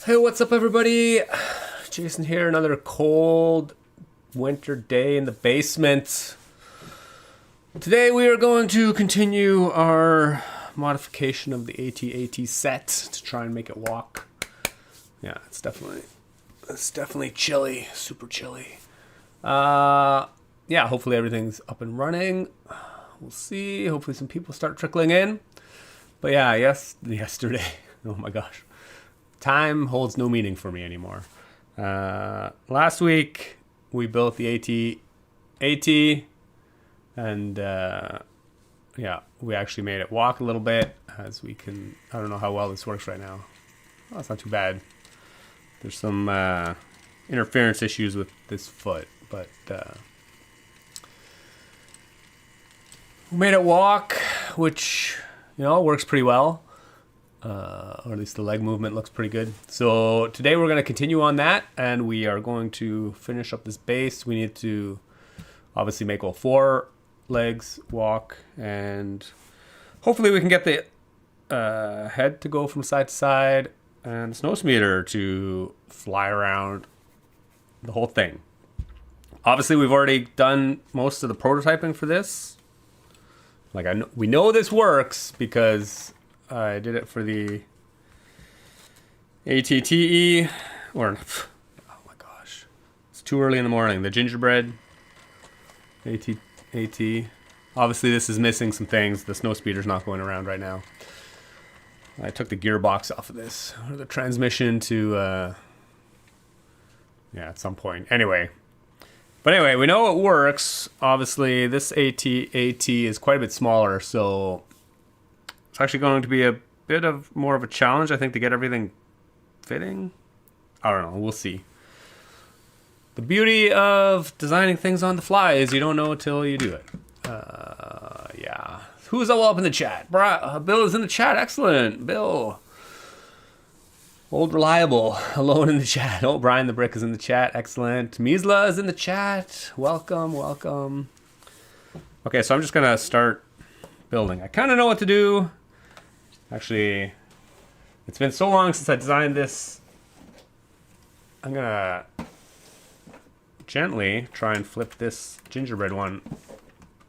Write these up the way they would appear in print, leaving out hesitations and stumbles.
Hey, what's up, everybody? Jason here. Another cold winter day in the basement. Today we are going to continue our modification of the AT-AT set to try and make it walk. Yeah, it's definitely chilly, super chilly. Yeah, hopefully everything's up and running. We'll see. Hopefully some people start trickling in. But yeah, yesterday. Oh my gosh. Time holds no meaning for me anymore. Last week we built the AT, and yeah, we actually made it walk a little bit. As we can, I don't know how well this works right now. Oh, it's not too bad. There's some interference issues with this foot, but we made it walk, which works pretty well. Or at least the leg movement looks pretty good. So today we're going to continue on that, and we are going to finish up this base. We need to obviously make all four legs walk, and hopefully we can get the head to go from side to side and the snow meter to fly around the whole thing. Obviously we've already done most of the prototyping for this. We know this works because I did it for the ATTE, or, oh my gosh, it's too early in the morning. The gingerbread AT. Obviously this is missing some things. The snow speeder's not going around right now. I took the gearbox off of this, or the transmission to, yeah, at some point. But anyway, we know it works. Obviously this AT is quite a bit smaller, so it's actually going to be a bit of more of a challenge, I think, to get everything fitting. I don't know. We'll see. The beauty of designing things on the fly is you don't know until you do it. Yeah. Who's all up in the chat? Bill is in the chat. Excellent. Bill. Old Reliable. Alone in the chat. Oh, Brian the Brick is in the chat. Excellent. Misla is in the chat. Welcome. Okay, so I'm just going to start building. I kind of know what to do. Actually, it's been so long since I designed this. I'm gonna gently try and flip this gingerbread one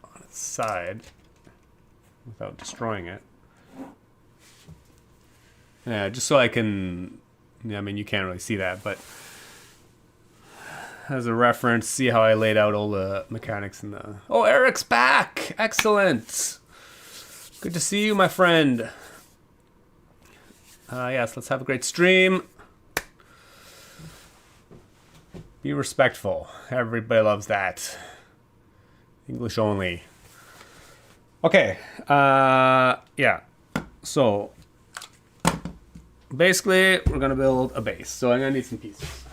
on its side without destroying it. Yeah, just so I can, I mean, you can't really see that, but as a reference, see how I laid out all the mechanics in the... Oh, Eric's back! Excellent! Good to see you, my friend. Yes, let's have a great stream. Be respectful. Everybody loves that. English only. Okay. Yeah. So, basically, we're going to build a base. So I'm going to need some pieces.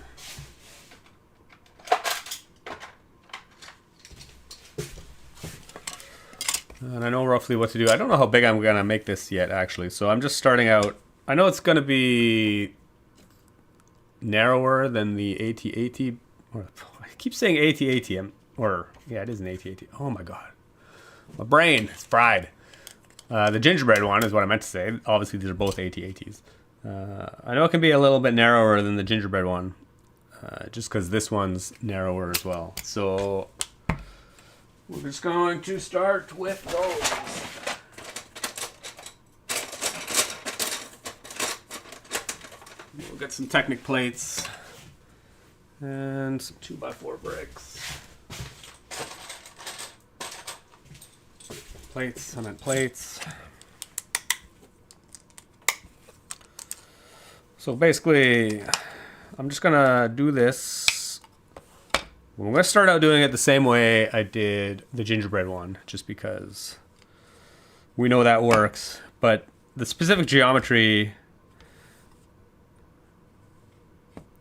And I know roughly what to do. I don't know how big I'm going to make this yet, actually. So I'm just starting out. I know it's going to be narrower than the AT-AT. Or, I keep saying AT-AT. Yeah, it is an AT-AT. Oh my god. My brain is fried. The gingerbread one is what I meant to say. Obviously, these are both AT-ATs. I know it can be a little bit narrower than the gingerbread one. Just because this one's narrower as well. So, we're just going to start with those. We'll get some Technic plates and some 2x4 bricks. Plates. So basically, I'm just gonna do this. I'm gonna start out doing it the same way I did the gingerbread one, just because we know that works. But the specific geometry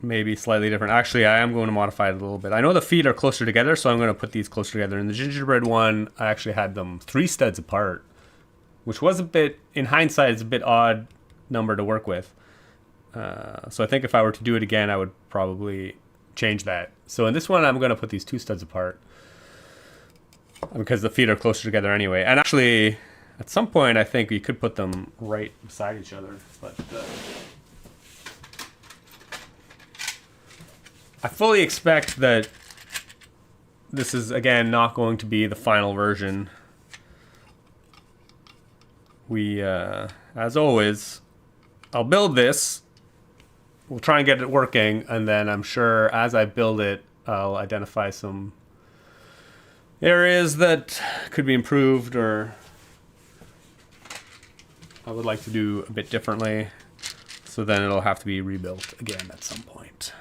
may be slightly different. Actually, I am going to modify it a little bit. I know the feet are closer together, so I'm going to put these closer together. In the gingerbread one, I actually had them 3 studs apart, which was a bit, in hindsight, it's a bit odd number to work with. So I think if I were to do it again, I would probably change that. So in this one, I'm going to put these 2 studs apart because the feet are closer together anyway. And actually, at some point, I think you could put them right beside each other, but I fully expect that this is, again, not going to be the final version. We, as always, I'll build this. We'll try and get it working, and then I'm sure as I build it, I'll identify some areas that could be improved or I would like to do a bit differently. So then it'll have to be rebuilt again at some point.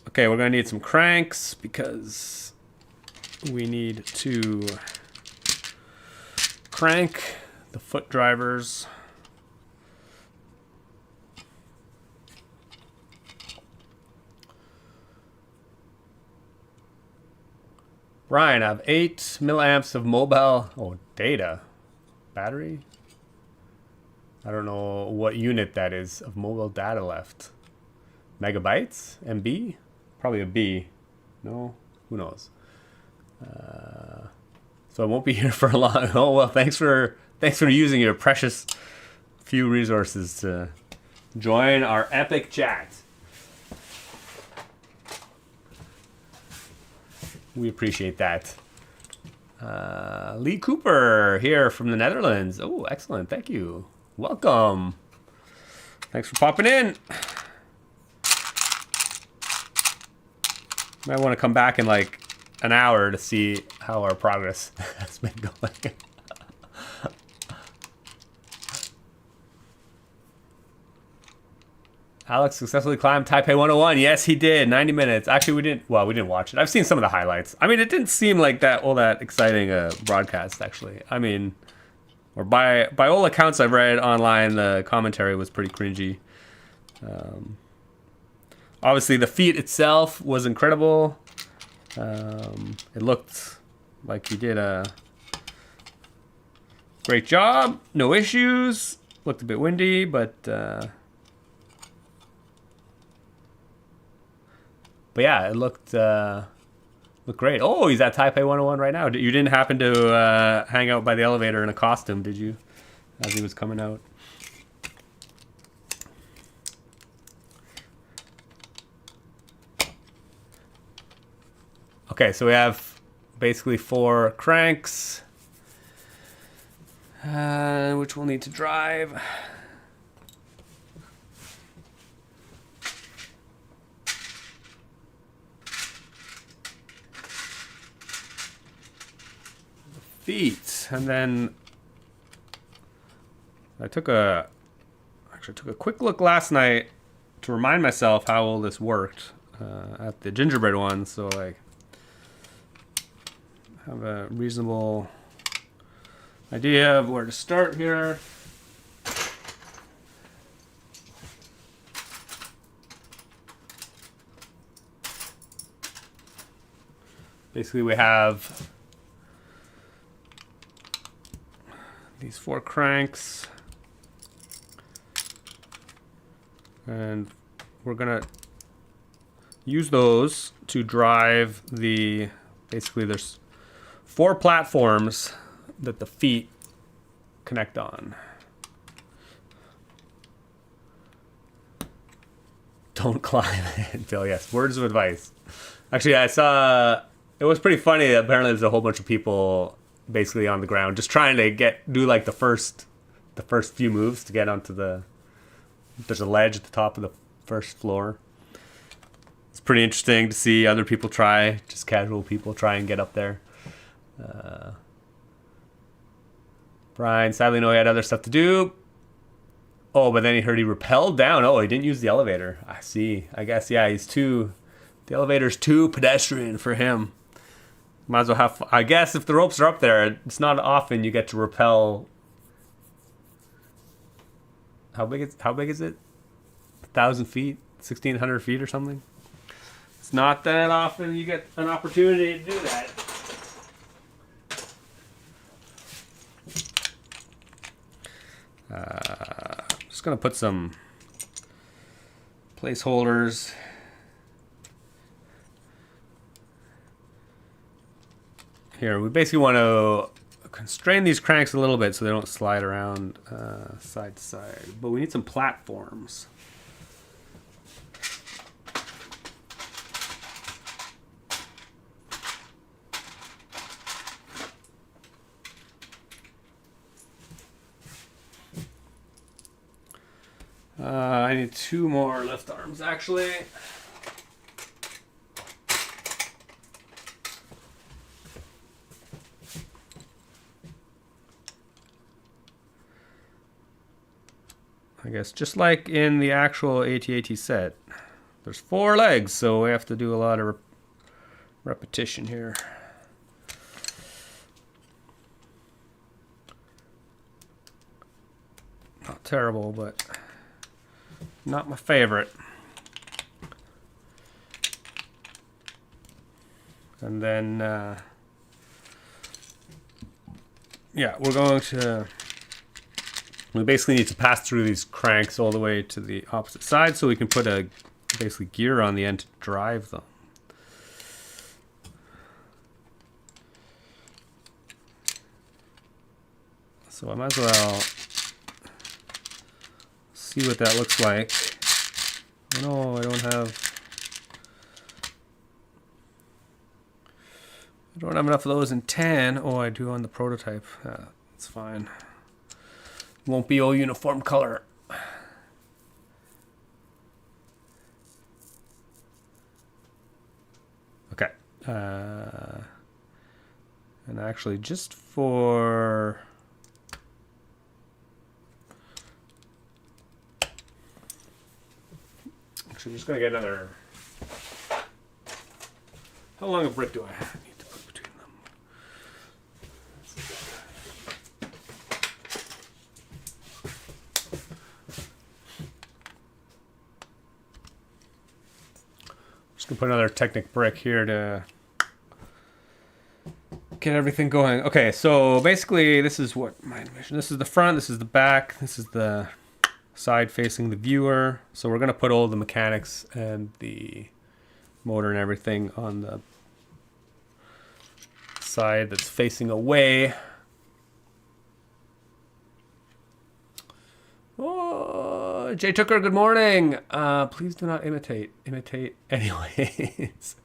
Okay, we're going to need some cranks because we need to crank the foot drivers. Ryan, I have 8 milliamps of mobile data battery. I don't know what unit that is of mobile data left. Megabytes? MB? Probably a B. No? Who knows? So I won't be here for a long. Oh well, thanks for using your precious few resources to join our epic chat. We appreciate that. Lee Cooper here from the Netherlands. Oh, excellent. Thank you. Welcome. Thanks for popping in. Might want to come back in like an hour to see how our progress has been going. Alex successfully climbed Taipei 101. Yes, he did. 90 minutes. Actually, we didn't watch it. I've seen some of the highlights. I mean, it didn't seem like that exciting a broadcast, actually. I mean, or by all accounts I've read online, the commentary was pretty cringy. Obviously, the feat itself was incredible. It looked like he did a great job. No issues. Looked a bit windy, but yeah, it looked great. Oh, he's at Taipei 101 right now. You didn't happen to hang out by the elevator in a costume, did you? As he was coming out. Okay, so we have basically 4 cranks, which we'll need to drive. Feet, and then I took a quick look last night to remind myself how all this worked at the gingerbread one, so like have a reasonable idea of where to start here. Basically, we have these 4 cranks, and we're gonna use those to drive the, basically there's 4 platforms that the feet connect on. Don't climb it, Bill. Yes, words of advice. Actually, I saw, it was pretty funny. Apparently there's a whole bunch of people basically on the ground just trying to do like the first few moves to get onto there's a ledge at the top of the first floor. It's pretty interesting to see other people try, just casual people try and get up there. Brian, sadly, no, he had other stuff to do. Oh, but then he heard he rappelled down. Oh, he didn't use the elevator. I see. I guess, yeah, the elevator's too pedestrian for him. Might as well have, I guess if the ropes are up there, it's not often you get to rappel. How big is it? 1,000 feet? 1,600 feet or something? It's not that often you get an opportunity to do that. Just gonna put some placeholders. Here, we basically want to constrain these cranks a little bit so they don't slide around side to side. But we need some platforms. I need 2 more lift arms, actually. I guess just like in the actual AT-AT set, there's 4 legs, so we have to do a lot of repetition here. Not terrible, but not my favorite. And then, yeah, we're going to... We basically need to pass through these cranks all the way to the opposite side so we can put a basically gear on the end to drive them. So I might as well see what that looks like. Oh no, I don't have enough of those in tan. Oh, I do on the prototype. That's fine. Won't be all uniform color. Okay. And actually, just for... Actually, I'm just going to get another... How long a brick do I need to put between them? Just going to put another Technic brick here to get everything going. Okay, so basically this is what my envision. This is the front, this is the back, this is the side facing the viewer. So we're going to put all the mechanics and the motor and everything on the side that's facing away. Oh, Jay Tooker, good morning. Please do not imitate. Imitate anyways.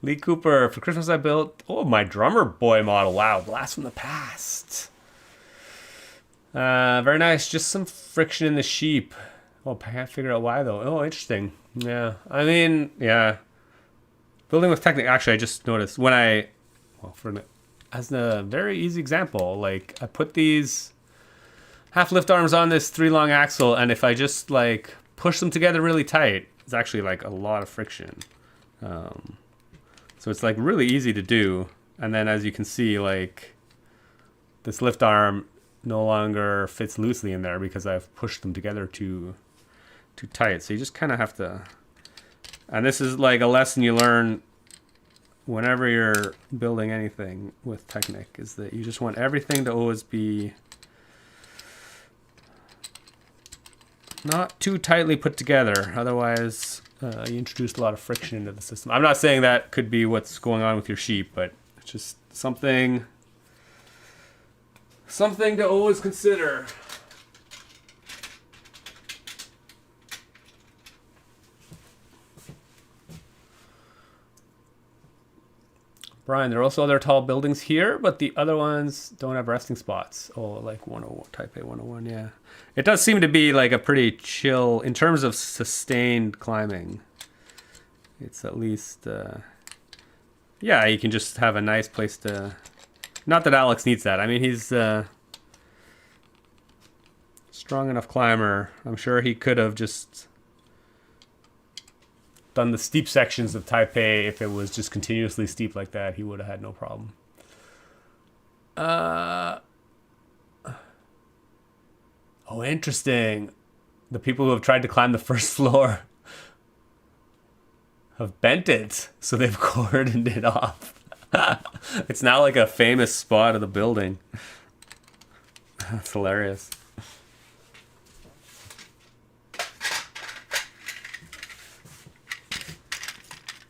Lee Cooper, for Christmas I built, my drummer boy model. Wow, blast from the past. Very nice. Just some friction in the sheep. Well, I can't figure out why though. Oh, interesting. Yeah, I mean, yeah. Building with Technic. Actually, I just noticed when as a very easy example, like I put these half lift arms on this 3 long axle, and if I just like push them together really tight, it's actually like a lot of friction. So it's like really easy to do. And then as you can see, like this lift arm no longer fits loosely in there because I've pushed them together too tight. So you just kind of have to, and this is like a lesson you learn whenever you're building anything with Technic, is that you just want everything to always be not too tightly put together. Otherwise, you introduce a lot of friction into the system. I'm not saying that could be what's going on with your sheep, but it's just something to always consider. Brian, there are also other tall buildings here, but the other ones don't have resting spots. Oh, like 101, Type A 101, yeah. It does seem to be like a pretty chill, in terms of sustained climbing. It's at least, yeah, you can just have a nice place to... Not that Alex needs that. I mean, he's a strong enough climber. I'm sure he could have just done the steep sections of Type A. If it was just continuously steep like that, he would have had no problem. Oh, interesting. The people who have tried to climb the first floor have bent it, so they've cordoned it off. It's now like a famous spot of the building. That's hilarious.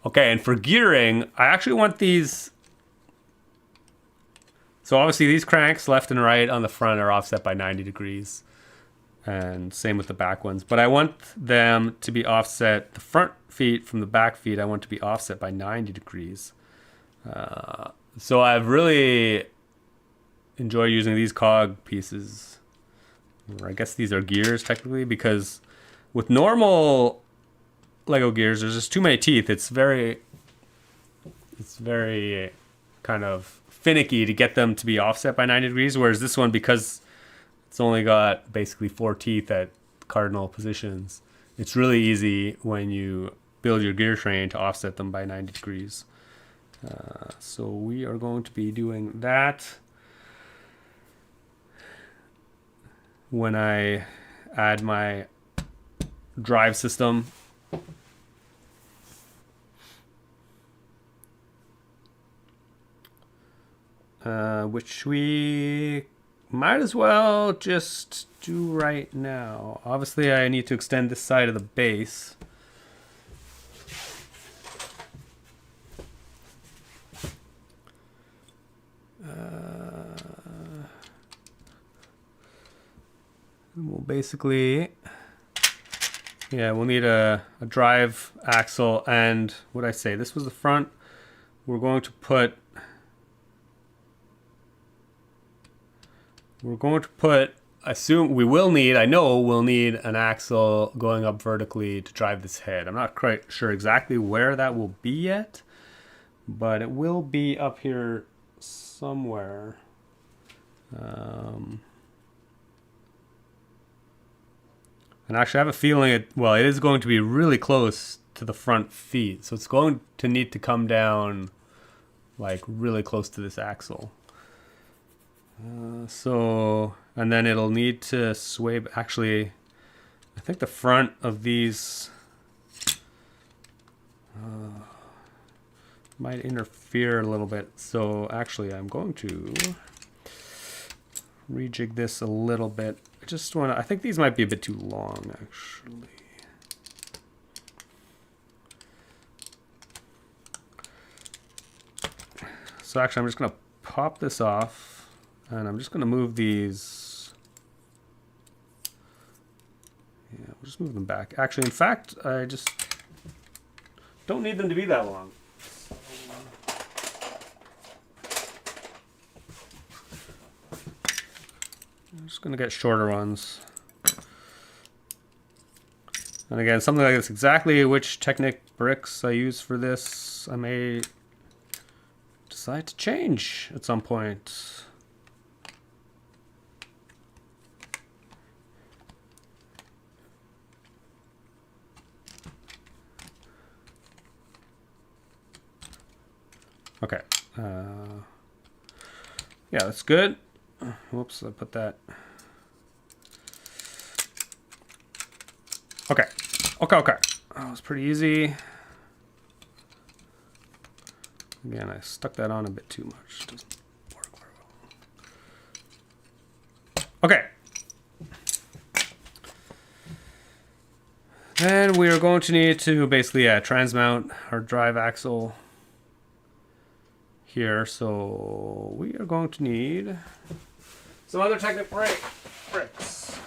Okay, and for gearing, I actually want these... So obviously these cranks left and right on the front are offset by 90 degrees. And same with the back ones. But I want them to be offset, the front feet from the back feet, I want to be offset by 90 degrees. So I've really enjoyed using these cog pieces Or I guess these are gears technically, because with normal Lego gears, there's just too many teeth. It's very kind of finicky to get them to be offset by 90 degrees. Whereas this one, because it's only got basically 4 teeth at cardinal positions, it's really easy when you build your gear train to offset them by 90 degrees. So we are going to be doing that when I add my drive system. Which we might as well just do right now. Obviously, I need to extend this side of the base. We'll basically, yeah, we'll need a drive axle, and what I say, this was the front. We're going to put I know we'll need an axle going up vertically to drive this head. I'm not quite sure exactly where that will be yet, but it will be up here somewhere. And actually I have a feeling it is going to be really close to the front feet. So it's going to need to come down like really close to this axle. And then it'll need to sway. Actually, I think the front of these might interfere a little bit. So actually, I'm going to rejig this a little bit. I think these might be a bit too long, actually. So actually, I'm just going to pop this off, and I'm just going to move these. Yeah, we'll just move them back. Actually, in fact, I just don't need them to be that long. I'm just going to get shorter ones. And again, something like this, exactly which Technic bricks I use for this, I may decide to change at some point. Okay. Yeah, that's good. Whoops, I put that. Okay. That was pretty easy. Again, I stuck that on a bit too much. Doesn't work very well. Okay. Then we are going to need to basically transmount our drive axle here. So we are going to need some other Technic bricks.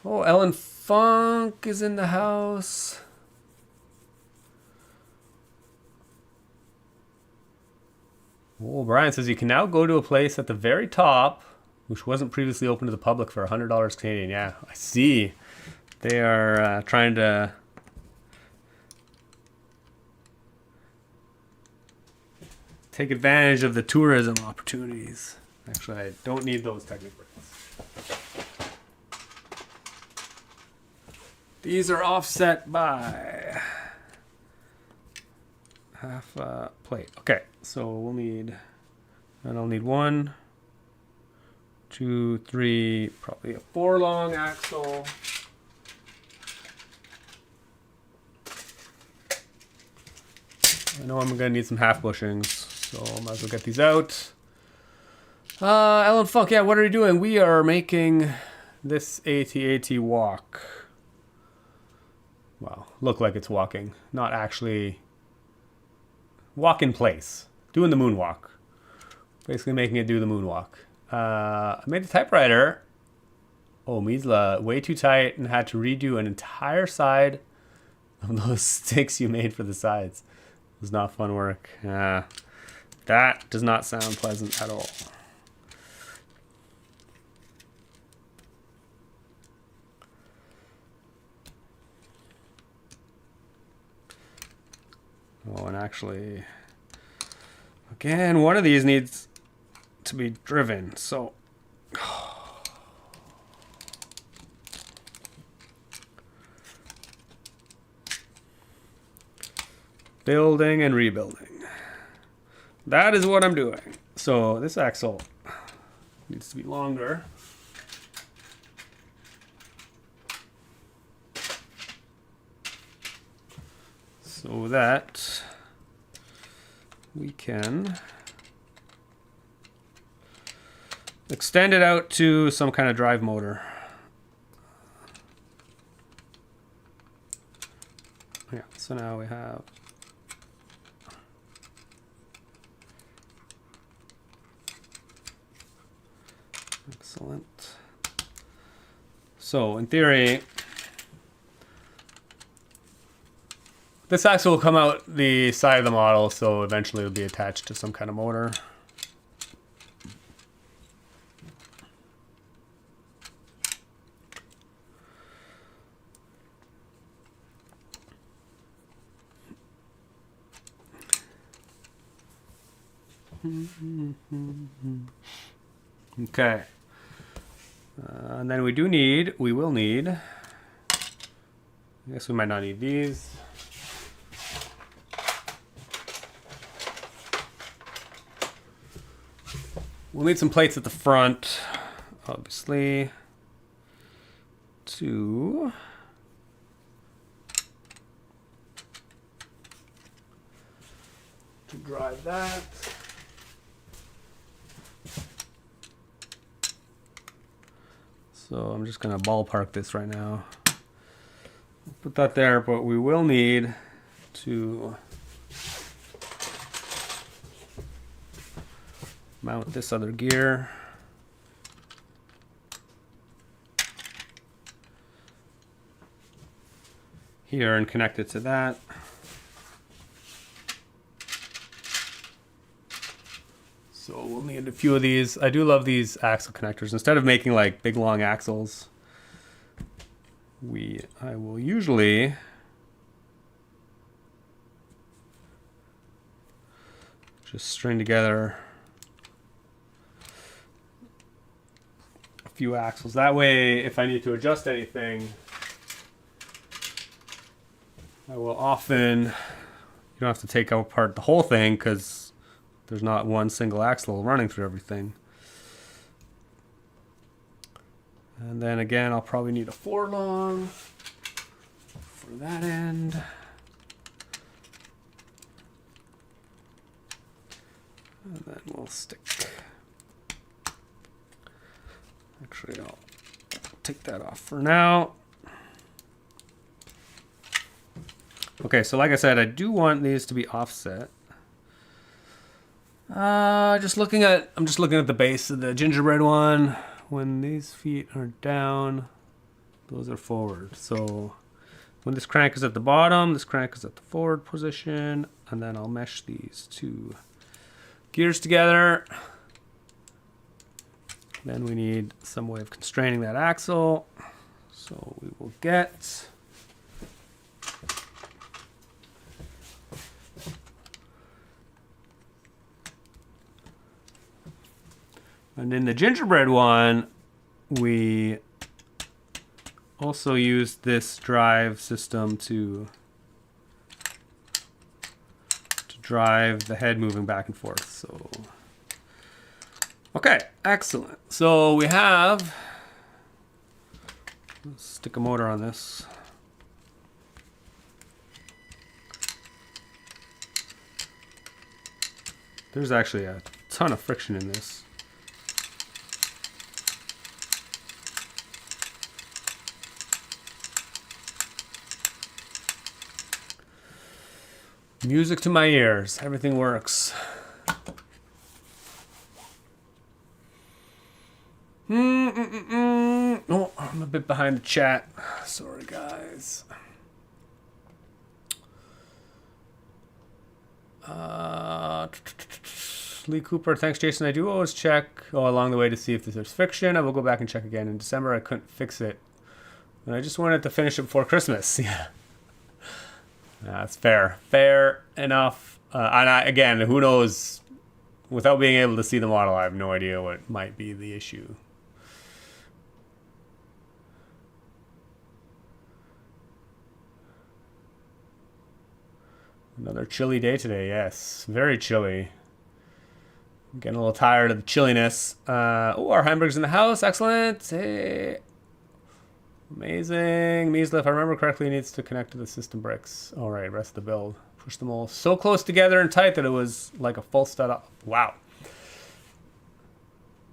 Oh, Ellen Funk is in the house. Oh, Brian says you can now go to a place at the very top, which wasn't previously open to the public, for $100 Canadian. Yeah, I see. They are trying to take advantage of the tourism opportunities. Actually, I don't need those Technic bricks. These are offset by half a plate. Okay, so I'll need 1, 2, 3, probably a 4 long axle. I know I'm gonna need some half bushings, so I might as well get these out. Ellen Funk, yeah, what are you doing? We are making this AT-AT walk. Well, look like it's walking, not actually walk in place, doing the moonwalk. Basically making it do the moonwalk. I made the typewriter, Measla, way too tight and had to redo an entire side of those sticks you made for the sides. was not fun work. That does not sound pleasant at all. Oh, and actually, again, one of these needs to be driven, so. Building and rebuilding. That is what I'm doing. So this axle needs to be longer. So that we can extend it out to some kind of drive motor. Yeah, so now we have excellent. So in theory, this axle will come out the side of the model, so eventually it'll be attached to some kind of motor. Okay. And then we will need, I guess we might not need these. We'll need some plates at the front, obviously, to drive that. So I'm just gonna ballpark this right now. Put that there, but we will need to mount this other gear. Here and connect it to that. So we'll need a few of these. I do love these axle connectors. Instead of making like big long axles, I will usually just string together a few axles. That way, if I need to adjust anything, I will often, you don't have to take apart the whole thing because there's not one single axle running through everything. And then again, I'll probably need a 4-long for that end. And then we'll stick. Actually, I'll take that off for now. Okay, so like I said, I do want these to be offset. I'm just looking at the base of the gingerbread one. When these feet are down, those are forward. So when this crank is at the bottom, this crank is at the forward position, and then I'll mesh these two gears together. Then we need some way of constraining that axle. So we will get and in the gingerbread one, we also used this drive system to drive the head moving back and forth. So, okay, excellent. So we have, let's stick a motor on this. There's actually a ton of friction in this. Music to my ears. Everything works. Oh, I'm a bit behind the chat. Sorry, guys. Lee Cooper, thanks, Jason. I do always check along the way to see if there's friction. I will go back and check again. In December, I couldn't fix it. And I just wanted to finish it before Christmas. Yeah. That's fair. Fair enough. Again, who knows? Without being able to see the model, I have no idea what might be the issue. Another chilly day today, yes. Very chilly. I'm getting a little tired of the chilliness. Our hamburgers in the house. Excellent. Hey. Amazing. Measle, if I remember correctly, needs to connect to the system bricks. All right, rest of the build. Push them all so close together and tight that it was like a full stud up. Wow.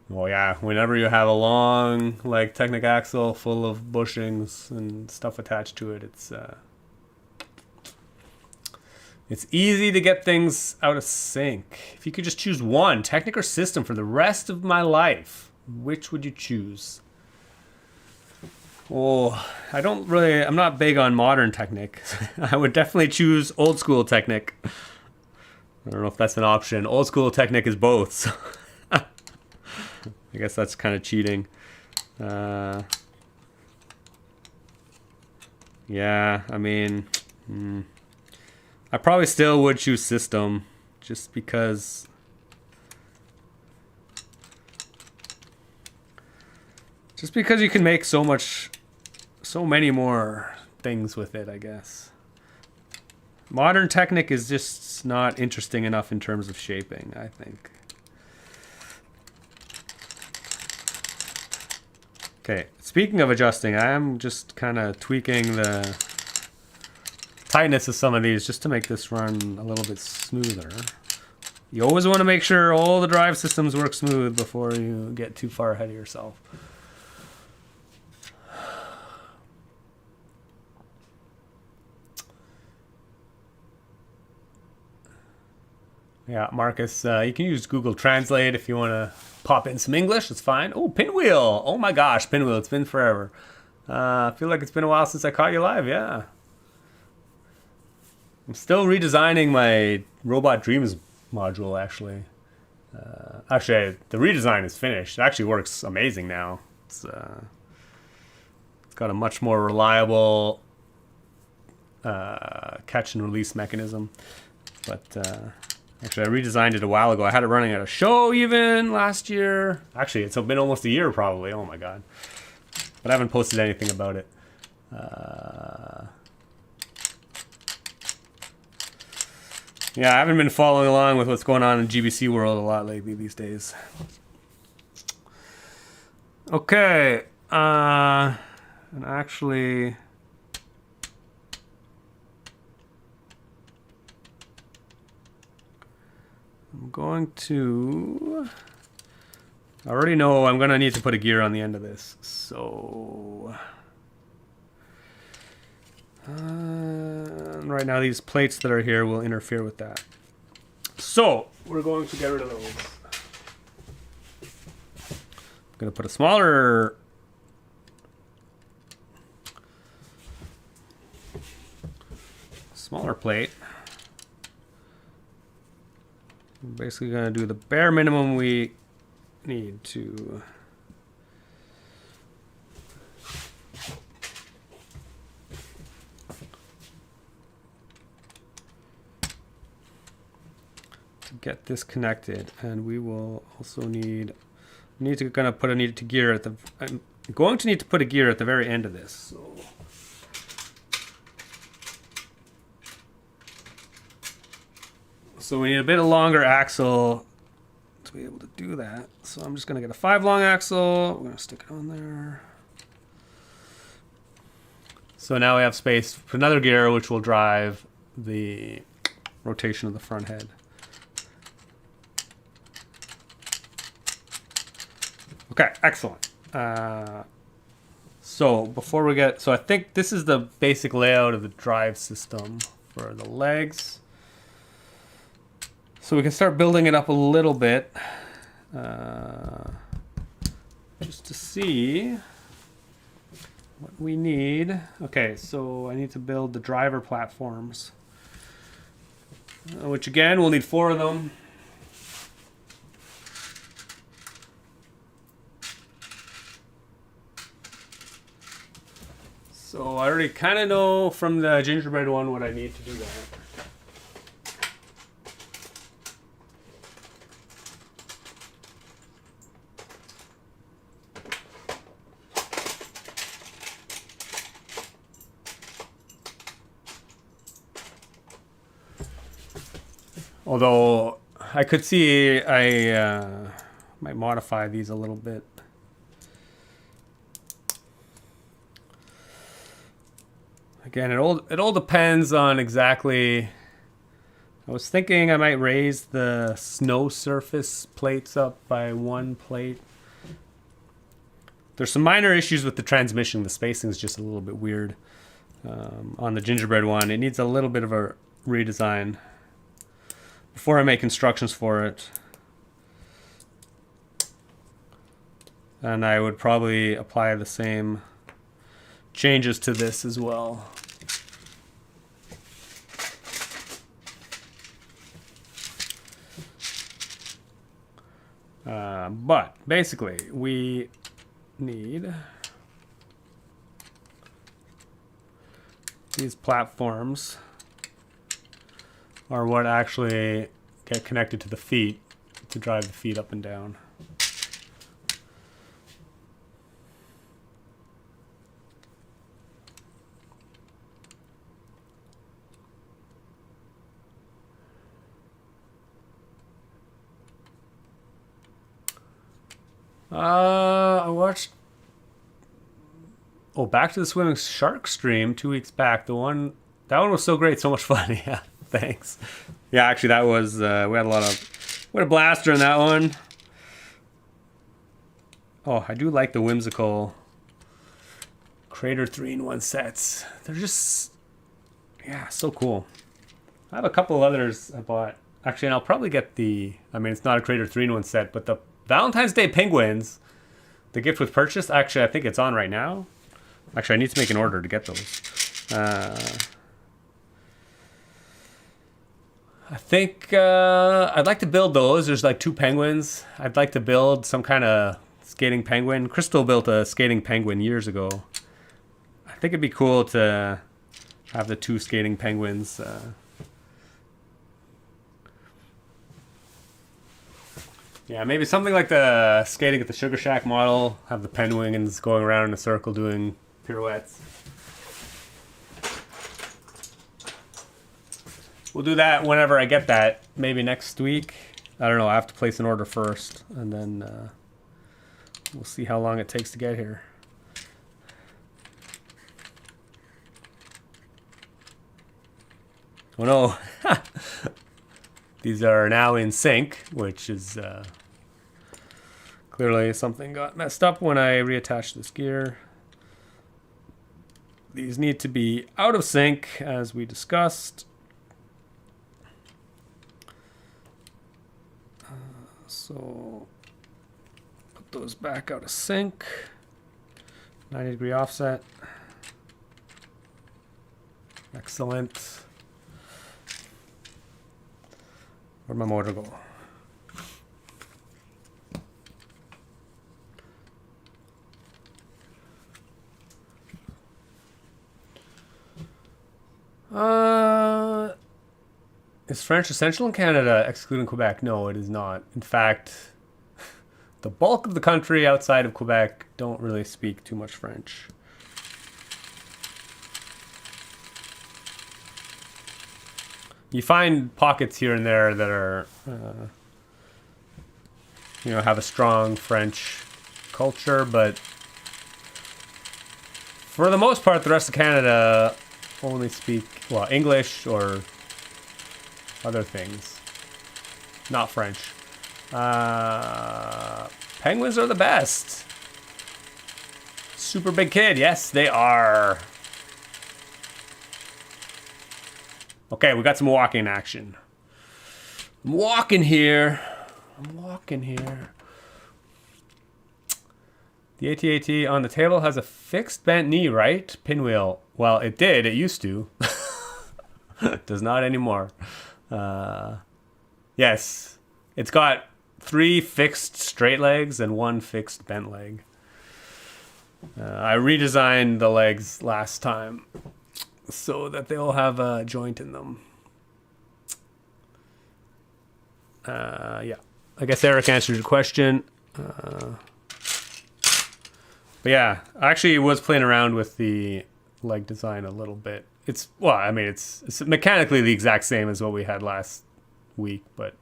Well, yeah, whenever you have a long, like, Technic axle full of bushings and stuff attached to it, it's easy to get things out of sync. If you could just choose one, Technic or system, for the rest of my life, which would you choose? Oh, I'm not big on modern Technic. I would definitely choose old school Technic. I don't know if that's an option. Old school Technic is both. So I guess that's kind of cheating. Yeah, I mean, I probably still would choose system just because you can make so many more things with it, I guess. Modern Technic is just not interesting enough in terms of shaping, I think. Okay, speaking of adjusting, I am just kind of tweaking the tightness of some of these just to make this run a little bit smoother. You always want to make sure all the drive systems work smooth before you get too far ahead of yourself. Yeah, Marcus, you can use Google Translate if you want to pop in some English. It's fine. Oh, Pinwheel. Oh my gosh, Pinwheel. It's been forever. I feel like it's been a while since I caught you live. Yeah. I'm still redesigning my Robot Dreams module, actually. Actually, the redesign is finished. It actually works amazing now. It's got a much more reliable catch and release mechanism. But actually, I redesigned it a while ago. I had it running at a show even last year. Actually, it's been almost a year probably. Oh my god. But I haven't posted anything about it. Yeah, I haven't been following along with what's going on in GBC world a lot lately these days. Okay. And actually, I'm going to... I already know I'm going to need to put a gear on the end of this. So... right now these plates that are here will interfere with that. So, we're going to get rid of those. I'm going to put a smaller... plate. I'm basically going to do the bare minimum we need to get this connected, and we will also need to put a gear at the. I'm going to need to put a gear at the very end of this. So we need a bit of longer axle to be able to do that. So I'm just going to get a 5 long axle. We're going to stick it on there. So now we have space for another gear, which will drive the rotation of the front head. Okay, excellent. So before we get, I think this is the basic layout of the drive system for the legs. So we can start building it up a little bit, just to see what we need. Okay, so I need to build the driver platforms. which again, we'll need 4 of them. So I already kind of know from the gingerbread one what I need to do that. Although I could see I might modify these a little bit. Again, it all depends on exactly. I was thinking I might raise the snow surface plates up by 1 plate. There's some minor issues with the transmission. The spacing is just a little bit weird on the gingerbread one. It needs a little bit of a redesign before I make instructions for it. And I would probably apply the same changes to this as well. But basically, we need these platforms are what actually get connected to the feet to drive the feet up and down. I watched Back to the Swimming Shark stream 2 weeks back. That one was so great, so much fun. Yeah, thanks. Yeah, actually that was we had a blast during that one. Oh, I do like the whimsical Crater 3-in-1 sets. They're just so cool. I have a couple of others I bought. Actually, and I'll probably get it's not a Crater 3-in-1 set, but the Valentine's Day penguins, the gift with purchase. Actually, I think it's on right now. Actually, I need to make an order to get those. I think I'd like to build those. There's like 2 penguins. I'd like to build some kind of skating penguin. Crystal built a skating penguin years ago. I think it'd be cool to have the 2 skating penguins. Yeah, maybe something like the skating at the Sugar Shack model. Have the penguins going around in a circle doing pirouettes. We'll do that whenever I get that. Maybe next week. I don't know. I have to place an order first, and then we'll see how long it takes to get here. Oh no. These are now in sync, which is clearly something got messed up when I reattached this gear. These need to be out of sync, as we discussed. So put those back out of sync. 90-degree offset. Excellent. Where'd my motor go? Is French essential in Canada, excluding Quebec? No, it is not. In fact, the bulk of the country outside of Quebec don't really speak too much French. You find pockets here and there that are, have a strong French culture, but for the most part, the rest of Canada only speak, English or other things, not French. Penguins are the best. Super big kid, yes, they are. Okay, we got some walking action. I'm walking here. The AT-AT on the table has a fixed bent knee, right? Pinwheel. Well, it did. It used to. It does not anymore. Yes, it's got 3 fixed straight legs and 1 fixed bent leg. I redesigned the legs last time so that they all have a joint in them. Yeah, I guess Eric answered your question. But yeah, I actually was playing around with the leg design a little bit. It's mechanically the exact same as what we had last week, but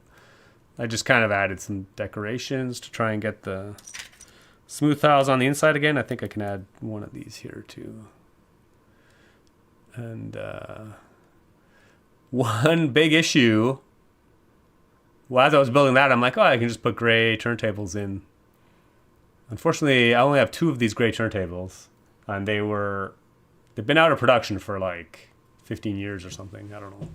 I just kind of added some decorations to try and get the smooth tiles on the inside again. I think I can add one of these here too. And one big issue, well, as I was building that, I'm like, oh, I can just put gray turntables in. Unfortunately, I only have 2 of these gray turntables, and they've been out of production for like 15 years or something. I don't know.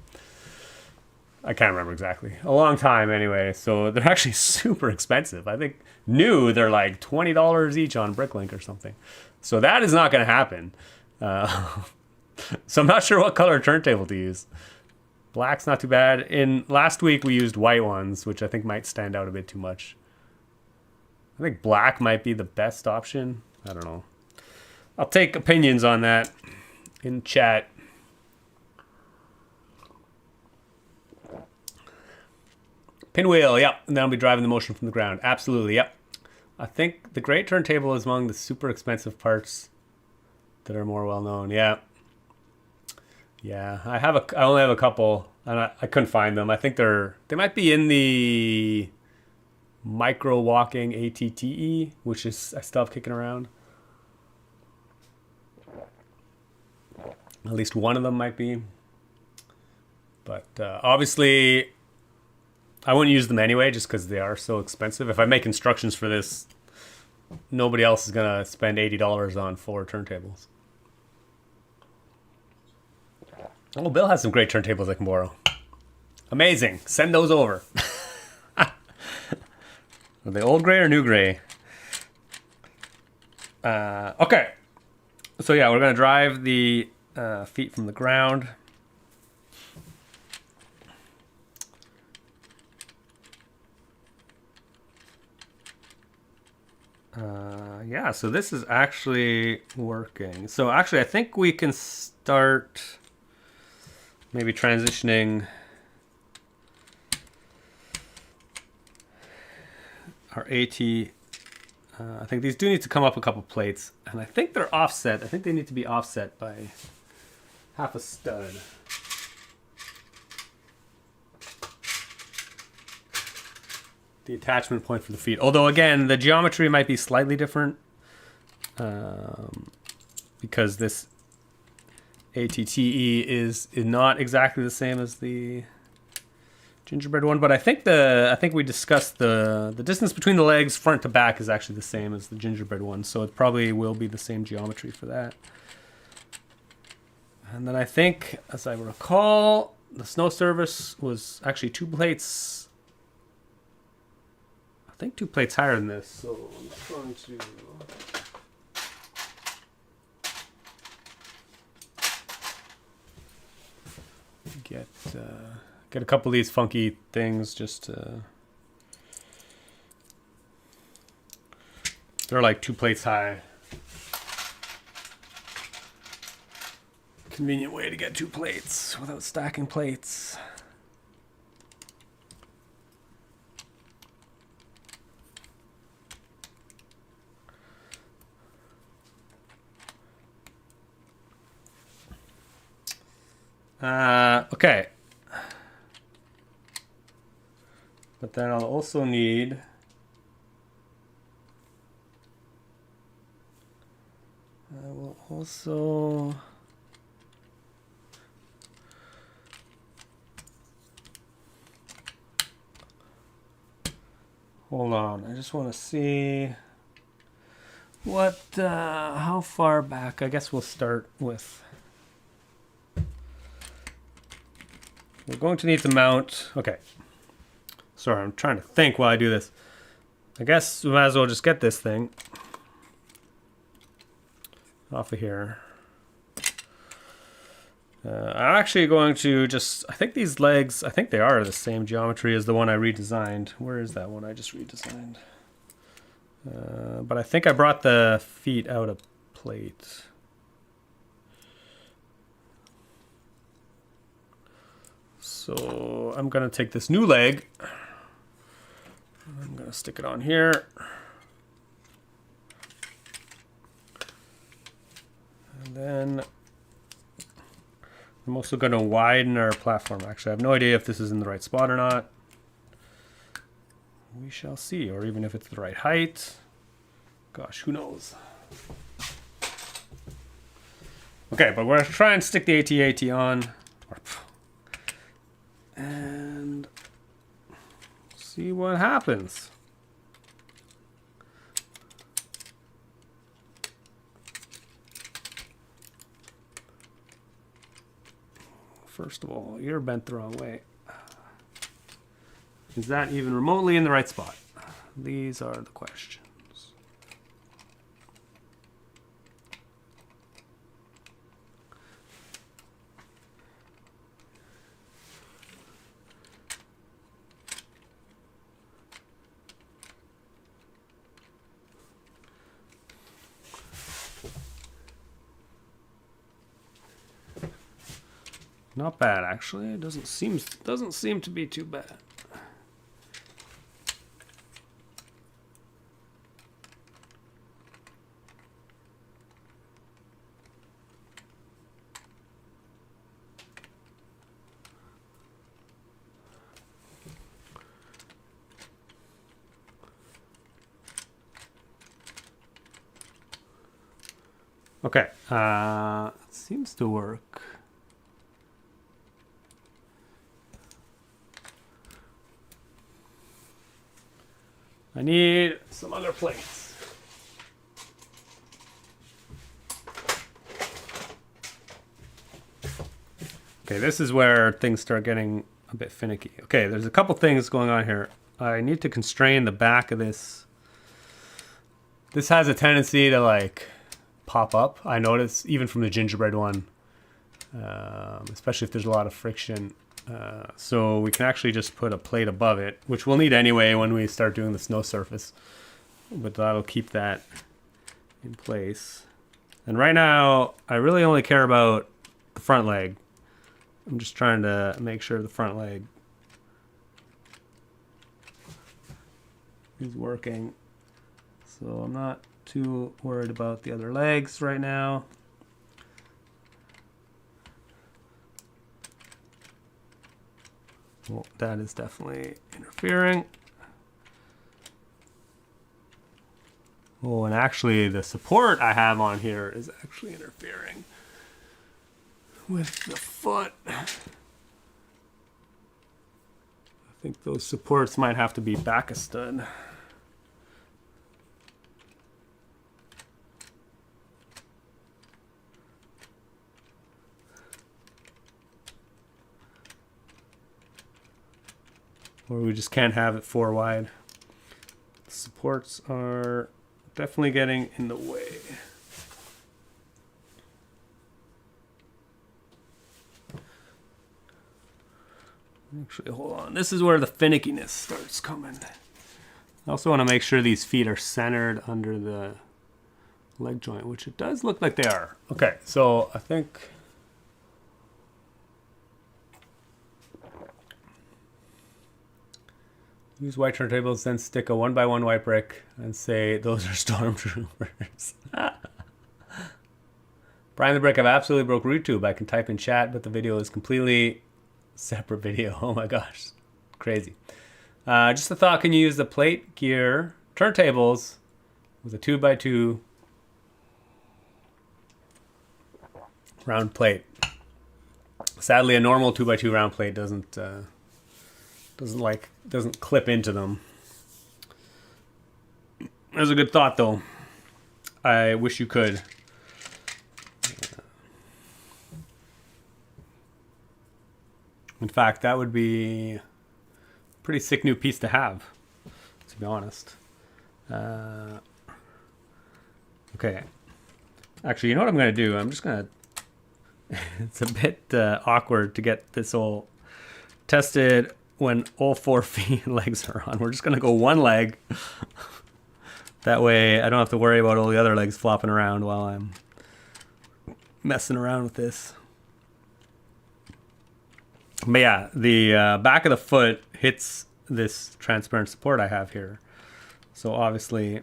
I can't remember exactly. A long time anyway. So they're actually super expensive. I think new, they're like $20 each on Bricklink or something. So that is not going to happen. So I'm not sure what color turntable to use. Black's not too bad. In last week, we used white ones, which I think might stand out a bit too much. I think black might be the best option. I don't know. I'll take opinions on that in chat. Pinwheel, yep. And then I'll be driving the motion from the ground. Absolutely, yep. I think the great turntable is among the super expensive parts that are more well known. Yeah. Yeah, I only have a couple, and I couldn't find them. I think they might be in the micro walking ATTE, which is I still have kicking around. At least one of them might be. But obviously, I wouldn't use them anyway, just because they are so expensive. If I make instructions for this, nobody else is gonna spend $80 on 4 turntables. Oh, Bill has some great turntables I can borrow. Amazing. Send those over. Are they old gray or new gray? Okay. So yeah, we're going to drive the feet from the ground. Yeah, so this is actually working. So actually, I think we can start maybe transitioning our AT. I think these do need to come up a couple plates, and I think they're offset. I think they need to be offset by half a stud. The attachment point for the feet. Although again, the geometry might be slightly different because this ATTE is not exactly the same as the gingerbread one, but I think we discussed the distance between the legs front to back is actually the same as the gingerbread one, so it probably will be the same geometry for that. And then I think, as I recall, the snow service was actually 2 plates. I think 2 plates higher than this, so I'm trying to get a couple of these funky things just to... They're like 2 plates high. Convenient way to get 2 plates without stacking plates. Okay. But then I'll also need I will also hold on. I just want to see what how far back. I guess we'll start with we're going to need to mount. Okay. Sorry, I'm trying to think while I do this. I guess we might as well just get this thing off of here. I'm actually going to just, I think these legs, I think they are the same geometry as the one I redesigned. Where is that one I just redesigned? But I think I brought the feet out of plate. So I'm going to take this new leg. I'm going to stick it on here. And then I'm also going to widen our platform. Actually, I have no idea if this is in the right spot or not. We shall see, or even if it's the right height. Gosh, who knows? Okay, but we're going to try and stick the AT-AT on. And see what happens. First of all, you're bent the wrong way. Is that even remotely in the right spot? These are the questions. Not bad, actually. It doesn't seem to be too bad. Okay, it seems to work. I need some other plates. Okay, this is where things start getting a bit finicky. Okay, there's a couple things going on here. I need to constrain the back of this. This has a tendency to like pop up. I notice even from the gingerbread one, especially if there's a lot of friction. So we can actually just put a plate above it, which we'll need anyway when we start doing the snow surface. But that'll keep that in place. And right now, I really only care about the front leg. I'm just trying to make sure the front leg is working. So I'm not too worried about the other legs right now. Well, that is definitely interfering. Oh, and actually the support I have on here is actually interfering with the foot. I think those supports might have to be back a stud. Or we just can't have it 4 wide. The supports are definitely getting in the way. Actually, hold on. This is where the finickiness starts coming. I also want to make sure these feet are centered under the leg joint, which it does look like they are. Okay, so I think use white turntables, then stick a 1x1 white brick and say those are stormtroopers. Brian the Brick, I've absolutely broke RootTube. I can type in chat, but the video is completely separate video. Oh my gosh, crazy. Just a thought, can you use the plate gear turntables with a 2x2 round plate? Sadly, a normal 2x2 round plate doesn't clip into them. That's a good thought, though. I wish you could. In fact, that would be a pretty sick new piece to have, to be honest. Okay. Actually, you know what I'm going to do? I'm just going to it's a bit awkward to get this all tested when all 4 feet legs are on. We're just gonna go one leg. That way I don't have to worry about all the other legs flopping around while I'm messing around with this. But yeah, the back of the foot hits this transparent support I have here. So obviously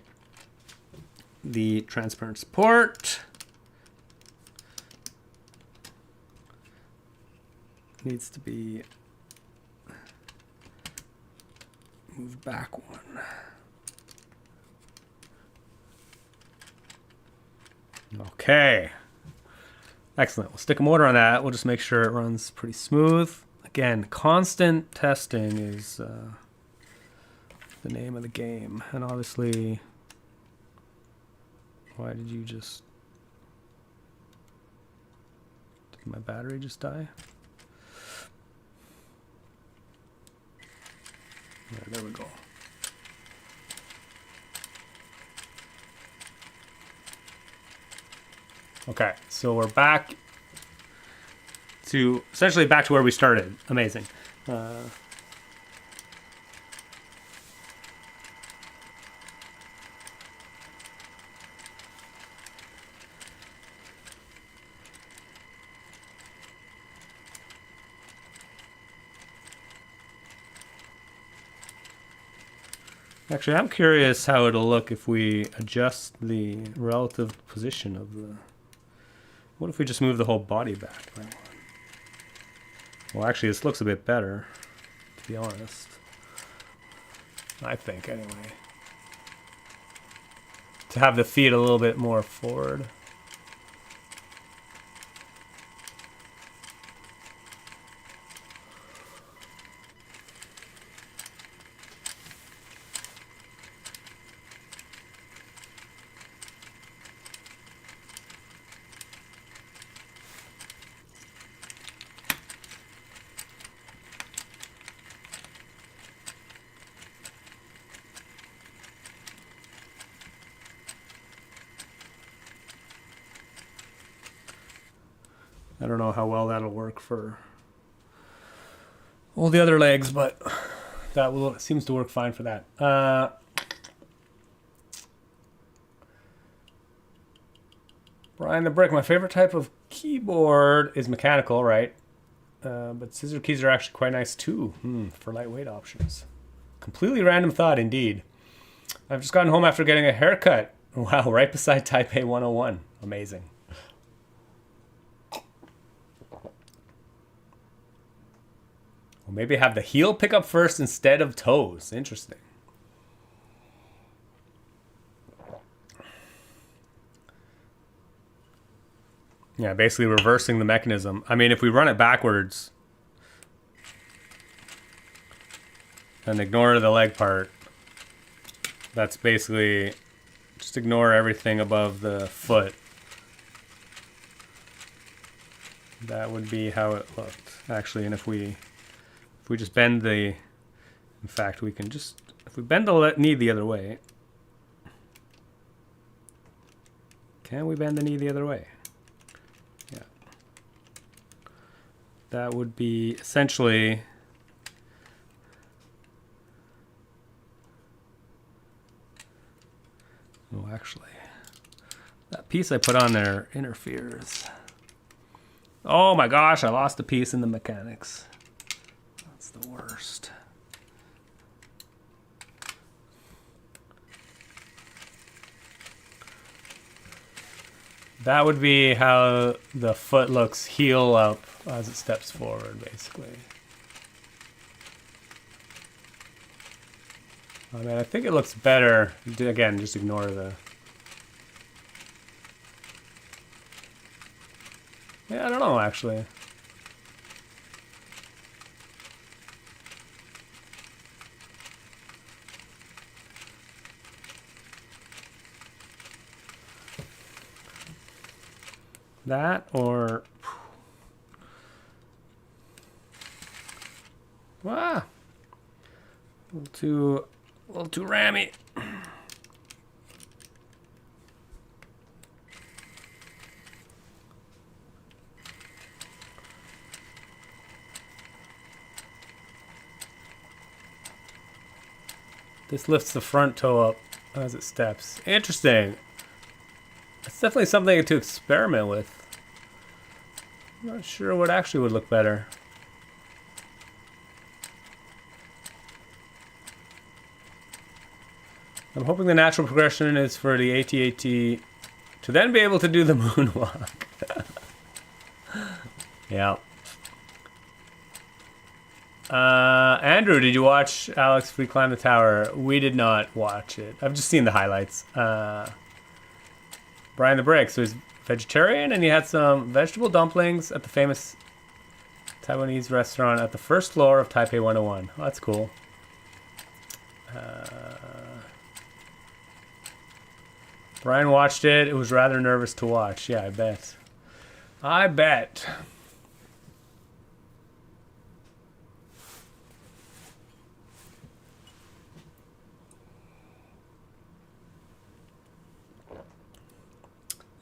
the transparent support needs to be moved back one. Okay. Excellent. We'll stick a motor on that. We'll just make sure it runs pretty smooth. Again, constant testing is the name of the game. And obviously, why did you just... Did my battery just die? Yeah, there we go. Okay, so we're back to essentially back to where we started. Amazing. Actually, I'm curious how it'll look if we adjust the relative position of the... What if we just move the whole body back? Well, actually, this looks a bit better, to be honest. I think, anyway. To have the feet a little bit more forward. I don't know how well that'll work for all the other legs, but that seems to work fine for that. Brian the Brick, my favorite type of keyboard is mechanical, right? But scissor keys are actually quite nice too for lightweight options. Completely random thought indeed. I've just gotten home after getting a haircut. Wow, right beside Taipei 101. Amazing. Well, maybe have the heel pick up first instead of toes. Interesting. Yeah, basically reversing the mechanism. I mean, if we run it backwards and ignore the leg part, that's basically just ignore everything above the foot. That would be how it looked, actually. And if we just bend the, in fact, we can just, if we bend the knee the other way, can we bend the knee the other way? Yeah. That would be essentially, oh, actually, that piece I put on there interferes. Oh my gosh, I lost a piece in the mechanics. The worst. That would be how the foot looks heel up as it steps forward, basically. I mean, I think it looks better. Again, just ignore the... Yeah, I don't know, actually. That or... Ah! A little too rammy. This lifts the front toe up as it steps. Interesting. It's definitely something to experiment with. I'm not sure what actually would look better. I'm hoping the natural progression is for the AT-AT to then be able to do the moonwalk. Yeah. Andrew, did you watch Alex Free Climb the Tower? We did not watch it. I've just seen the highlights. Brian the Brick, so he's vegetarian and he had some vegetable dumplings at the famous Taiwanese restaurant at the first floor of Taipei 101. Oh, that's cool. Brian watched it. It was rather nervous to watch. Yeah, I bet. I bet.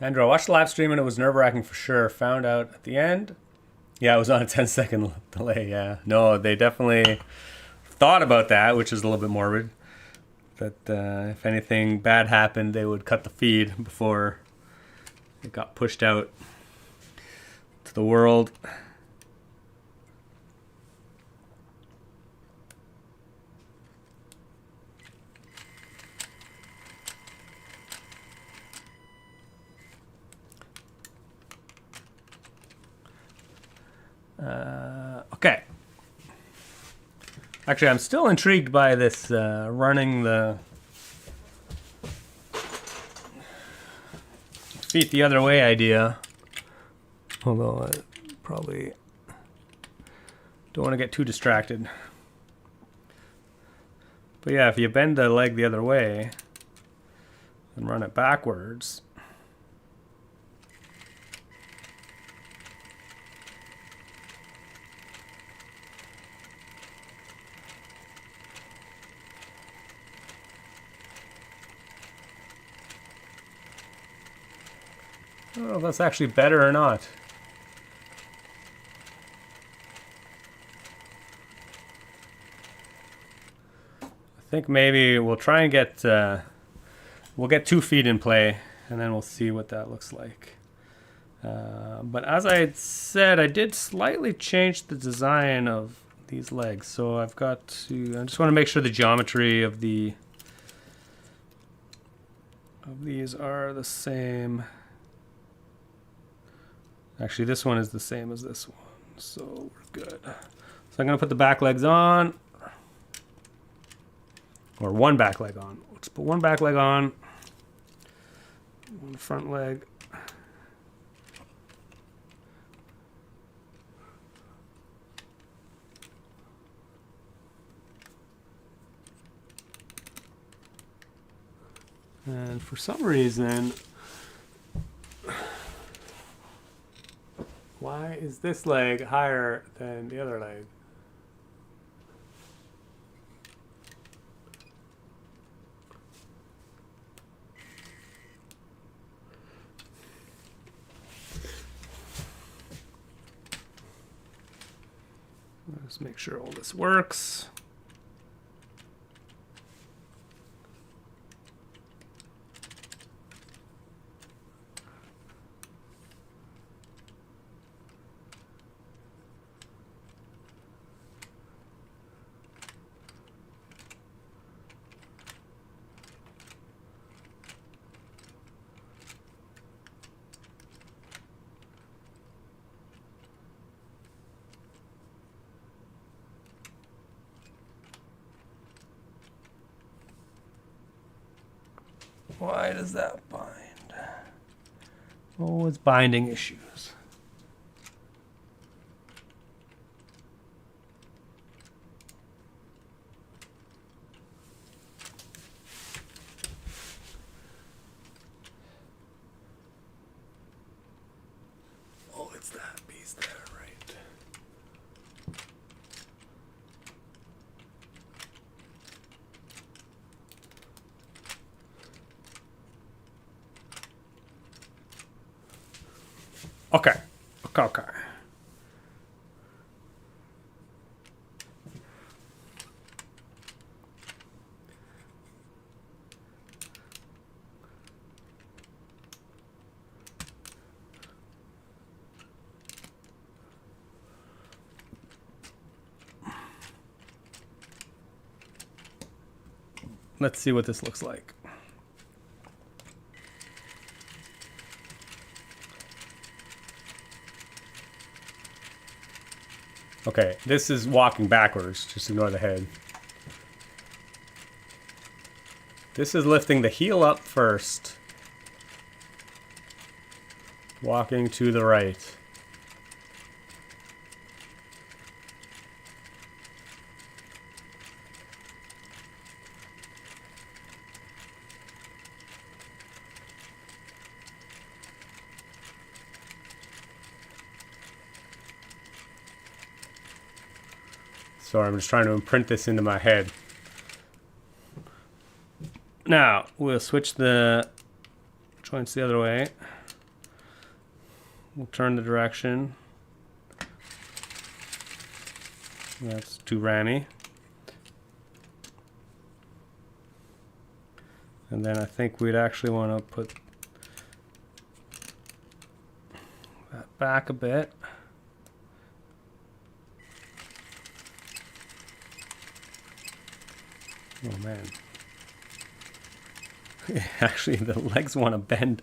Andrew, I watched the live stream and it was nerve-wracking for sure. Found out at the end. Yeah, it was on a 10-second delay, yeah. No, they definitely thought about that, which is a little bit morbid. That if anything bad happened, they would cut the feed before it got pushed out to the world. Okay. Actually, I'm still intrigued by this running the feet the other way idea. Although I probably don't want to get too distracted. But yeah, if you bend the leg the other way and run it backwards. I don't know if that's actually better or not. I think maybe we'll try and get we'll get 2 feet in play, and then we'll see what that looks like. But as I had said, I did slightly change the design of these legs, so I've got to. I just want to make sure the geometry of these are the same. Actually, this one is the same as this one, so we're good. So I'm going to put the back legs on. Or one back leg on. Let's put one back leg on. One front leg. And for some reason, why is this leg higher than the other leg? Let's make sure all this works. Why does that bind? Oh, it's binding issues. Oh, it's that piece there, right? Okay. Okay. let's see what this looks like. Okay, this is walking backwards. Just ignore the head. This is lifting the heel up first. Walking to the right. Sorry, I'm just trying to imprint this into my head. Now, we'll switch the joints the other way. We'll turn the direction. That's too rammy. And then I think we'd actually want to put that back a bit. Oh man. Actually, the legs want to bend.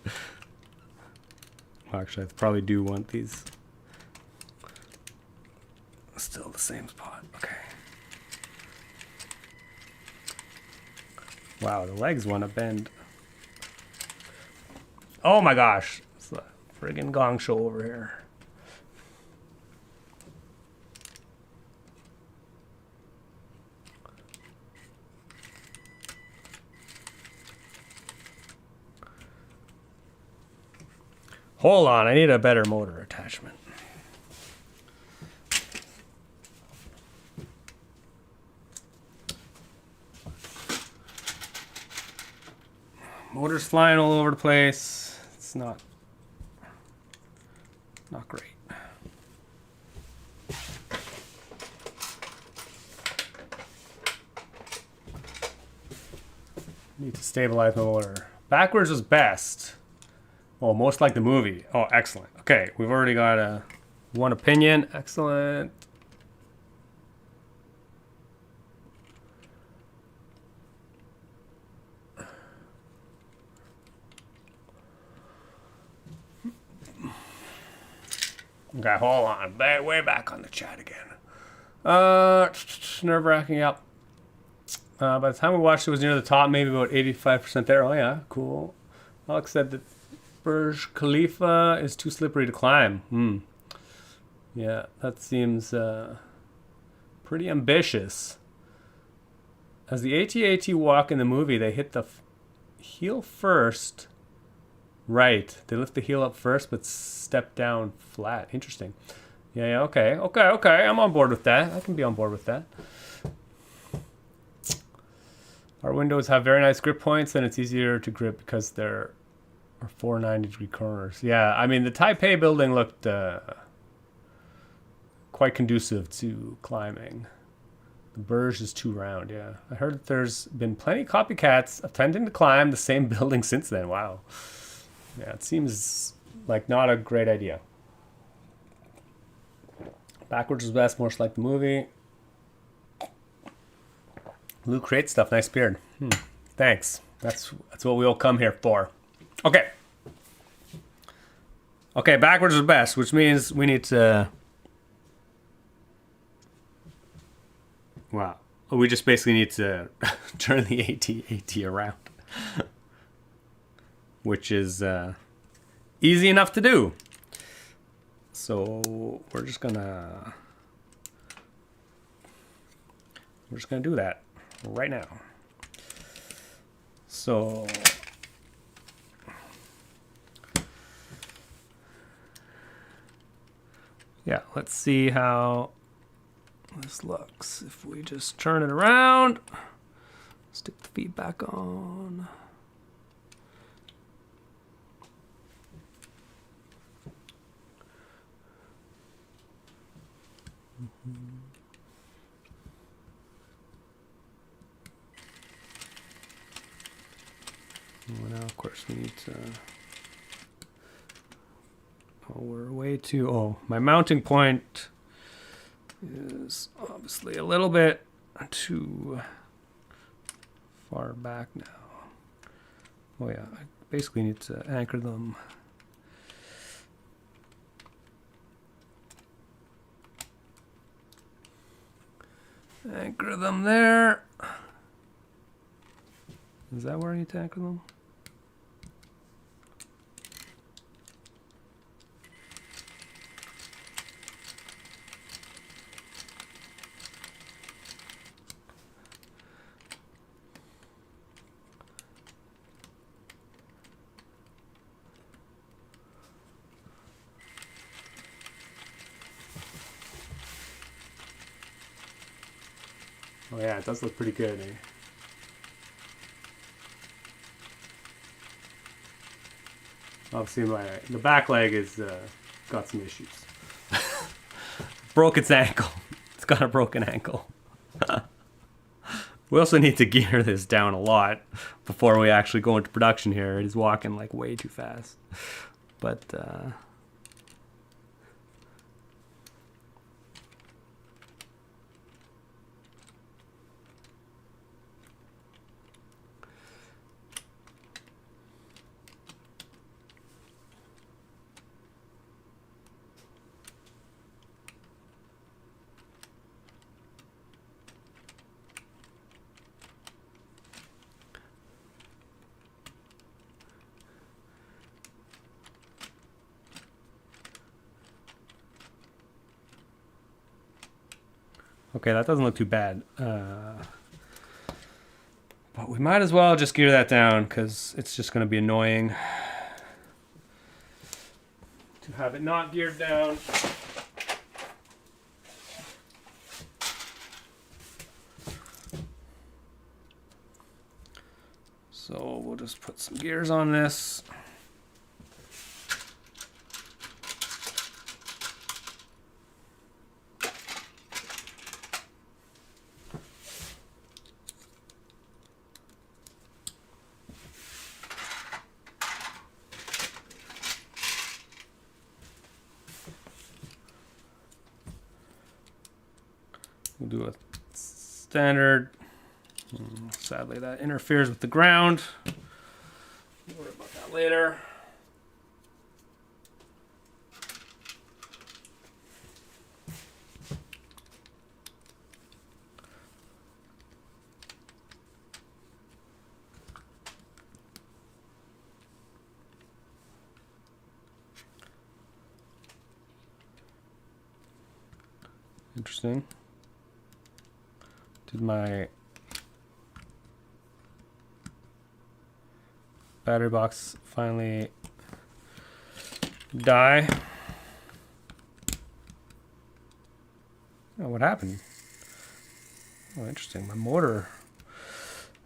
Well, actually, I probably do want these. Still the same spot. Okay. Wow, the legs want to bend. Oh my gosh. It's a friggin' gong show over here. Hold on, I need a better motor attachment. Motor's flying all over the place. It's not great. Need to stabilize my motor. Backwards is best. Oh, most like the movie. Oh, excellent. Okay, we've already got one opinion. Excellent. Okay, hold on. Way back on the chat again. Nerve-wracking. Yep. By the time we watched it was near the top, maybe about 85% there. Oh yeah, cool. Alex said that Burj Khalifa is too slippery to climb. Yeah, that seems pretty ambitious. As the AT-AT walk in the movie, they hit the heel first. Right, they lift the heel up first, but step down flat. Interesting. Yeah, okay. I'm on board with that. I can be on board with that. Our windows have very nice grip points, and it's easier to grip because there are 4 90-degree corners. Yeah, I mean, the Taipei building looked quite conducive to climbing. The Burj is too round, yeah. I heard that there's been plenty of copycats attempting to climb the same building since then. Wow. Yeah, it seems like not a great idea. Backwards is best, most like the movie. Luke creates stuff. Nice beard. Thanks. That's what we all come here for. Okay. Okay, backwards is best, which means we need to... Wow. We just basically need to turn the AT-AT around. Which is easy enough to do. So we're just gonna do that right now. So yeah, let's see how this looks. If we just turn it around, stick the feet back on. Well, now, of course, we need to... Oh, we're way too... Oh, my mounting point is obviously a little bit too far back now? Oh yeah, I basically need to anchor them. Anchor them there. Is that where I need to anchor them? Oh yeah, it does look pretty good, eh? Obviously the back leg is got some issues. Broke its ankle. It's got a broken ankle. We also need to gear this down a lot before we actually go into production here. He's walking like way too fast. But okay, that doesn't look too bad. But we might as well just gear that down because it's just going to be annoying to have it not geared down. So we'll just put some gears on this. We'll do a standard. Sadly, that interferes with the ground. We'll worry about that later. Interesting. Did my battery box finally die? Oh, what happened? Oh, interesting. My motor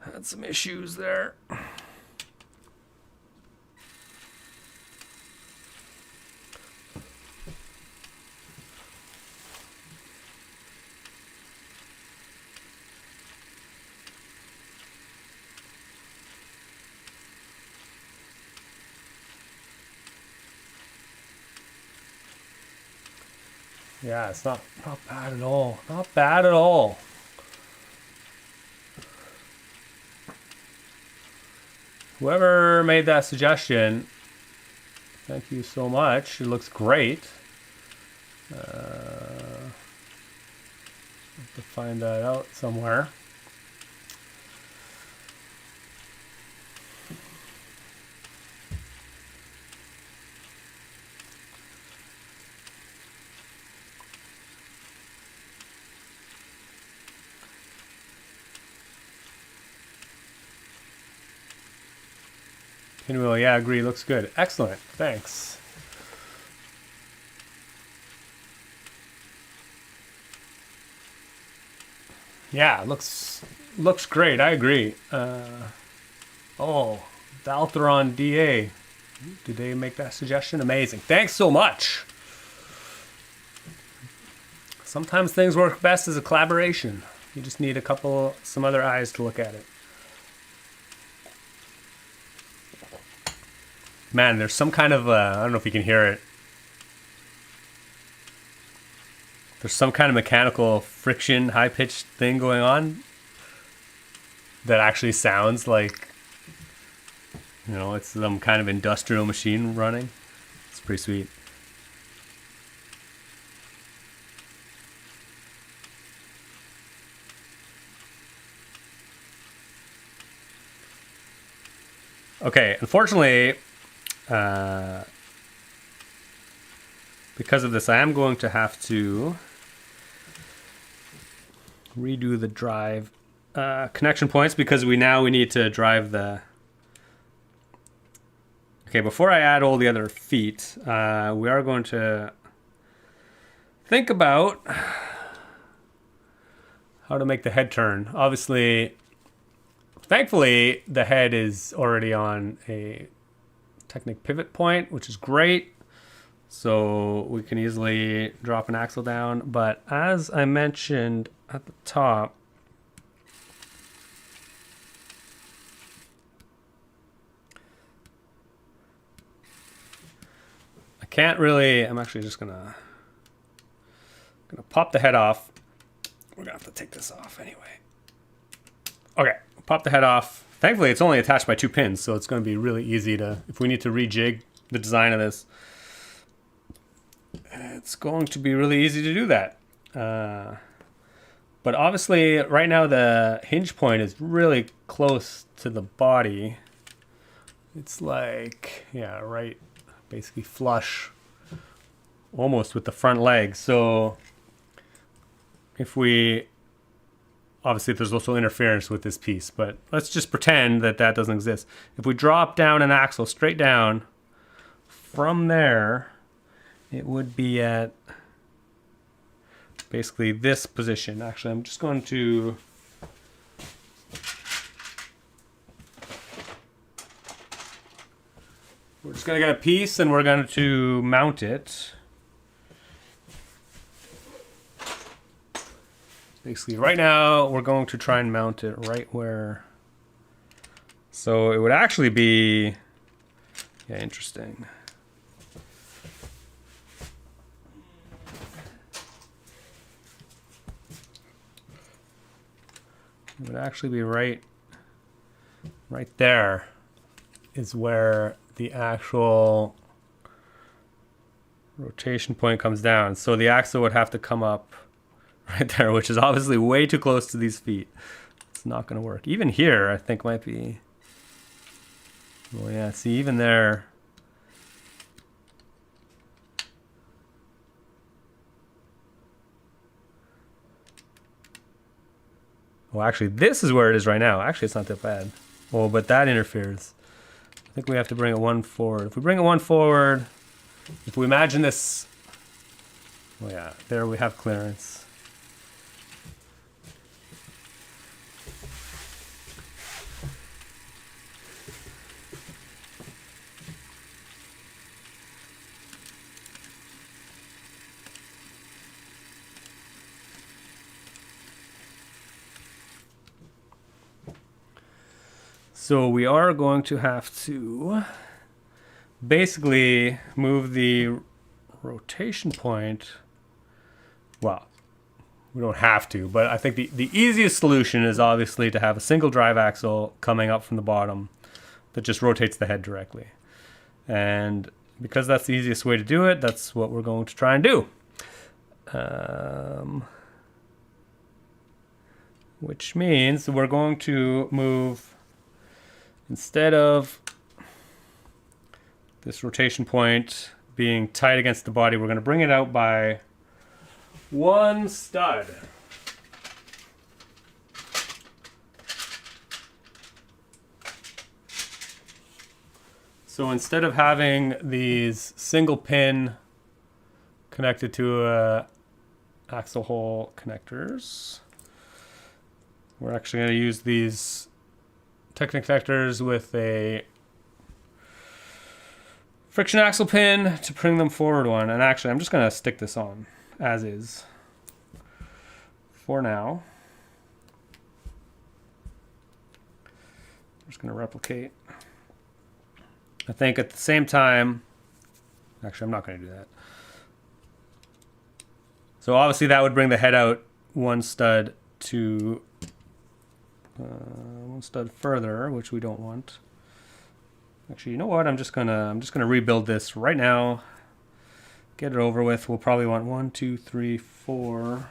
had some issues there. Yeah, it's not bad at all. Not bad at all. Whoever made that suggestion, thank you so much. It looks great. Have to find that out somewhere. Pinwheel, yeah, agree. Looks good. Excellent. Thanks. Yeah, looks great. I agree. Oh, Daltheron DA. Did they make that suggestion? Amazing. Thanks so much. Sometimes things work best as a collaboration. You just need some other eyes to look at it. Man, there's some kind of, I don't know if you can hear it. There's some kind of mechanical friction, high-pitched thing going on. that actually sounds like, you know, it's some kind of industrial machine running. It's pretty sweet. Okay, unfortunately, because of this, I am going to have to redo the drive connection points, because we need to drive the... Okay, before I add all the other feet, we are going to think about how to make the head turn. Obviously, thankfully, the head is already on a Technic pivot point, which is great. So we can easily drop an axle down. But as I mentioned at the top, I can't really... I'm actually just gonna pop the head off. We're gonna have to take this off anyway. Okay, pop the head off. Thankfully, it's only attached by 2 pins, so it's going to be really easy to, if we need to rejig the design of this, it's going to be really easy to do that. But obviously, right now, the hinge point is really close to the body. It's like, yeah, right, basically flush, almost with the front leg. So if we... Obviously, there's also interference with this piece, but let's just pretend that that doesn't exist. If we drop down an axle straight down, from there, it would be at basically this position. Actually, I'm just going to... We're just going to get a piece and we're going to mount it. Basically, right now, we're going to try and mount it right where... So it would actually be... Yeah, interesting. It would actually be right there is where the actual rotation point comes down. So the axle would have to come up right there, which is obviously way too close to these feet. It's not going to work. Even here, I think might be... Well, yeah, see, even there... Well, actually, this is where it is right now. Actually, it's not that bad. Well, but that interferes. I think we have to bring it one forward. If we bring it one forward, if we imagine this... Well, yeah, there we have clearance. So we are going to have to basically move the rotation point. Well, we don't have to, but I think the easiest solution is obviously to have a single drive axle coming up from the bottom that just rotates the head directly. And because that's the easiest way to do it, that's what we're going to try and do. Which means we're going to move... Instead of this rotation point being tight against the body, we're going to bring it out by 1 stud. So instead of having these single pin connected to axle hole connectors, we're actually going to use these Technic connectors with a friction axle pin to bring them forward one. And actually, I'm just going to stick this on as is for now. I'm just going to replicate. I think at the same time, actually, I'm not going to do that. So obviously that would bring the head out 1 stud to one stud further, which we don't want. Actually, you know what? I'm just gonna rebuild this right now. Get it over with. We'll probably want 1, 2, 3, 4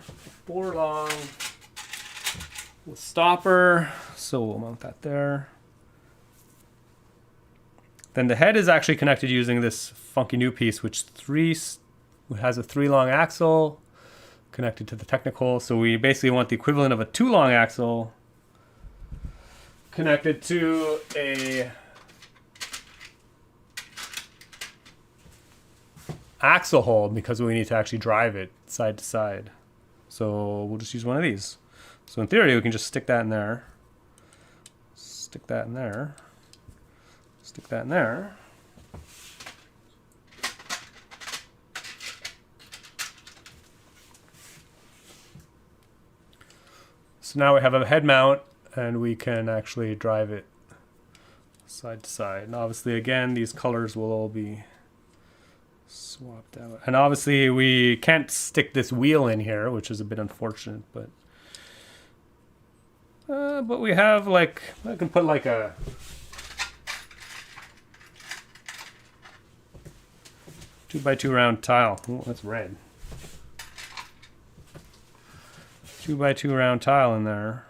long with stopper. So we'll mount that there. Then the head is actually connected using this funky new piece, which has a 3 long axle connected to the technical. So we basically want the equivalent of a 2 long axle connected to a axle hold, because we need to actually drive it side to side. So we'll just use one of these. So in theory, we can just stick that in there, stick that in there, stick that in there. So now we have a head mount and we can actually drive it side to side. And obviously, again, these colors will all be swapped out. And obviously we can't stick this wheel in here, which is a bit unfortunate, but we have, like, I can put like a 2x2 round tile. Oh, that's red. 2x2 round tile in there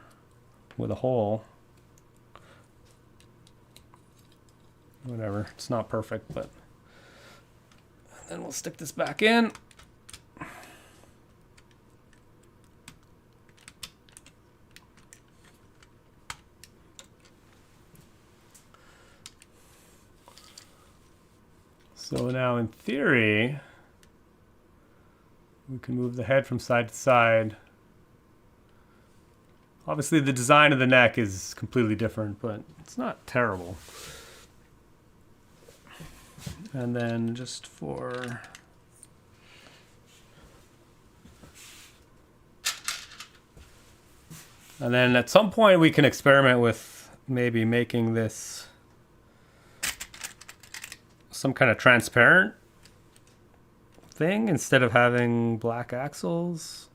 with a hole. Whatever, it's not perfect, but then we'll stick this back in. So now in theory, we can move the head from side to side. Obviously the design of the neck is completely different, but it's not terrible. And then just for and then at some point we can experiment with maybe making this some kind of transparent thing instead of having black axles.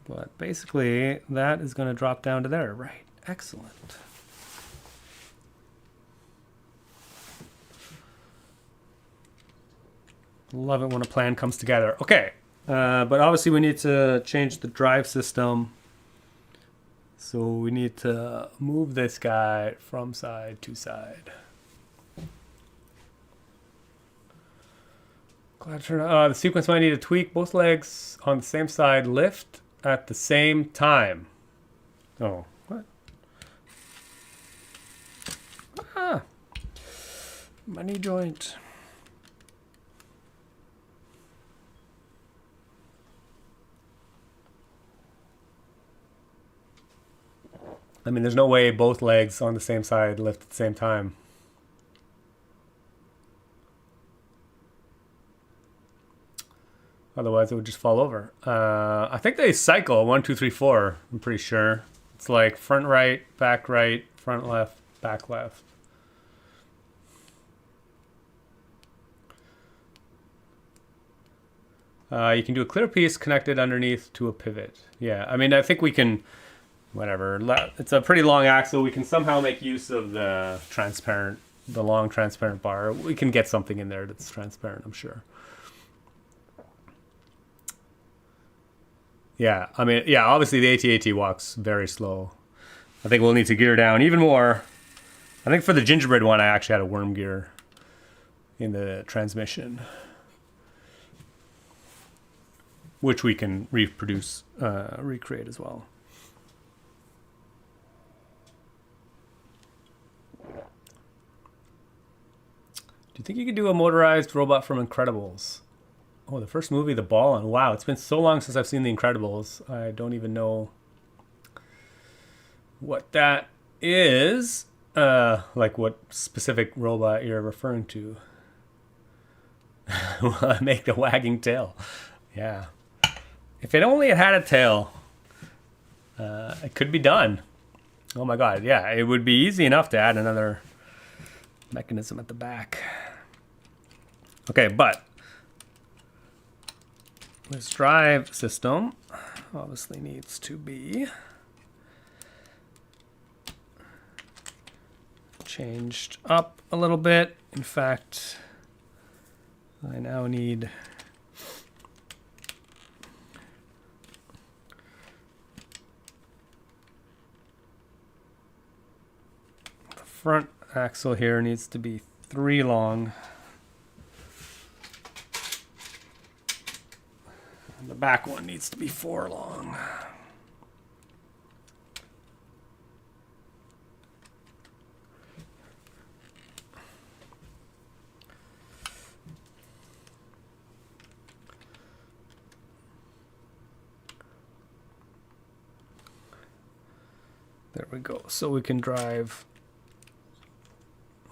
But basically that is going to drop down to there, right? Excellent. Love it when a plan comes together. Okay, but obviously we need to change the drive system. So we need to move this guy from side to side. The sequence might need to tweak both legs on the same side, lift at the same time. Oh, what? Ah, my knee joint. I mean, there's no way both legs on the same side lift at the same time. Otherwise, it would just fall over. I think they cycle 1, 2, 3, 4. I'm pretty sure. It's like front right, front left, back left. You can do a clear piece connected underneath to a pivot. Yeah, I mean, I think we can... Whatever. It's a pretty long axle. We can somehow make use of the long transparent bar. We can get something in there that's transparent, I'm sure. Yeah, I mean, yeah, obviously the AT-AT walks very slow. I think we'll need to gear down even more. I think for the gingerbread one, I actually had a worm gear in the transmission, which we can recreate as well. Do you think you could do a motorized robot from Incredibles? Oh, the first movie, The Ball. And wow, it's been so long since I've seen The Incredibles. I don't even know what that is. Like what specific robot you're referring to. Make the wagging tail. Yeah. If it only had a tail, it could be done. Oh my God, yeah. It would be easy enough to add another mechanism at the back. Okay, but This drive system obviously needs to be changed up a little bit. In fact, I now need the front axle here needs to be 3 long. And the back one needs to be 4 long. There we go. So we can drive.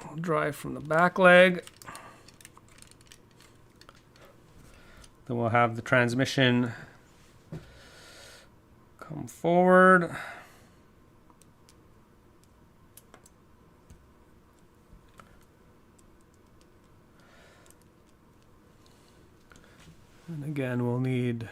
We'll drive from the back leg. Then we'll have the transmission come forward. And again, we'll need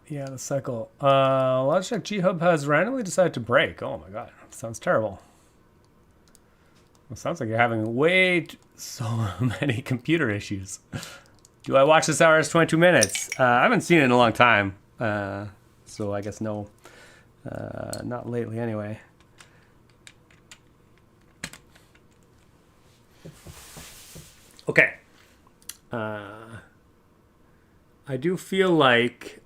yeah, the cycle. Logitech G Hub has randomly decided to break. Oh my god, sounds terrible. It sounds like you're having so many computer issues. Do I watch this hour as 22 minutes? I haven't seen it in a long time, so I guess no. Not lately, anyway. Okay. I do feel like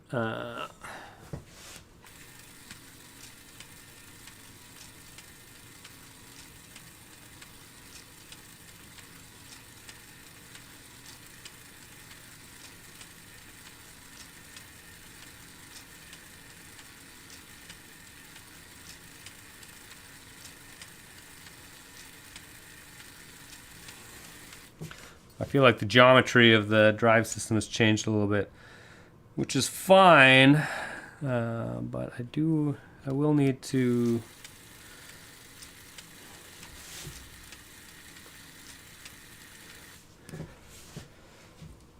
the geometry of the drive system has changed a little bit, which is fine, but I will need to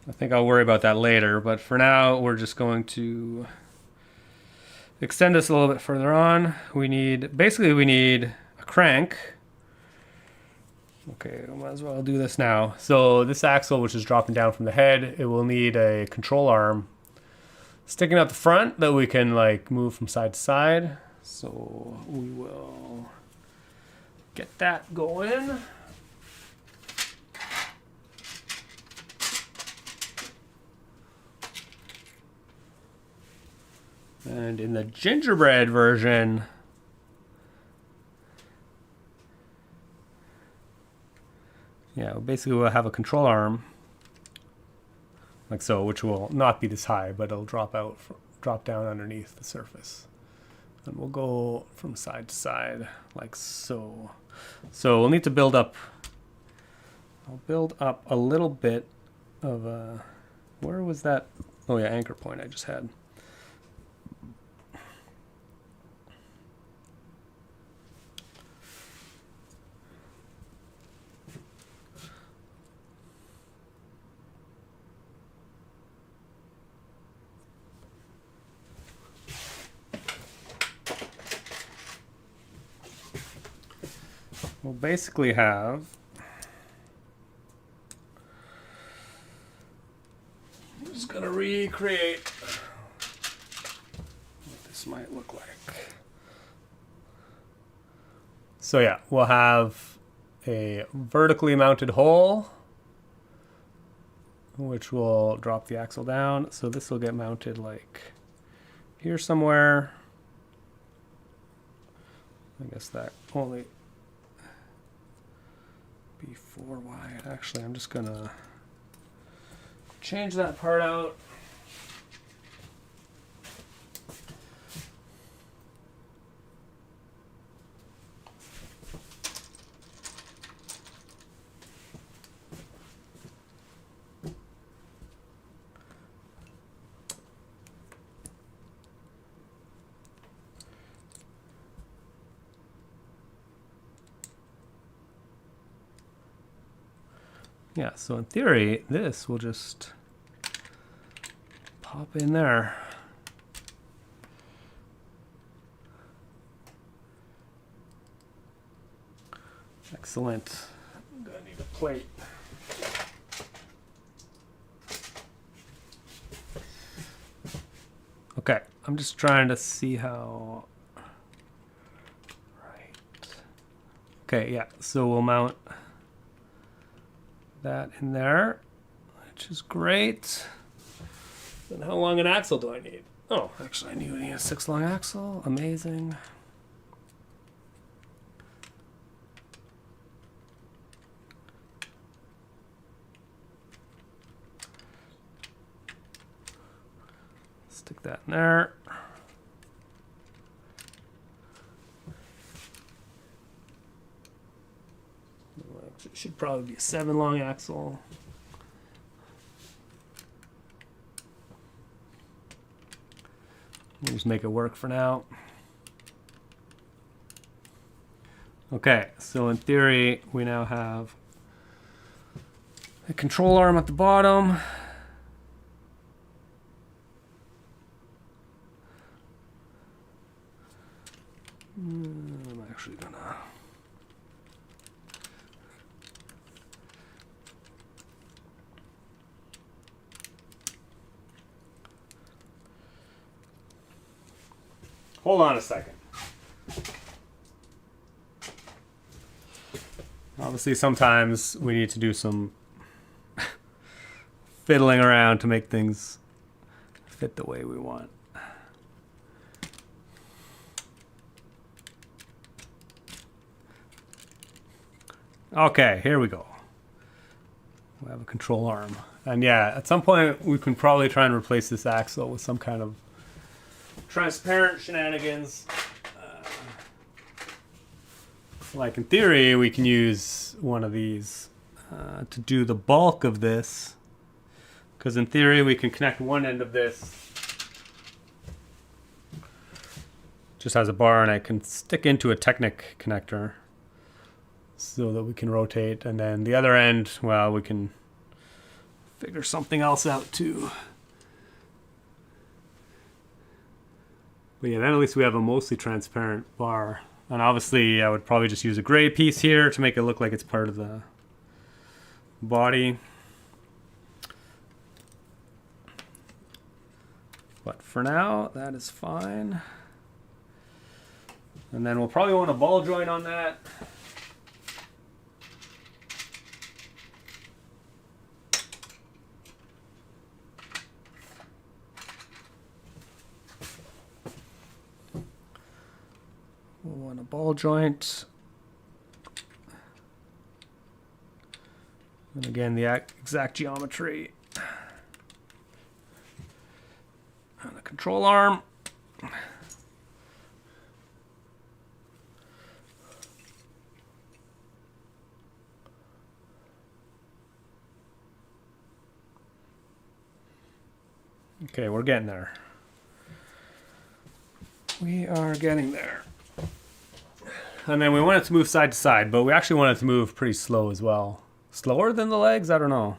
I think I'll worry about that later, but for now we're just going to extend this a little bit further on. We need a crank. Okay, I might as well do this now. So this axle, which is dropping down from the head, it will need a control arm sticking out the front that we can like move from side to side. So we will get that going. And in the gingerbread version, yeah, basically we'll have a control arm like so, which will not be this high, but it'll drop down underneath the surface. And we'll go from side to side like so. So we'll need to build up, I'll build up a little bit of a, where was that? Oh yeah, anchor point I just had. We'll basically have I'm just gonna recreate what this might look like. So yeah, we'll have a vertically mounted hole which will drop the axle down. So this will get mounted like here somewhere. I guess that only be 4 wide. Actually, I'm just gonna change that part out. Yeah, so in theory, this will just pop in there. Excellent. I'm gonna need a plate. Okay, I'm just trying to see how. Right. Okay, yeah, so we'll mount that in there, which is great. Then how long an axle do I need? Oh, actually I need a 6 long axle. Amazing. Stick that in there. It should probably be a 7 long axle. We'll just make it work for now. Okay, so in theory, we now have a control arm at the bottom. I'm actually gonna. Hold on a second. Obviously, sometimes we need to do some fiddling around to make things fit the way we want. Okay, here we go. We have a control arm. And yeah, at some point we can probably try and replace this axle with some kind of transparent shenanigans. Like in theory, we can use one of these to do the bulk of this. Because in theory, we can connect one end of this just as a bar, and I can stick into a Technic connector so that we can rotate. And then the other end, well, we can figure something else out too. But yeah, then at least we have a mostly transparent bar. And obviously, I would probably just use a gray piece here to make it look like it's part of the body. But for now, that is fine. And then we'll probably want a ball joint on that. We'll want a ball joint. And again, the exact geometry. And a control arm. Okay, we're getting there. We are getting there. And then we want it to move side to side, but we actually want it to move pretty slow as well. Slower than the legs? I don't know.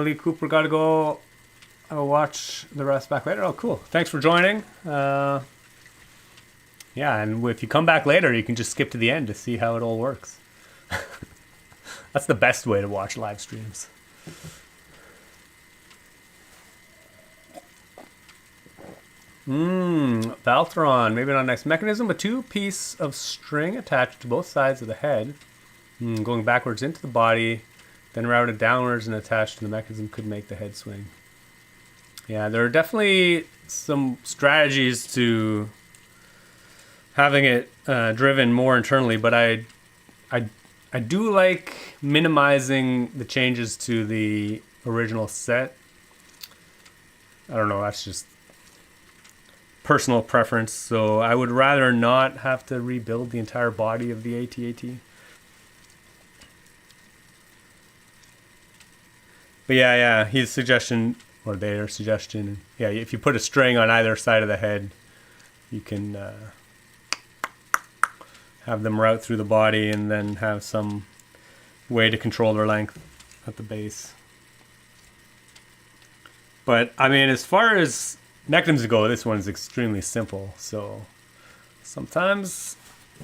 Lee Cooper got to go. I'll watch the rest back later. Oh, cool. Thanks for joining. Yeah, and if you come back later, you can just skip to the end to see how it all works. That's the best way to watch live streams. Valtron, maybe not next. Mechanism with 2 pieces of string attached to both sides of the head, going backwards into the body, then routed downwards and attached to the mechanism could make the head swing. Yeah, there are definitely some strategies to having it driven more internally, but I do like minimizing the changes to the original set. I don't know, that's just personal preference. So I would rather not have to rebuild the entire body of the AT-AT. But yeah, his suggestion, or their suggestion, yeah, if you put a string on either side of the head, you can have them route through the body and then have some way to control their length at the base. But I mean, as far as mechanisms go, this one's extremely simple. So sometimes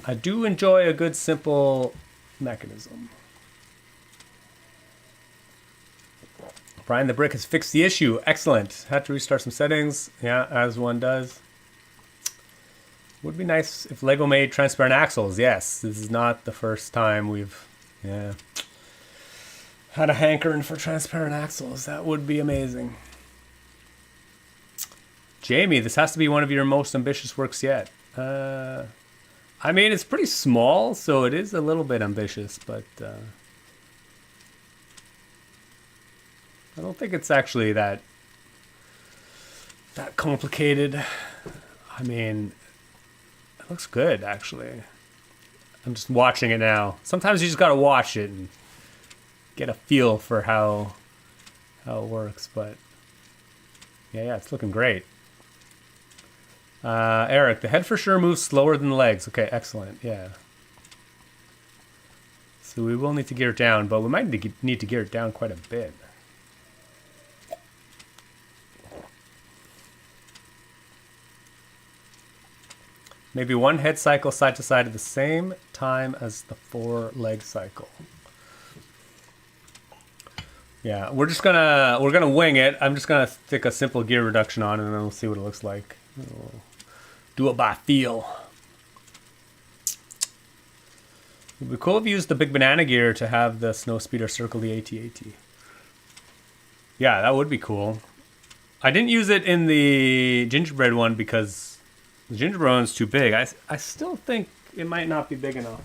I do enjoy a good simple mechanism. Brian the Brick has fixed the issue. Excellent. Had to restart some settings. Yeah, as one does. Would be nice if Lego made transparent axles. Yes, this is not the first time we've had a hankering for transparent axles. That would be amazing. Jamie, this has to be one of your most ambitious works yet. I mean, it's pretty small, so it is a little bit ambitious, but I don't think it's actually that complicated. I mean, it looks good, actually. I'm just watching it now. Sometimes you just gotta watch it and get a feel for how it works, but yeah, it's looking great. Eric, the head for sure moves slower than the legs. Okay, excellent. Yeah. So we will need to gear it down, but we might need to gear it down quite a bit. Maybe one head cycle side to side at the same time as the 4 leg cycle. Yeah, we're gonna wing it. I'm just gonna stick a simple gear reduction on, and then we'll see what it looks like. We'll do it by feel. It would be cool if you used the big banana gear to have the snow speeder circle the AT-AT. Yeah, that would be cool. I didn't use it in the gingerbread one because the gingerbread one's too big. I still think it might not be big enough.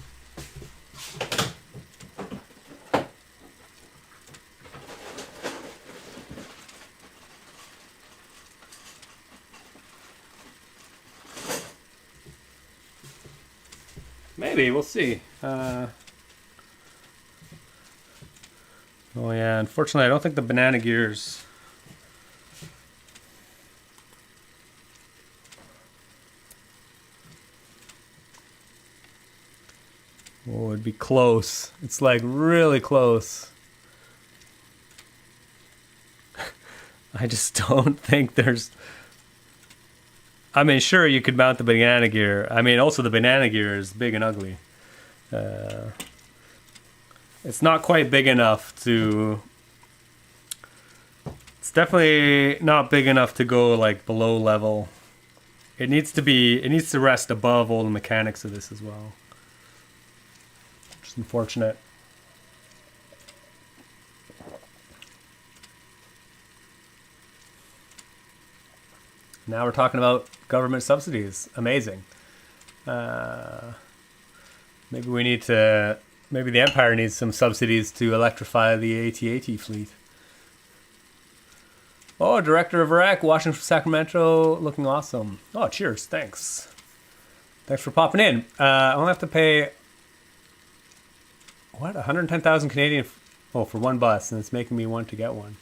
Maybe, we'll see. Oh yeah, unfortunately I don't think the banana gears... Oh, it'd be close. It's like really close. I just don't think there's... I mean, sure, you could mount the banana gear. I mean, also the banana gear is big and ugly. It's not quite big enough to... It's definitely not big enough to go like below level. It needs to rest above all the mechanics of this as well. Which is unfortunate. Now we're talking about government subsidies. Amazing. Maybe the Empire needs some subsidies to electrify the AT-AT fleet. Oh, Director of Iraq, watching from Sacramento, looking awesome. Oh, cheers, thanks. Thanks for popping in. I only have to pay, what, 110,000 Canadian? For one bus, and it's making me want to get one.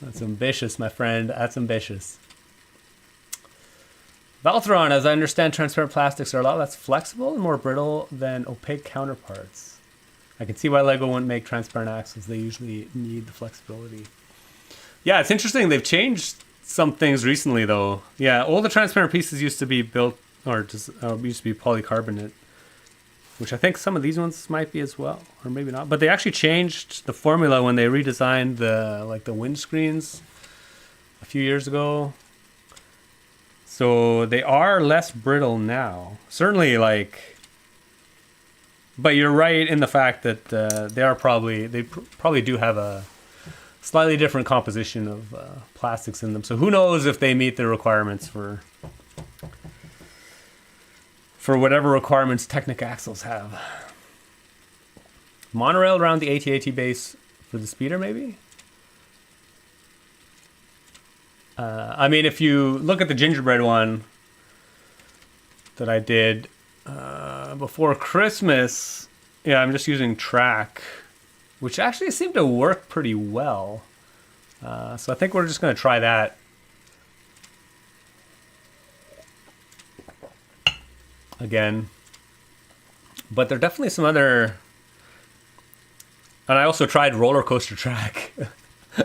That's ambitious, my friend. That's ambitious. Valtron, as I understand, transparent plastics are a lot less flexible and more brittle than opaque counterparts. I can see why Lego wouldn't make transparent axles. They usually need the flexibility. Yeah, it's interesting. They've changed some things recently, though. Yeah, all the transparent pieces used to be built, or just used to be polycarbonate, which I think some of these ones might be as well, or maybe not. But they actually changed the formula when they redesigned the windscreens. a few years ago. So they are less brittle now. Certainly, like, but you're right in the fact that they probably do have a slightly different composition of plastics in them. So who knows if they meet the requirements for whatever requirements Technic axles have. Monorail around the AT-AT base for the speeder, maybe? I mean, if you look at the gingerbread one that I did before Christmas, yeah, I'm just using track, which actually seemed to work pretty well. So I think we're just going to try that. Again. But there are definitely some other... And I also tried roller coaster track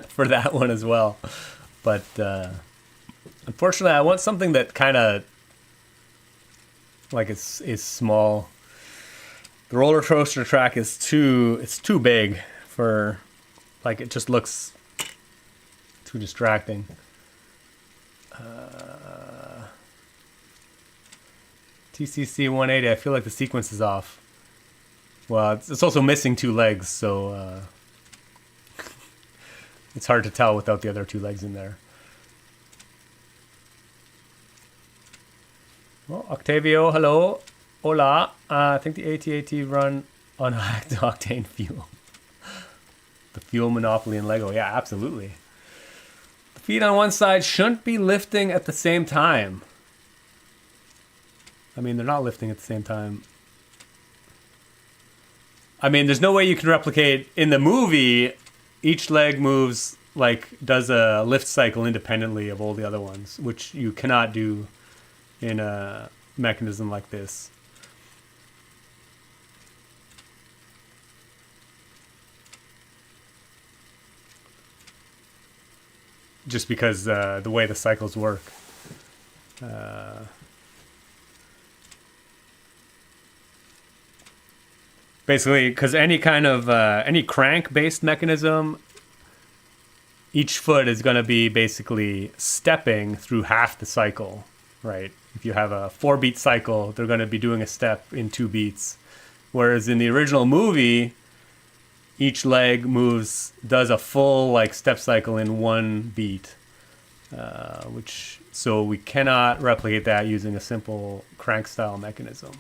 for that one as well. But unfortunately, I want something that kind of like is small. The roller coaster track is too big for, like, it just looks too distracting. TCC 180. I feel like the sequence is off. Well, it's also missing 2 legs, so it's hard to tell without the other 2 legs in there. Well, Octavio, hello. Hola. I think the AT-AT run on octane fuel. The fuel monopoly in Lego. Yeah, absolutely. The feet on one side shouldn't be lifting at the same time. I mean, they're not lifting at the same time. I mean, there's no way you can replicate in the movie. Each leg moves, like, does a lift cycle independently of all the other ones, which you cannot do in a mechanism like this. Just because the way the cycles work. Basically, because any kind of any crank-based mechanism, each foot is going to be basically stepping through half the cycle, right? If you have a 4-beat cycle, they're going to be doing a step in 2 beats. Whereas in the original movie, each leg does a full, like, step cycle in 1 beat, so we cannot replicate that using a simple crank-style mechanism.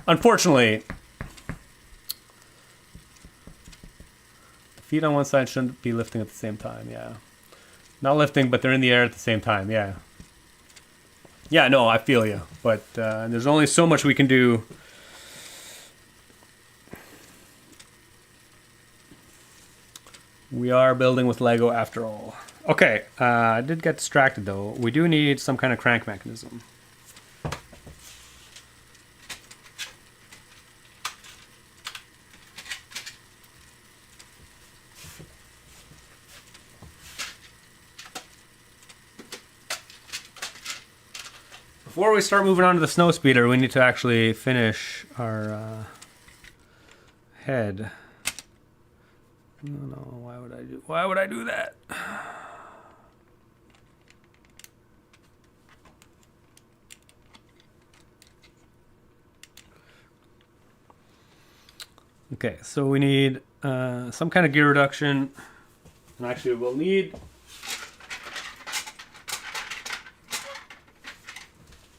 Unfortunately. Feet on one side shouldn't be lifting at the same time, yeah. Not lifting, but they're in the air at the same time, yeah. Yeah, no, I feel you. But there's only so much we can do. We are building with Lego after all. Okay, I did get distracted though. We do need some kind of crank mechanism. Before we start moving on to the snow speeder, we need to actually finish our head. No, why would I do that? Okay, so we need some kind of gear reduction. And actually we'll need...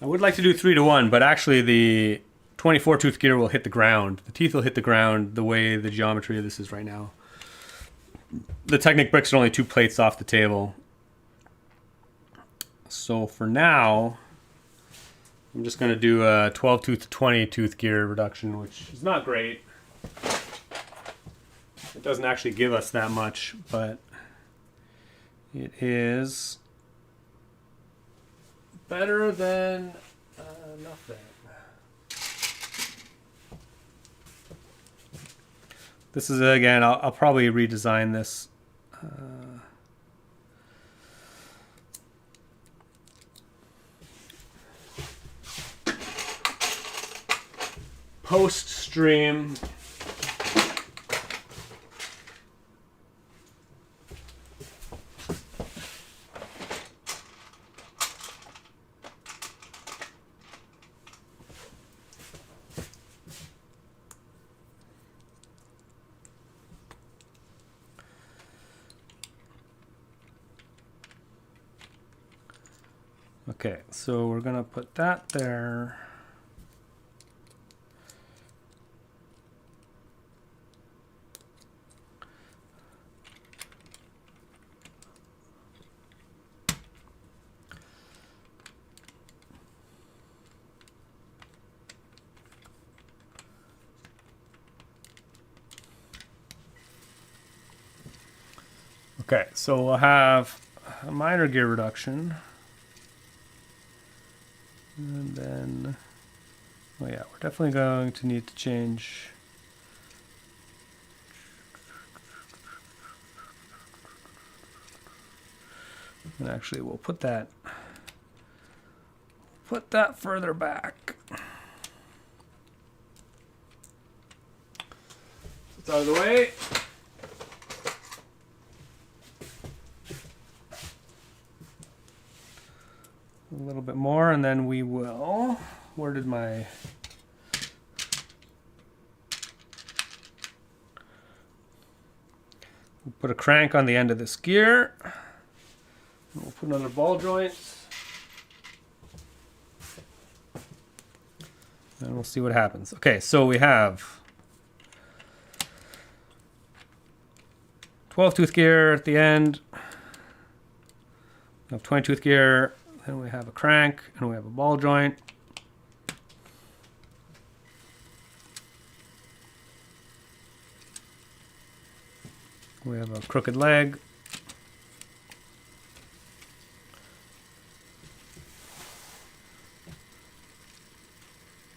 I would like to do 3-to-1, but actually the 24 tooth gear will hit the ground. The teeth will hit the ground the way the geometry of this is right now. The Technic bricks are only 2 plates off the table. So for now, I'm just going to do a 12 tooth to 20 tooth gear reduction, which is not great. It doesn't actually give us that much, but it is better than nothing. This is, again, I'll probably redesign this. Post-stream. Okay, so we're gonna put that there. Okay, so we'll have a minor gear reduction. And then, oh yeah, we're definitely going to need to change. And actually, we'll put that further back. It's out of the way. A little bit more, and then we will. Where did my? We'll put a crank on the end of this gear. We'll put another ball joint. And we'll see what happens. Okay, so we have 12-tooth gear at the end. We have 20-tooth gear. Then we have a crank and we have a ball joint. We have a crooked leg.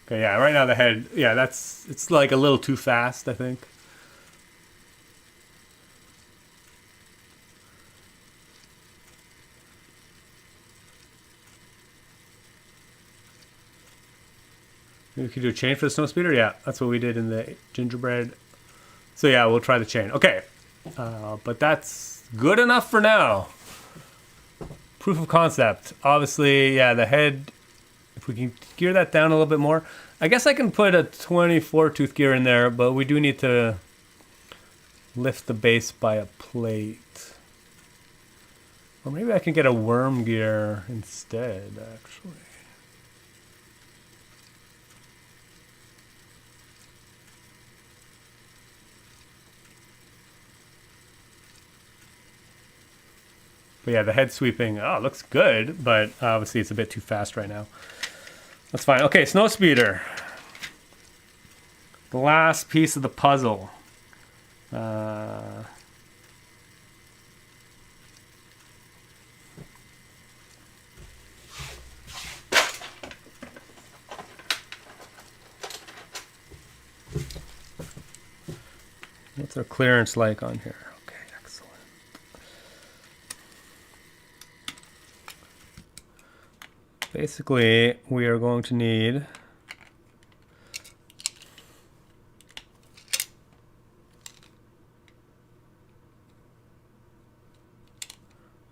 Okay, yeah, right now the head, yeah, it's like a little too fast, I think. We could do a chain for the snow speeder. Yeah, that's what we did in the gingerbread. So yeah, we'll try the chain. Okay, but that's good enough for now. Proof of concept. Obviously, yeah, the head, if we can gear that down a little bit more. I guess I can put a 24-tooth gear in there, but we do need to lift the base by a plate. Or maybe I can get a worm gear instead, actually. But yeah, the head sweeping, oh, looks good, but obviously it's a bit too fast right now. That's fine. Okay, snow speeder. The last piece of the puzzle. What's our clearance like on here? Okay, excellent. Basically, we are going to need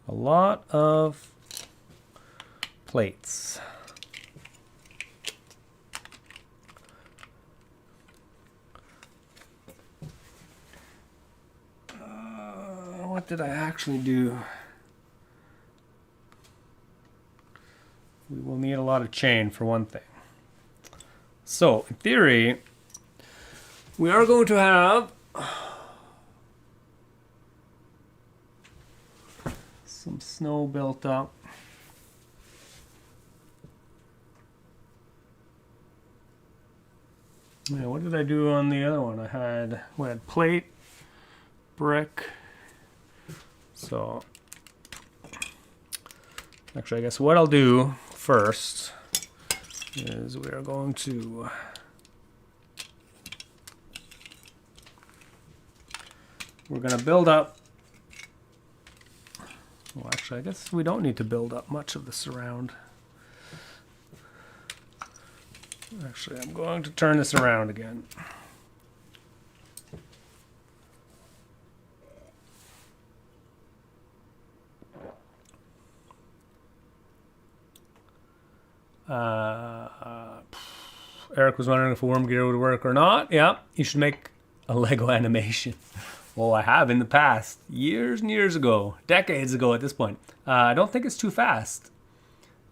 a lot of plates. What did I actually do? We will need a lot of chain for one thing. So, in theory, we are going to have some snow built up. Yeah, what did I do on the other one? We had plate, brick. So, actually, I guess what I'll do first is we are going to build up. Well, actually, I guess we don't need to build up much of the surround. Actually, I'm going to turn this around again. Eric was wondering if a worm gear would work or not. Yeah, you should make a Lego animation. Well, I have in the past, years and years ago, decades ago at this point. I don't think it's too fast.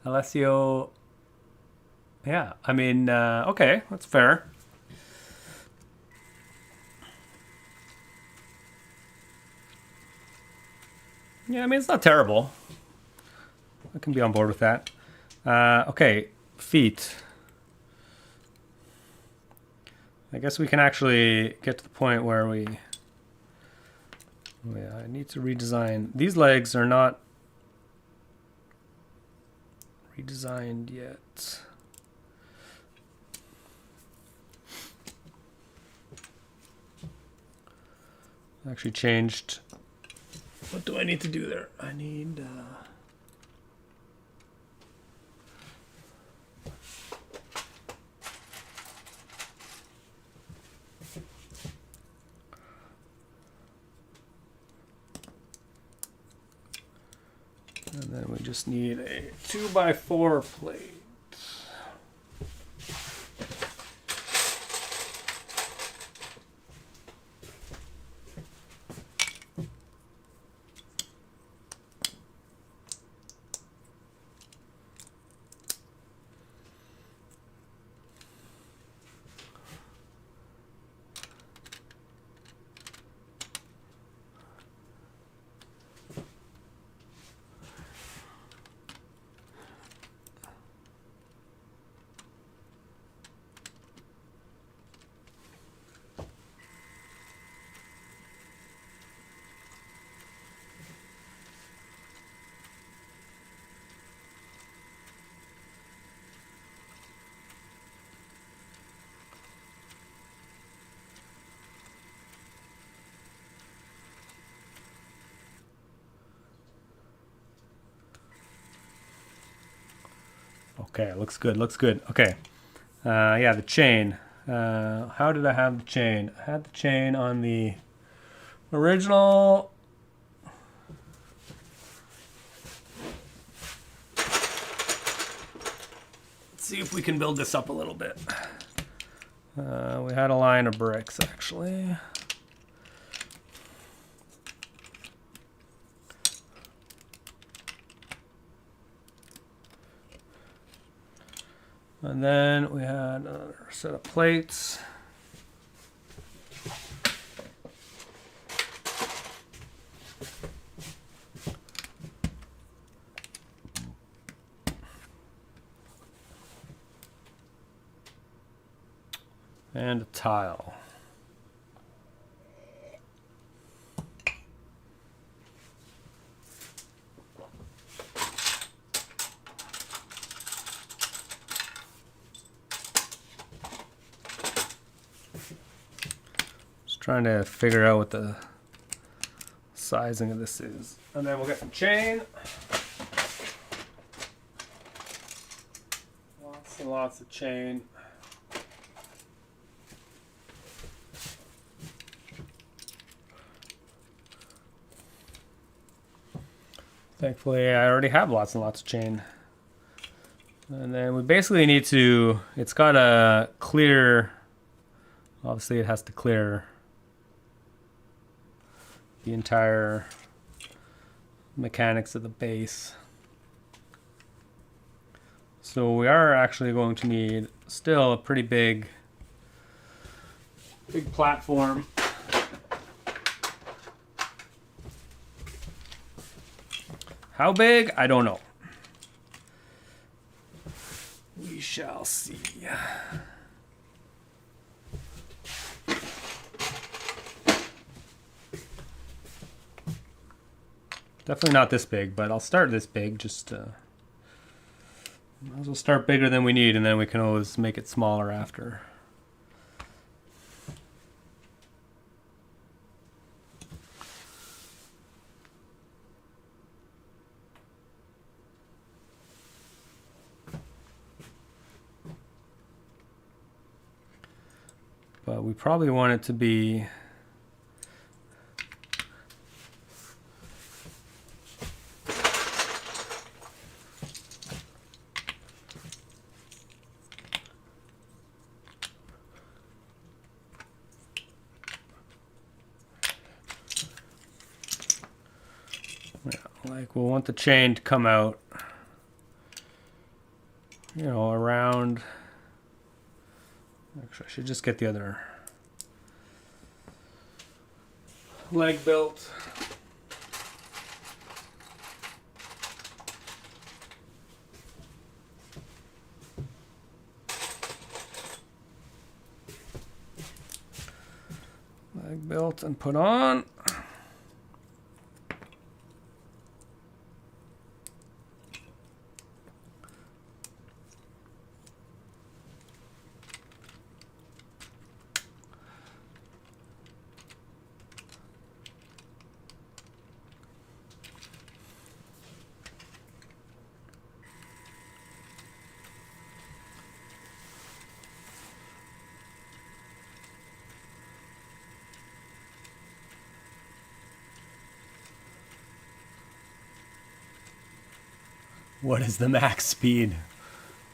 Alessio. Yeah, I mean, okay, that's fair. Yeah, I mean, it's not terrible. I can be on board with that. Okay, feet. I guess we can actually get to the point where we... Oh yeah, I need to redesign. These legs are not redesigned yet. Actually changed. What do I need to do there? I need... And then we just need a 2x4 plate. Okay, looks good, looks good. Okay. Yeah, the chain. How did I have the chain? I had the chain on the original... Let's see if we can build this up a little bit. We had a line of bricks, actually. And then we had another set of plates. And a tile. Trying to figure out what the sizing of this is. And then we'll get some chain. Lots and lots of chain. Thankfully, I already have lots and lots of chain. And then we basically need to, it's got to clear, obviously it has to clear the entire mechanics of the base. So we are actually going to need still a pretty big platform. How big? I don't know. We shall see. Definitely not this big, but I'll start this big. Just might as well start bigger than we need, and then we can always make it smaller after. But we probably want it to be like we'll want the chain to come out you know, around. Actually, I should just get the other leg built. Leg built and put on. What is the max speed?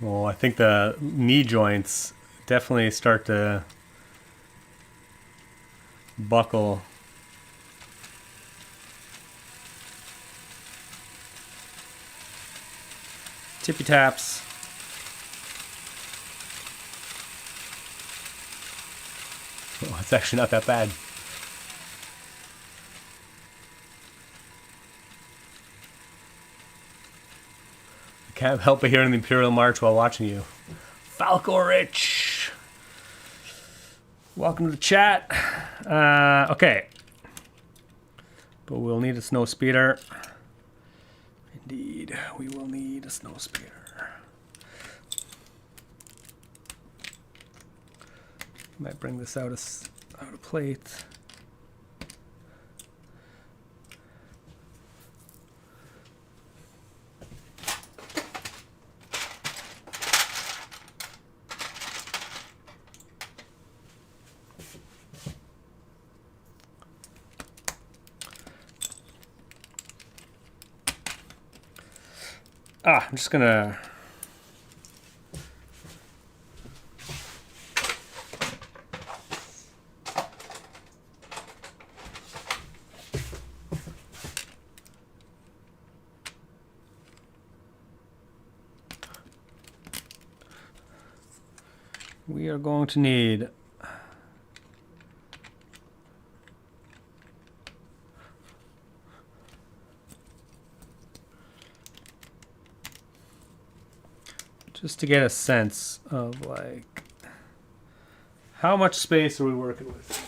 Well, I think the knee joints definitely start to buckle. Tippy taps. Oh, it's actually not that bad. I can't help but hearing the Imperial March while watching you. Falco Rich! Welcome to the chat. Okay. But we'll need a snow speeder. Indeed, we will need a snow speeder. Might bring this out of plate. I'm just gonna we are going to need just to get a sense of like how much space are we working with.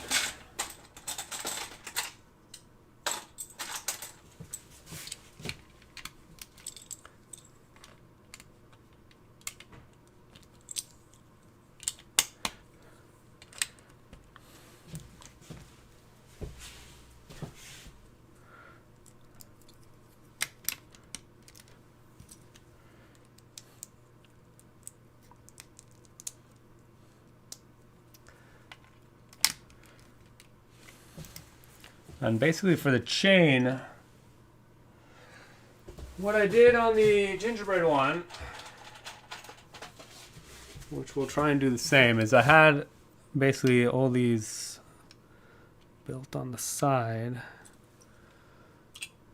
And basically for the chain, what I did on the gingerbread one, which we'll try and do the same, is I had basically all these built on the side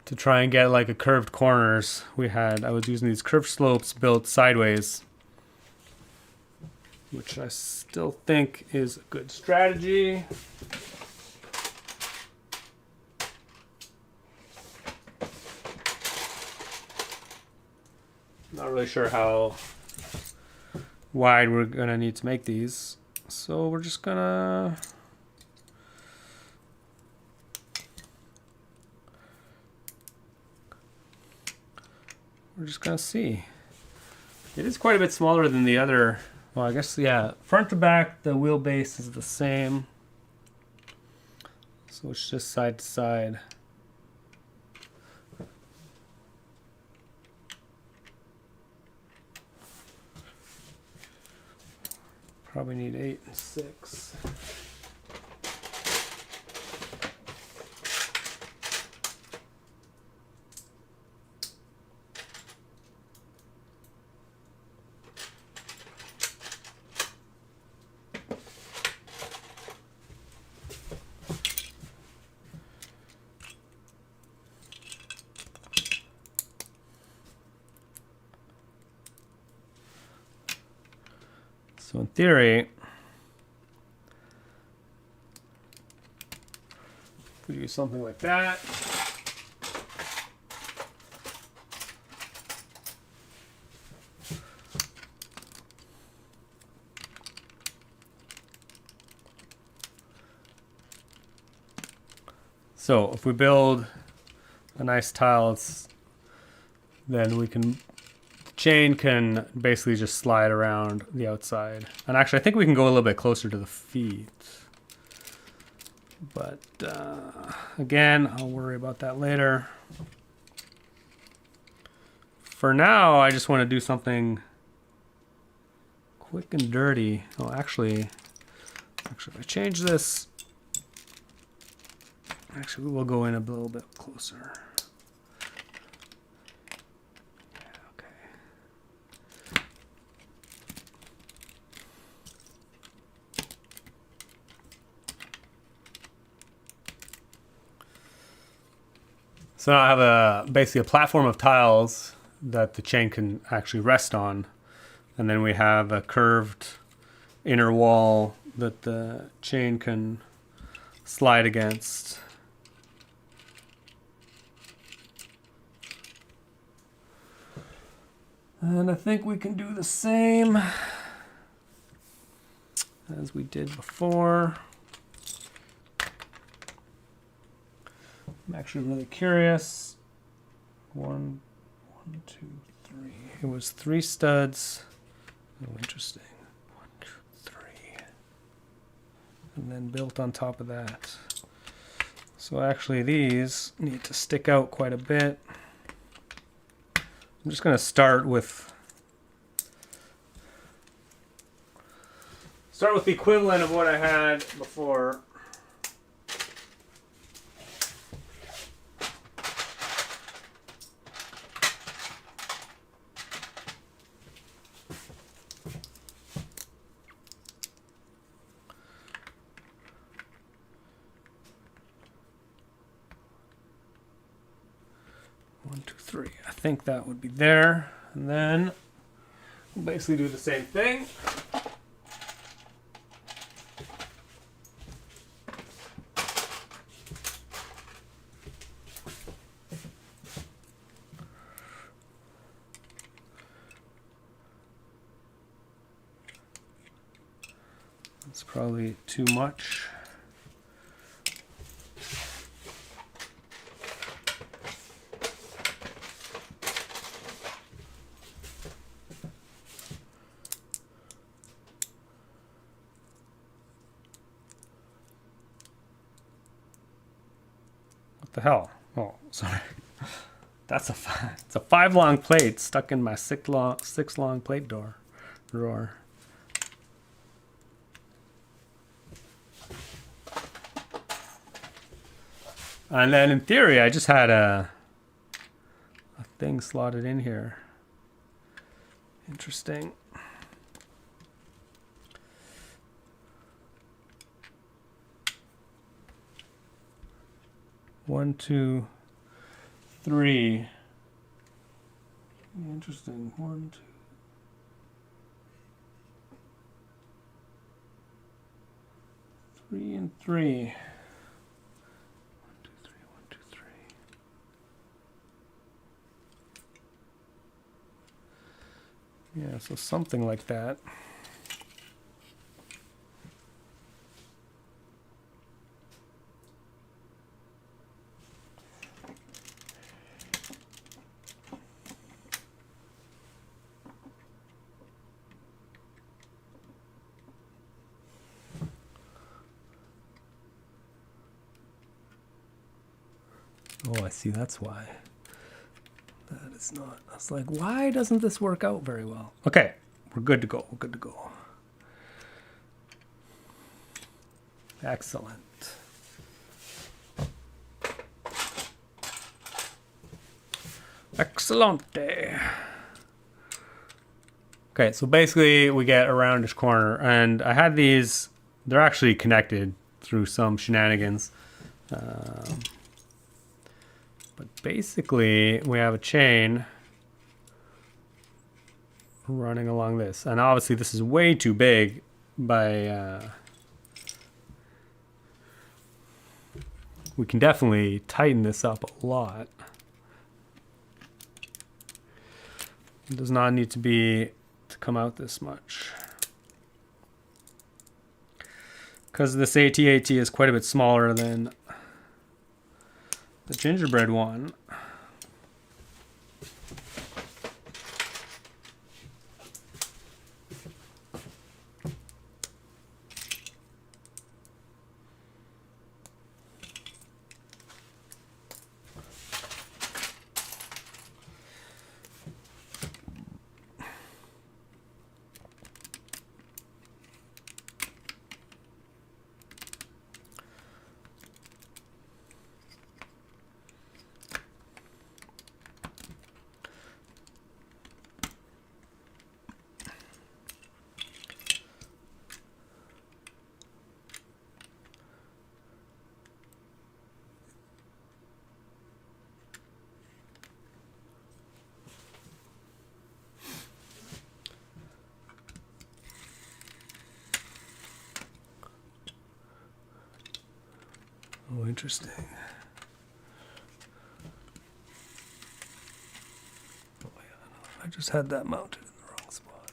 to try and get like a curved corners. I was using these curved slopes built sideways, which I still think is a good strategy. Not really sure how wide we're gonna need to make these, so we're just gonna see. It is quite a bit smaller than the other. Well, I guess, yeah, front to back the wheelbase is the same, so it's just side to side. Probably need 8 and 6. theory, we do something like that. So if we build a nice tile, then we can, the chain can basically just slide around the outside. And actually, I think we can go a little bit closer to the feet. But again, I'll worry about that later. For now, I just want to do something quick and dirty. Oh, actually, if I change this, actually, we'll go in a little bit closer. So now I have basically a platform of tiles that the chain can actually rest on. And then we have a curved inner wall that the chain can slide against. And I think we can do the same as we did before. I'm actually really curious. One, two, three. It was 3 studs. Oh, interesting. 1, 2, 3. And then built on top of that. So actually these need to stick out quite a bit. I'm just going to start with the equivalent of what I had before. I think that would be there. And then we'll basically do the same thing. It's probably too much. The hell? Oh, sorry. It's a 5 long plate stuck in my 6 long plate drawer. And then in theory, I just had a thing slotted in here. Interesting. One, two, three. Interesting. 1, 2. 3 and 3. 1, 2, 3. 1, 2, 3. Yeah, so something like that. Oh, I see. That's why. That is not. I was like, why doesn't this work out very well? Okay, we're good to go. We're good to go. Excellent. Excellente. Okay, so basically we get a roundish corner, and I had these. They're actually connected through some shenanigans. But basically, we have a chain running along this. And obviously this is way too big by... we can definitely tighten this up a lot. It does not need to come out this much. Because this AT-AT is quite a bit smaller than the gingerbread one. Oh, interesting. Oh, yeah, I just had that mounted in the wrong spot.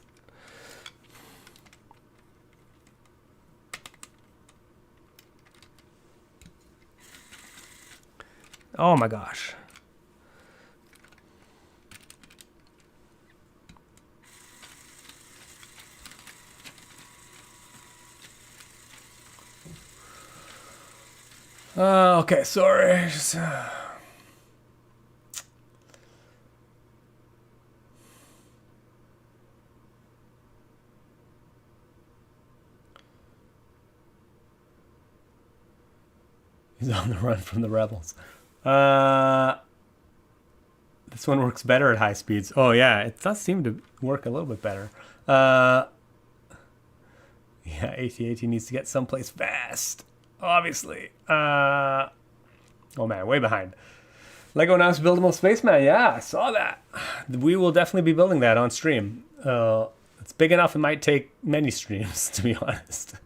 Oh my gosh. Okay, sorry. Just, He's on the run from the rebels. This one works better at high speeds. Oh yeah, it does seem to work a little bit better. Yeah, AT-AT needs to get someplace fast. Obviously. Oh man, way behind. Lego announced Buildable Spaceman. Yeah, I saw that. We will definitely be building that on stream. It's big enough it might take many streams, to be honest.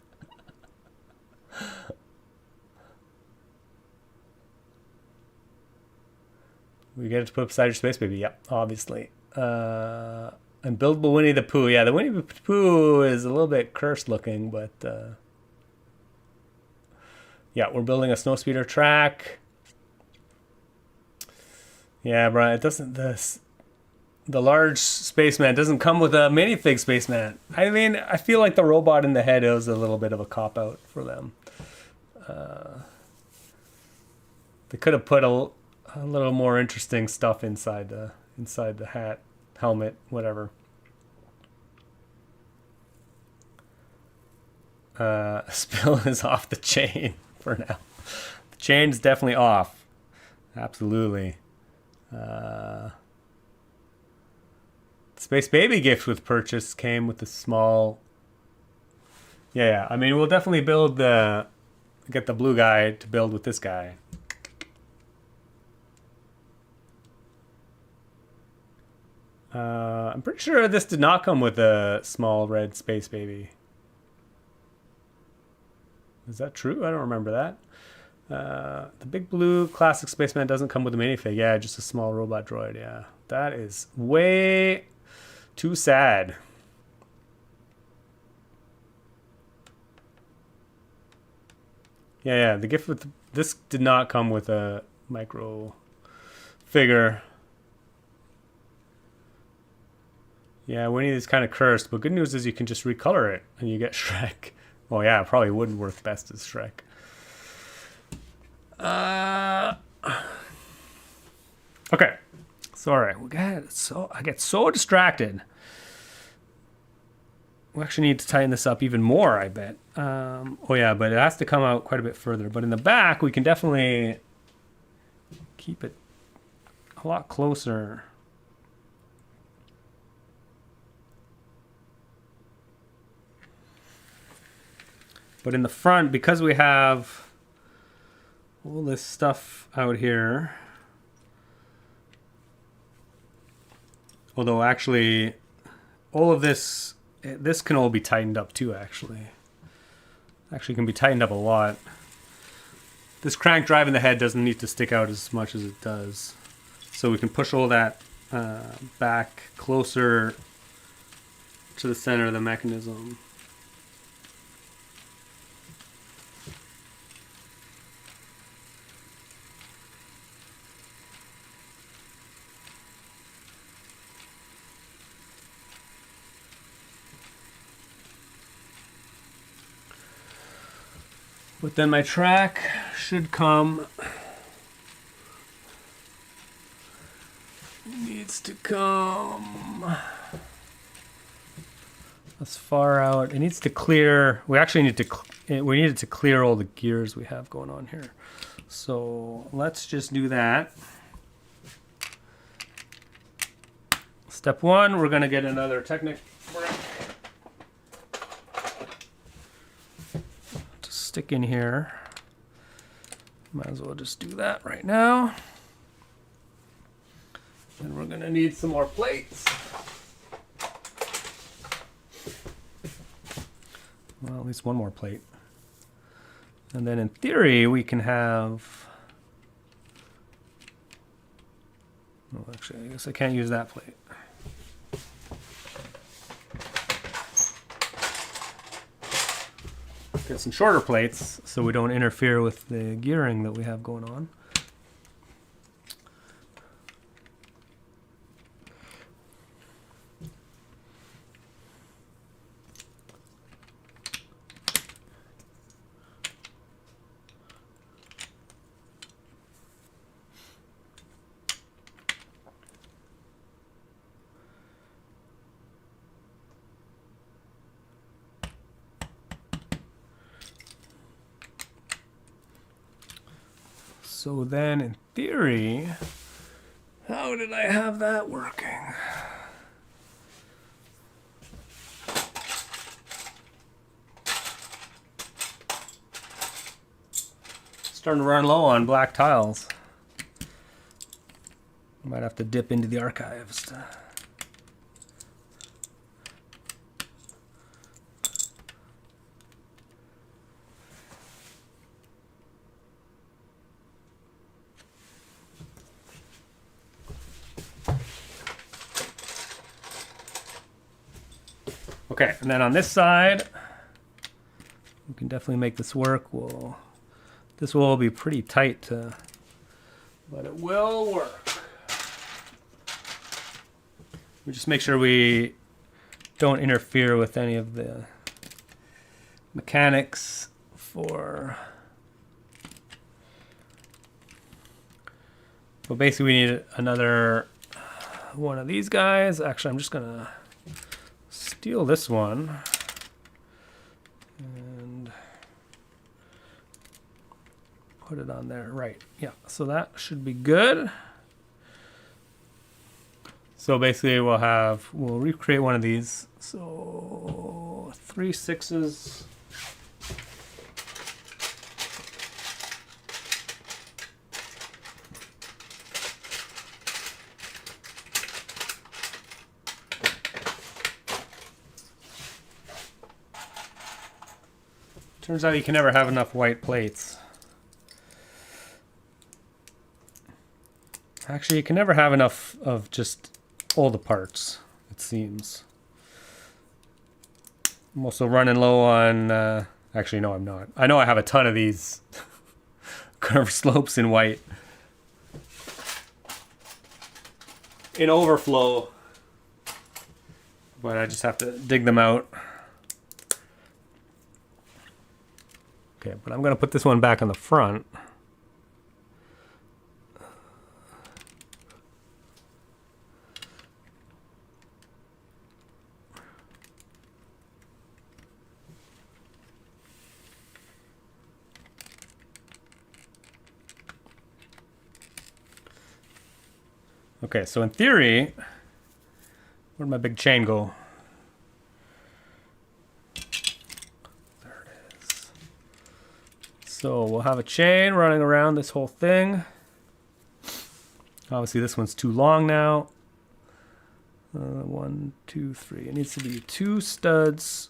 We get it to put beside your Space Baby. Yep, obviously. And buildable Winnie the Pooh. Yeah, the Winnie the Pooh is a little bit cursed looking, but... yeah, we're building a snowspeeder track. Yeah, Brian, it doesn't... The large spaceman doesn't come with a minifig spaceman. I mean, I feel like the robot in the head is a little bit of a cop-out for them. They could have put a little more interesting stuff inside the hat, helmet, whatever. Spill is off the chain for now. The chain's definitely off. Absolutely. Space Baby gift with purchase came with a small... Yeah, I mean, we'll definitely get the blue guy to build with this guy. I'm pretty sure this did not come with a small red Space Baby. Is that true? I don't remember that. The big blue classic spaceman doesn't come with a minifig. Yeah, just a small robot droid. Yeah, that is way too sad. Yeah, the gift with this did not come with a micro figure. Yeah, Winnie is kind of cursed, but good news is you can just recolor it and you get Shrek. Oh yeah, it probably wouldn't work best as Shrek. Okay, sorry. I get so distracted. We actually need to tighten this up even more, I bet. Oh yeah, but it has to come out quite a bit further. But in the back, we can definitely keep it a lot closer. But in the front, because we have all this stuff out here, although actually, all of this, this can all be tightened up too, actually. Actually can be tightened up a lot. This crank drive in the head doesn't need to stick out as much as it does. So we can push all that back closer to the center of the mechanism. But then my track should come. Needs to come as far out. It needs to clear. We actually need to. We needed to clear all the gears we have going on here. So let's just do that. Step one, we're gonna get another Technic brake to stick in here. Might as well just do that right now. And we're gonna need some more plates. Well, at least one more plate. And then in theory, we can have... Well, actually, I guess I can't use that plate. Get some shorter plates so we don't interfere with the gearing that we have going on. So then, in theory, how did I have that working? Starting to run low on black tiles. Might have to dip into the archives to... Okay, and then on this side, we can definitely make this work. This will all be pretty tight, but it will work. We just make sure we don't interfere with any of the mechanics for... But basically we need another one of these guys. Actually, I'm just gonna steal this one and put it on there. Right, yeah, so that should be good. So basically we'll recreate one of these. So 3 6s. Turns out you can never have enough white plates. Actually, you can never have enough of just all the parts, it seems. I'm also running low on... actually, no, I'm not. I know I have a ton of these curved slopes in white. In overflow. But I just have to dig them out. Okay, but I'm going to put this one back on the front. Okay, so in theory, where'd my big chain go? So we'll have a chain running around this whole thing. Obviously this one's too long now. 1, 2, 3. It needs to be 2 studs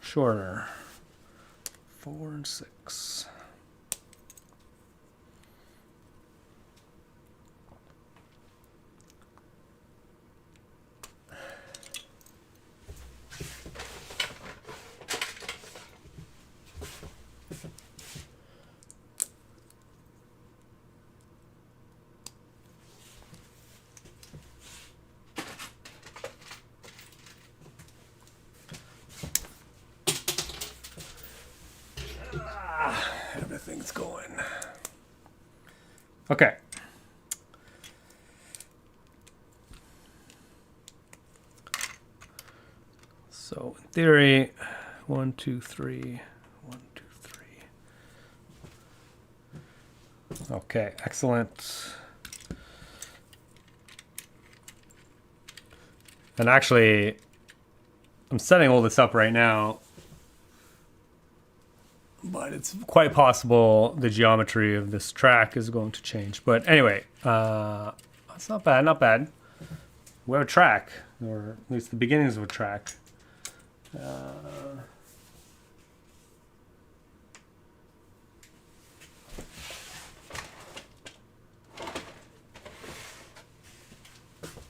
shorter. 4 and 6. Everything's going. Okay. So in theory, 1, 2, 3, 1, 2, 3. Okay, excellent. And actually, I'm setting all this up right now, but it's quite possible the geometry of this track is going to change. But anyway, it's not bad, not bad. We have a track, or at least the beginnings of a track.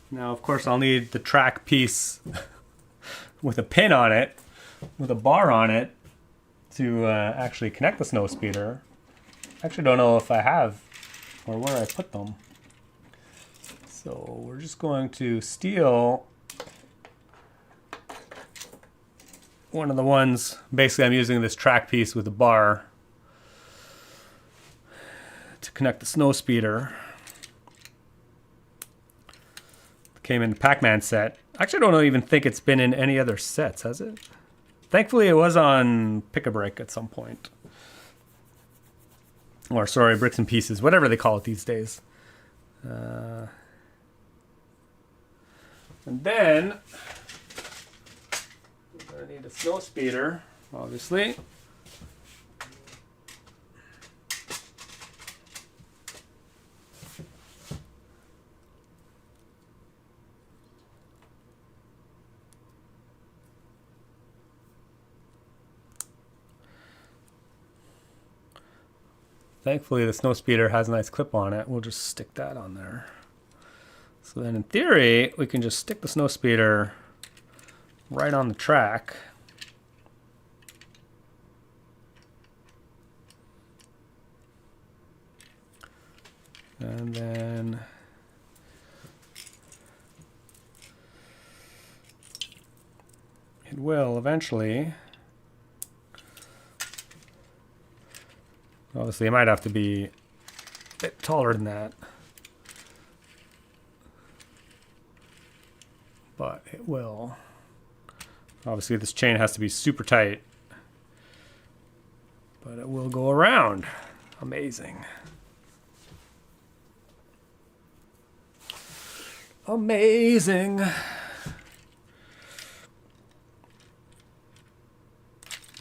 Now, of course, I'll need the track piece with a pin on it, with a bar on it, to actually connect the snowspeeder. I actually don't know if I have or where I put them. So we're just going to steal one of the ones. Basically, I'm using this track piece with a bar to connect the snowspeeder. Came in the Pac-Man set. Actually, I don't even think it's been in any other sets, has it? Thankfully, it was on Pick-a-Brick at some point. Or, sorry, Bricks and Pieces, whatever they call it these days. And then, we're going to need a snowspeeder, obviously. Thankfully, the snowspeeder has a nice clip on it. We'll just stick that on there. So then in theory, we can just stick the snowspeeder right on the track. And then it will eventually. Obviously, it might have to be a bit taller than that. But it will. Obviously, this chain has to be super tight. But it will go around. Amazing. Amazing.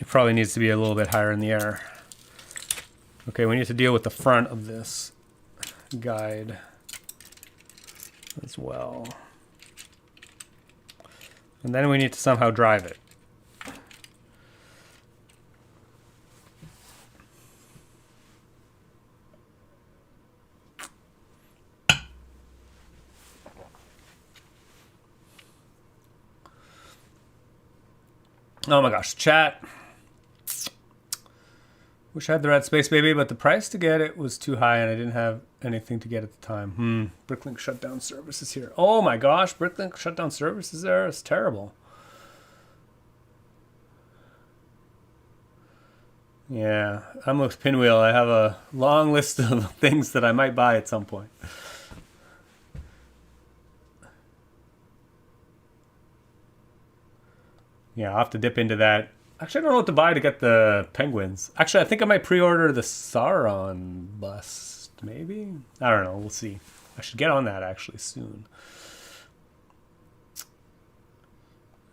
It probably needs to be a little bit higher in the air. Okay, we need to deal with the front of this guide as well. And then we need to somehow drive it. Oh my gosh, chat. Wish I had the red Space Baby, but the price to get it was too high and I didn't have anything to get at the time. Bricklink shut down services here. Oh my gosh, Bricklink shut down services there? It's terrible. Yeah, I'm Luke's Pinwheel. I have a long list of things that I might buy at some point. Yeah, I'll have to dip into that. Actually, I don't know what to buy to get the penguins. Actually, I think I might pre-order the Sauron bust, maybe? I don't know, we'll see. I should get on that actually soon.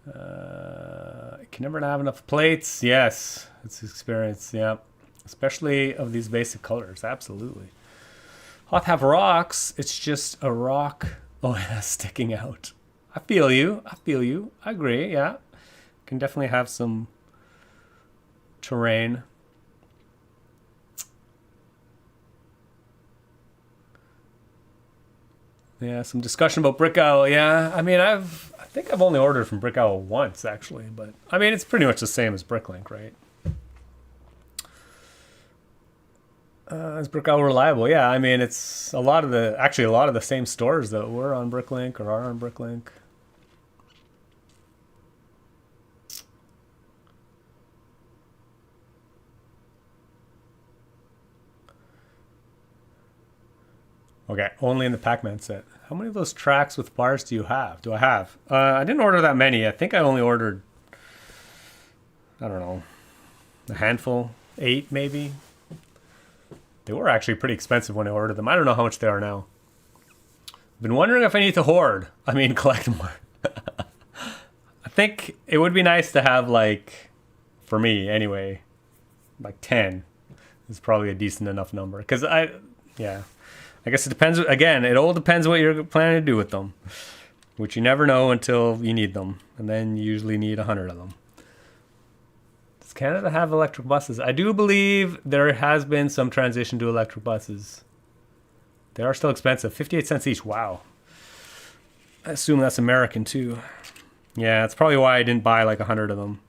I can never have enough plates. Yes, it's experience, yeah. Especially of these basic colors, absolutely. Hoth have rocks. It's just a rock. Oh, yeah, sticking out. I feel you. I feel you. I agree. Yeah, can definitely have some terrain. Yeah, some discussion about Brick Owl. Yeah, I mean, I think I've only ordered from Brick Owl once actually, but I mean, it's pretty much the same as Bricklink, right? Is Brick Owl reliable? Yeah, I mean, it's a lot of the same stores that were on Bricklink or are on Bricklink. Okay, only in the Pac-Man set. How many of those tracks with bars do you have? Do I have? I didn't order that many. I think I only ordered, I don't know, a handful, 8 maybe. They were actually pretty expensive when I ordered them. I don't know how much they are now. I've been wondering if I need to hoard. I mean, collect more. I think it would be nice to have, like, for me anyway, like 10 is probably a decent enough number. Because yeah. I guess it depends. Again, it all depends what you're planning to do with them, which you never know until you need them, and then you usually need 100 of them. Does Canada have electric buses? I do believe there has been some transition to electric buses. They are still expensive, 58 cents each. Wow. I assume that's American too. Yeah, that's probably why I didn't buy like 100 of them.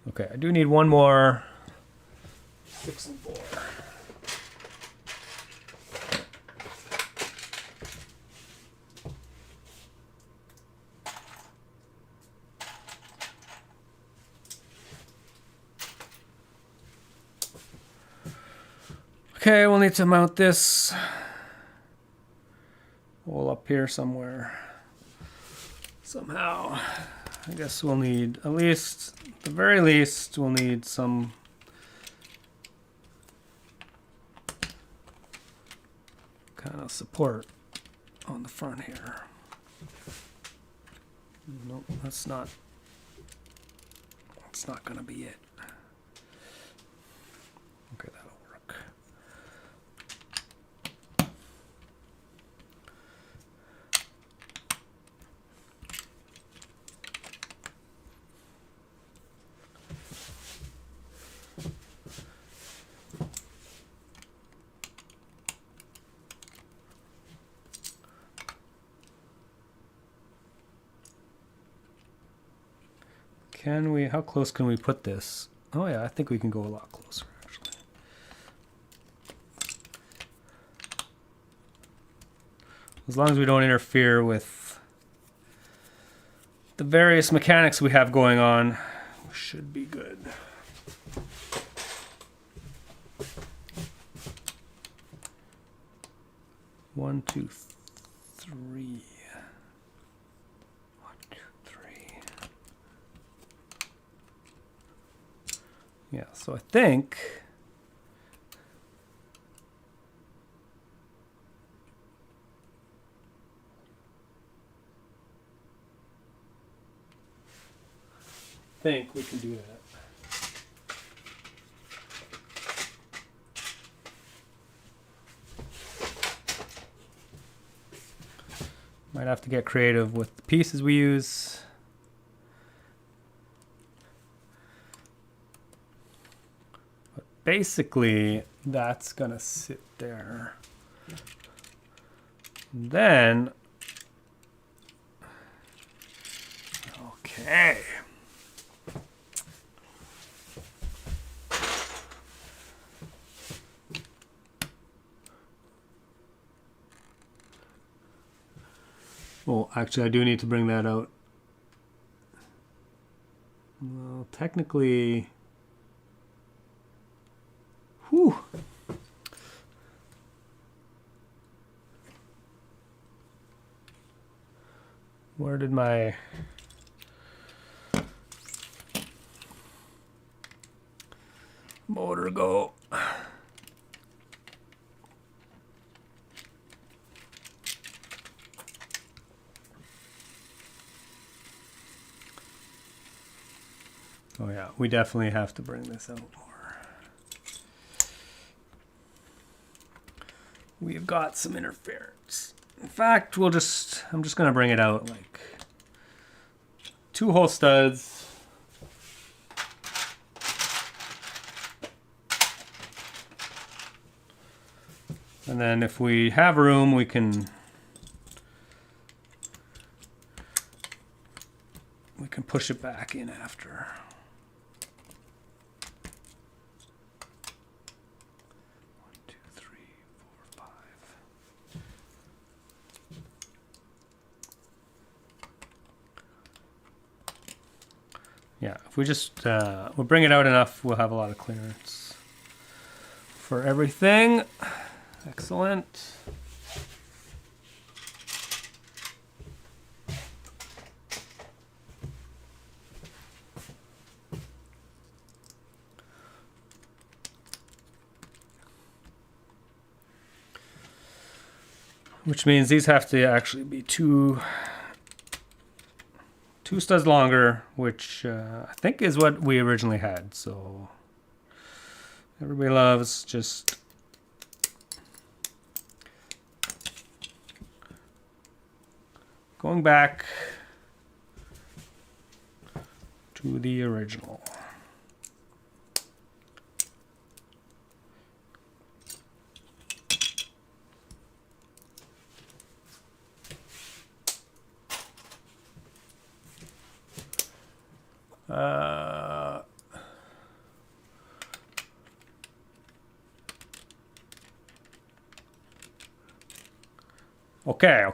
Okay, I do need one more. 6 and 4. Okay, we'll need to mount this all up here somewhere. Somehow. I guess we'll need, at least, at the very least, we'll need some kind of support on the front here. Nope, that's not gonna be it. Okay, that'll work. Can we, how close can we put this? Oh yeah, I think we can go a lot closer actually. As long as we don't interfere with the various mechanics we have going on, we should be good. One, two, three. Yeah, so I think we can do that. Might have to get creative with the pieces we use. Basically, that's gonna sit there. And then, okay. Well, actually, I do need to bring that out. Well, technically. Whew. Where did my motor go? Oh yeah, we definitely have to bring this out more. we've got some interference. In fact, I'm just gonna bring it out like 2 hole studs. And then if we have room, we can push it back in after. Yeah, if we just we'll bring it out enough, we'll have a lot of clearance for everything. Excellent. Which means these have to actually be two studs longer, which I think is what we originally had. So everybody loves just going back to the original.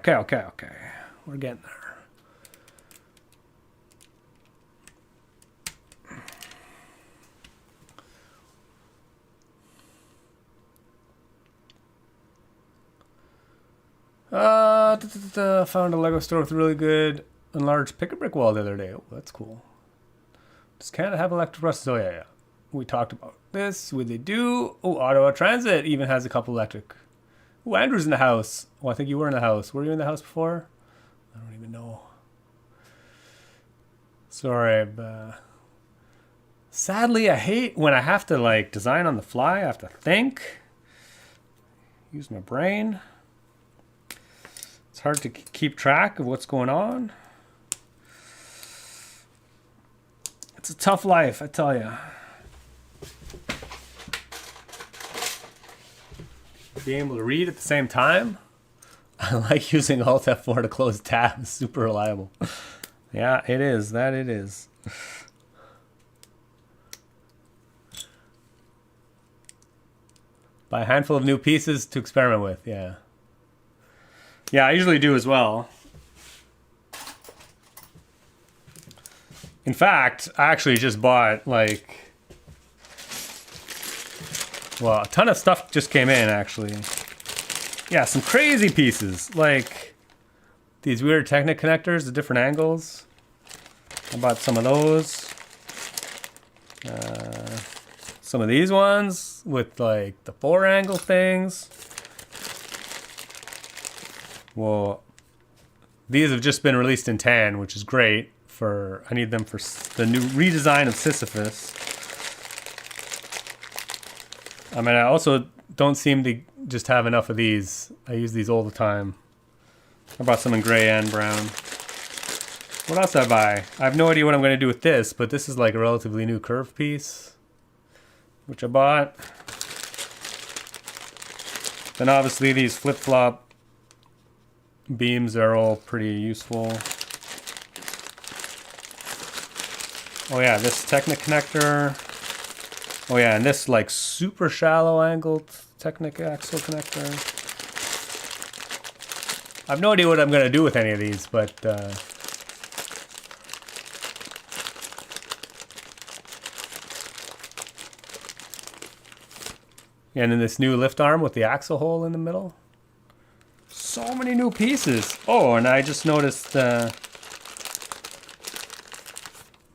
Okay. We're getting there. Found a Lego store with a really good enlarged pick-a-brick wall the other day. Oh, that's cool. Does Canada have electric buses? Oh, yeah. We talked about this. Would they do? Oh, Ottawa Transit even has a couple electric. Oh, Andrew's in the house. Oh, I think you were in the house. Were you in the house before? I don't even know. Sorry. Sadly, I hate when I have to like design on the fly. I have to think. Use my brain. It's hard to keep track of what's going on. It's a tough life, I tell you. Being able to read at the same time. I like using Alt F4 to close tabs. Super reliable. Yeah, it is. That it is. Buy a handful of new pieces to experiment with. Yeah. Yeah, I usually do as well. In fact, I actually just bought like, well, a ton of stuff just came in actually. Yeah, some crazy pieces like these weird Technic connectors at different angles. I bought some of those. Some of these ones with like the 4-angle things. Well, these have just been released in tan, which is great. I need them for the new redesign of Sisyphus. I mean, I also don't seem to just have enough of these. I use these all the time. I bought some in gray and brown. What else did I buy? I have no idea what I'm going to do with this, but this is like a relatively new curve piece, which I bought. Then obviously these flip-flop beams are all pretty useful. Oh yeah, this Technic connector. Oh yeah, and this like super shallow angled Technic axle connector. I have no idea what I'm going to do with any of these, but yeah, and then this new lift arm with the axle hole in the middle. So many new pieces. Oh, and I just noticed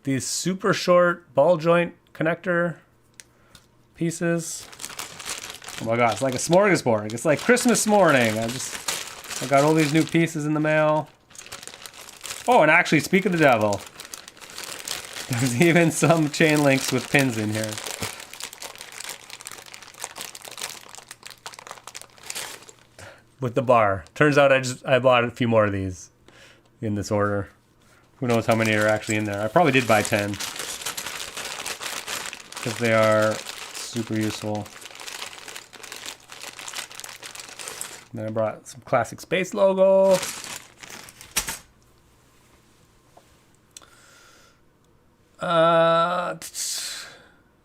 these super short ball joint connector pieces. Oh my god, it's like a smorgasbord. It's like Christmas morning. I got all these new pieces in the mail. Oh, and actually, speak of the devil, there's even some chain links with pins in here. with the bar. Turns out I bought a few more of these in this order. Who knows how many are actually in there. I probably did buy 10. Because they are super useful. Then I brought some classic space logo.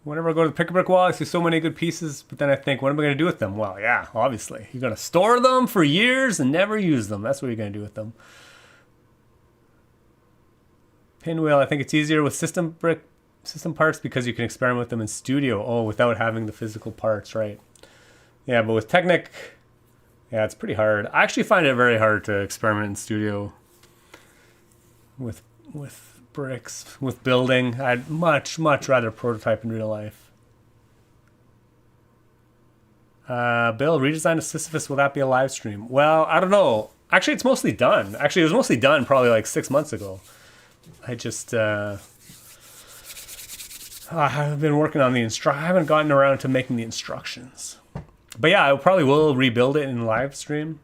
Whenever I go to the Pick-a-Brick wall, I see so many good pieces, but then I think, what am I going to do with them? Well, yeah, obviously. You're going to store them for years and never use them. That's what you're going to do with them. Pinwheel, I think it's easier with system parts because you can experiment with them in studio. Oh, without having the physical parts, right? Yeah, but with Technic, yeah, it's pretty hard. I actually find it very hard to experiment in studio with bricks, with building. I'd much rather prototype in real life. Bill, redesign of Sisyphus, will that be a live stream? Well, I don't know. Actually, it's mostly done. Actually, it was mostly done probably like 6 months ago. I just I have been working on the I haven't gotten around to making the instructions. But yeah, I probably will rebuild it in live stream.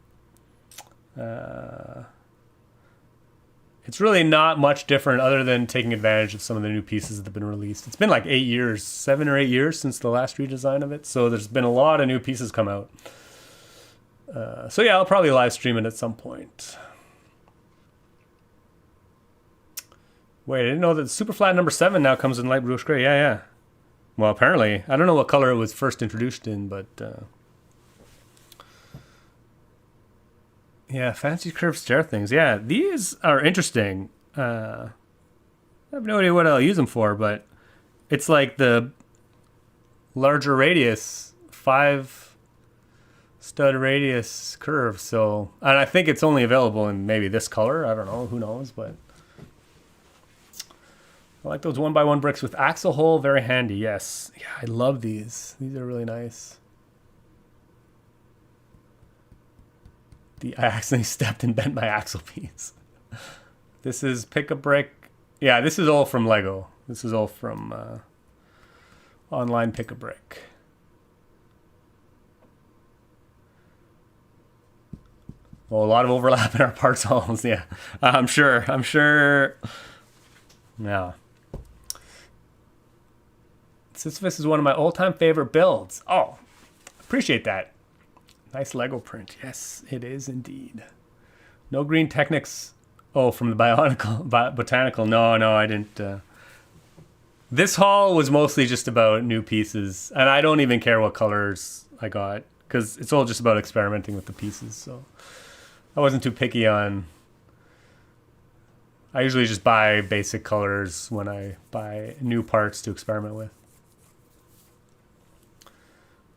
It's really not much different other than taking advantage of some of the new pieces that have been released. It's been like 8 years, 7 or 8 years since the last redesign of it. So there's been a lot of new pieces come out. So yeah, I'll probably live stream it at some point. Wait, I didn't know that Superflat number 7 now comes in light bluish gray. Yeah. Well, apparently. I don't know what color it was first introduced in, but... yeah, fancy curved stair things. Yeah, these are interesting. I have no idea what I'll use them for, but it's like the larger radius, 5 stud radius curve. So, and I think it's only available in maybe this color. I don't know. Who knows? But I like those 1x1 bricks with axle hole. Very handy. Yes. Yeah, I love these. These are really nice. I accidentally stepped and bent my axle piece. This is Pick-a-Brick. Yeah, this is all from Lego. This is all from online Pick-a-Brick. Well, a lot of overlap in our parts halls. Yeah, I'm sure. Yeah. Sisyphus is one of my all-time favorite builds. Oh, appreciate that. Nice Lego print. Yes, it is indeed. No green Technics. Oh, from the Botanical. No, I didn't. This haul was mostly just about new pieces. And I don't even care what colors I got. Because it's all just about experimenting with the pieces. So I wasn't too picky on... I usually just buy basic colors when I buy new parts to experiment with.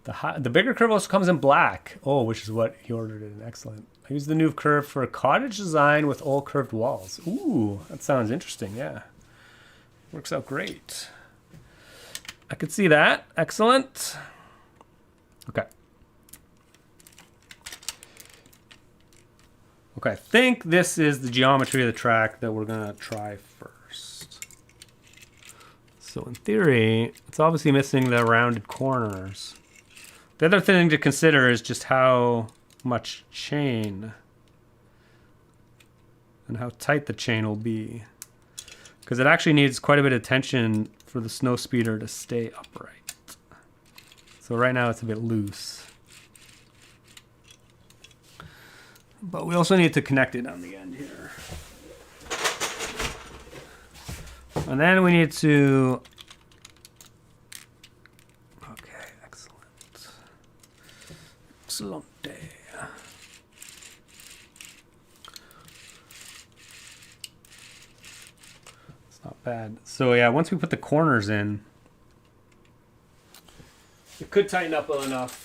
The bigger curve also comes in black. Oh, which is what he ordered it in. Excellent. I use the new curve for a cottage design with all curved walls. Ooh, that sounds interesting. Yeah. Works out great. I could see that. Excellent. Okay. Okay, I think this is the geometry of the track that we're going to try first. So in theory, it's obviously missing the rounded corners. The other thing to consider is just how much chain and how tight the chain will be. Because it actually needs quite a bit of tension for the snow speeder to stay upright. So right now it's a bit loose. But we also need to connect it on the end here. And then we need to... Okay, excellent. Excellent. It's not bad. So yeah, once we put the corners in, it could tighten up well enough.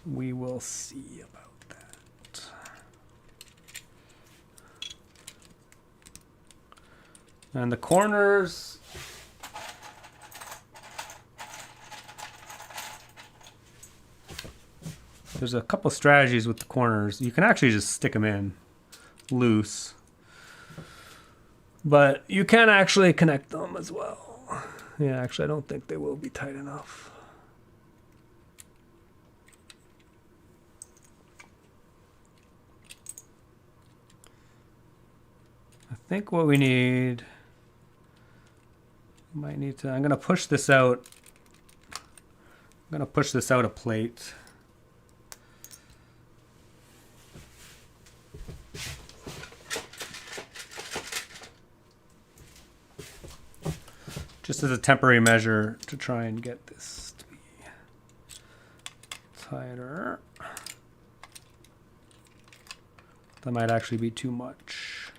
We will see about that. And the corners, there's a couple strategies with the corners. You can actually just stick them in loose, but you can actually connect them as well. Yeah, actually I don't think they will be tight enough. think what we need, might need to, I'm going to push this out. I'm going to push this out a plate. Just as a temporary measure to try and get this to be tighter. That might actually be too much.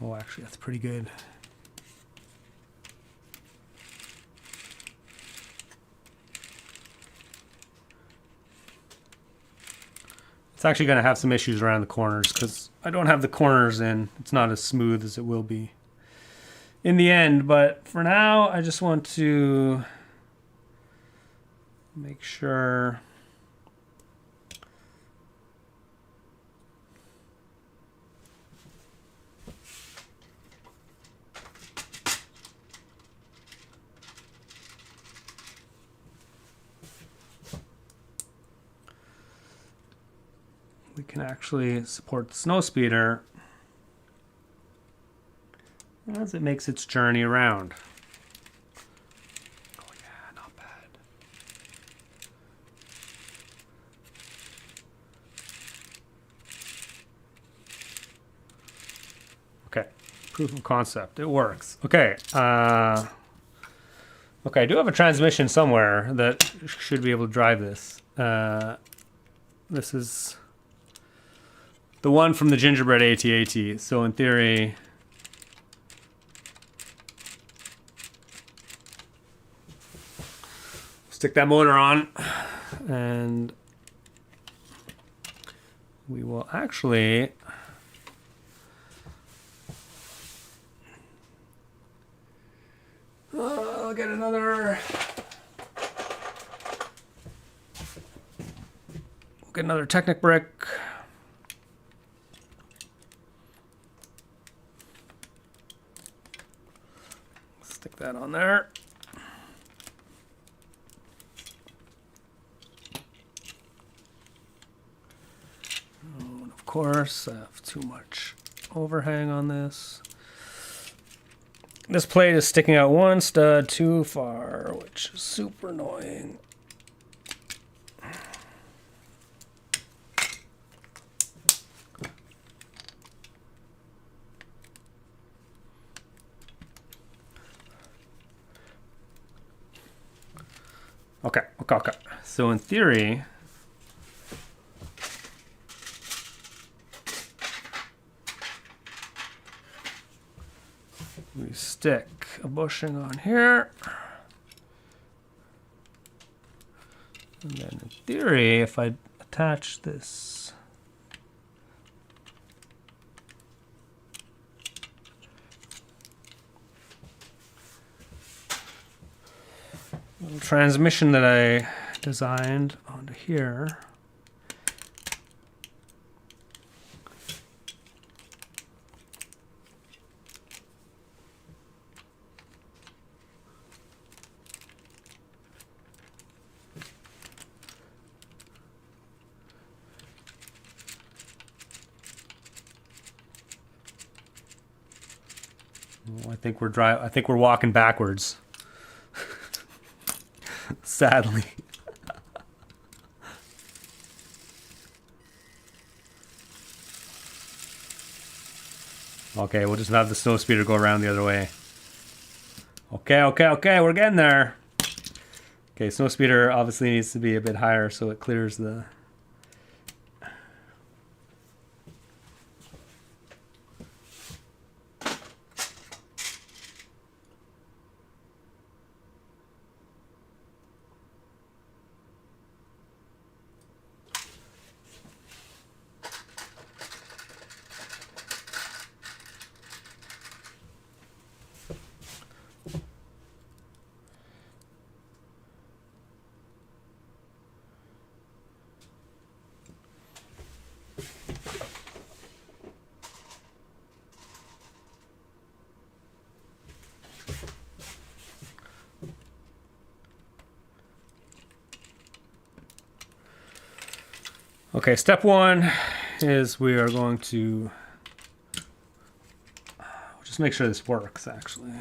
Oh, actually, that's pretty good. It's actually going to have some issues around the corners because I don't have the corners in. It's not as smooth as it will be in the end. But for now, I just want to make sure we can actually support the snowspeeder as it makes its journey around. Oh yeah, not bad. Okay, proof of concept, it works. Okay, okay, I do have a transmission somewhere that should be able to drive this. This is the one from the Gingerbread AT-AT. So in theory, stick that motor on and we will actually I'll get another, we'll get another Technic brick. Stick that on there. And of course, I have too much overhang on this. This plate is sticking out one stud too far, which is super annoying. Okay. So in theory, we stick a bushing on here. And then in theory, if I attach this little transmission that I designed onto here, I think we're walking backwards. Sadly. Okay, we'll just have the snow speeder go around the other way. Okay, we're getting there. Okay, snow speeder obviously needs to be a bit higher so it clears the... Okay, step one is we are going to just make sure this works, actually.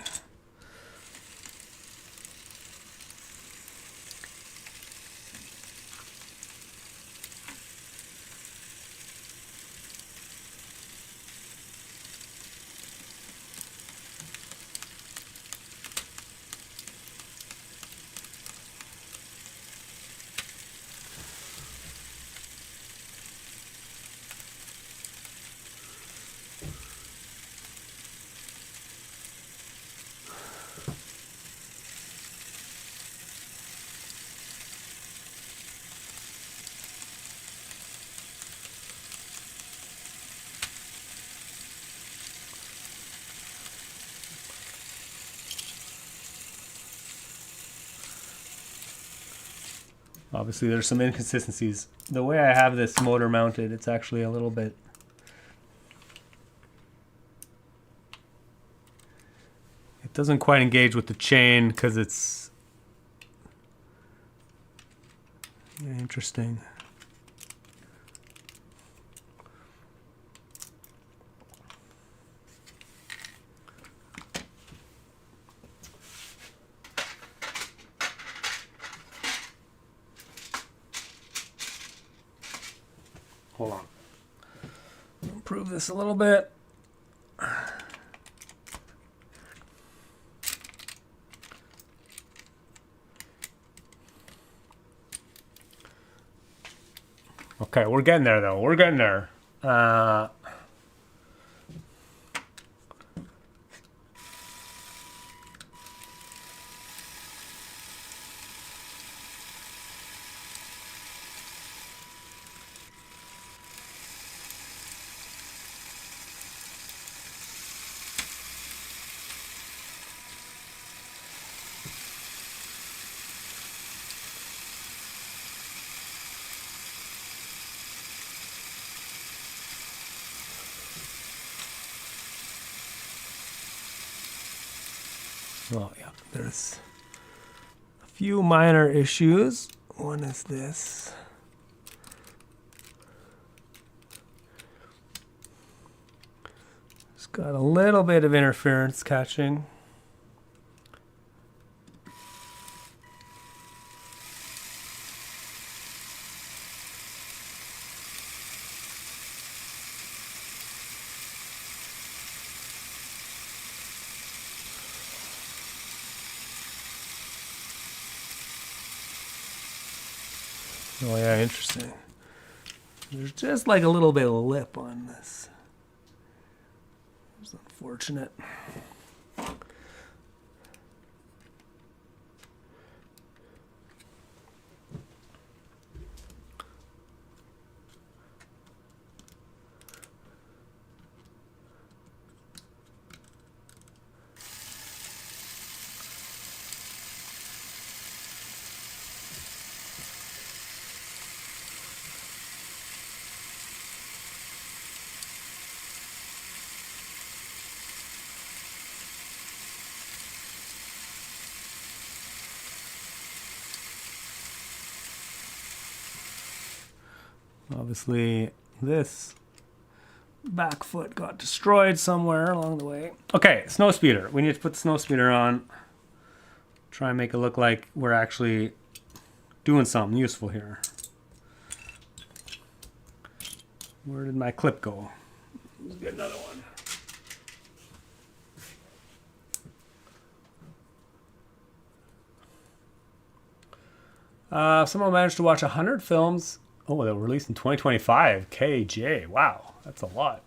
Obviously, there's some inconsistencies. The way I have this motor mounted, it's actually a little bit... It doesn't quite engage with the chain because it's... Yeah, interesting. Hold on. Improve this a little bit. Okay, we're getting there though. We're getting there. Oh yeah, there's a few minor issues. One is this. It's got a little bit of interference catching. Oh yeah, interesting. There's just like a little bit of lip on this. It's unfortunate. Obviously, this back foot got destroyed somewhere along the way. Okay, snow speeder. We need to put the snow speeder on. Try and make it look like we're actually doing something useful here. Where did my clip go? Let's get another one. Someone managed to watch 100 films. Oh, they were released in 2025. KJ. Wow, that's a lot.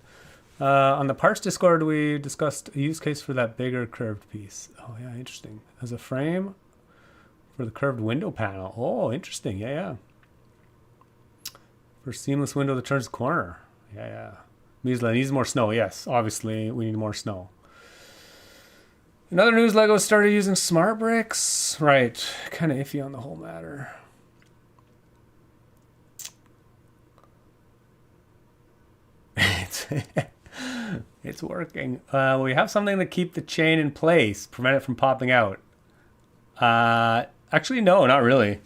On the parts Discord, we discussed a use case for that bigger curved piece. Oh, yeah, interesting. As a frame for the curved window panel. Oh, interesting. Yeah, yeah. For seamless window that turns the corner. Yeah, yeah. Miesla needs more snow. Yes, obviously, we need more snow. In other news, LEGO started using smart bricks. Right. Kind of iffy on the whole matter. It's working. We have something to keep the chain in place, prevent it from popping out. Actually, no, not really.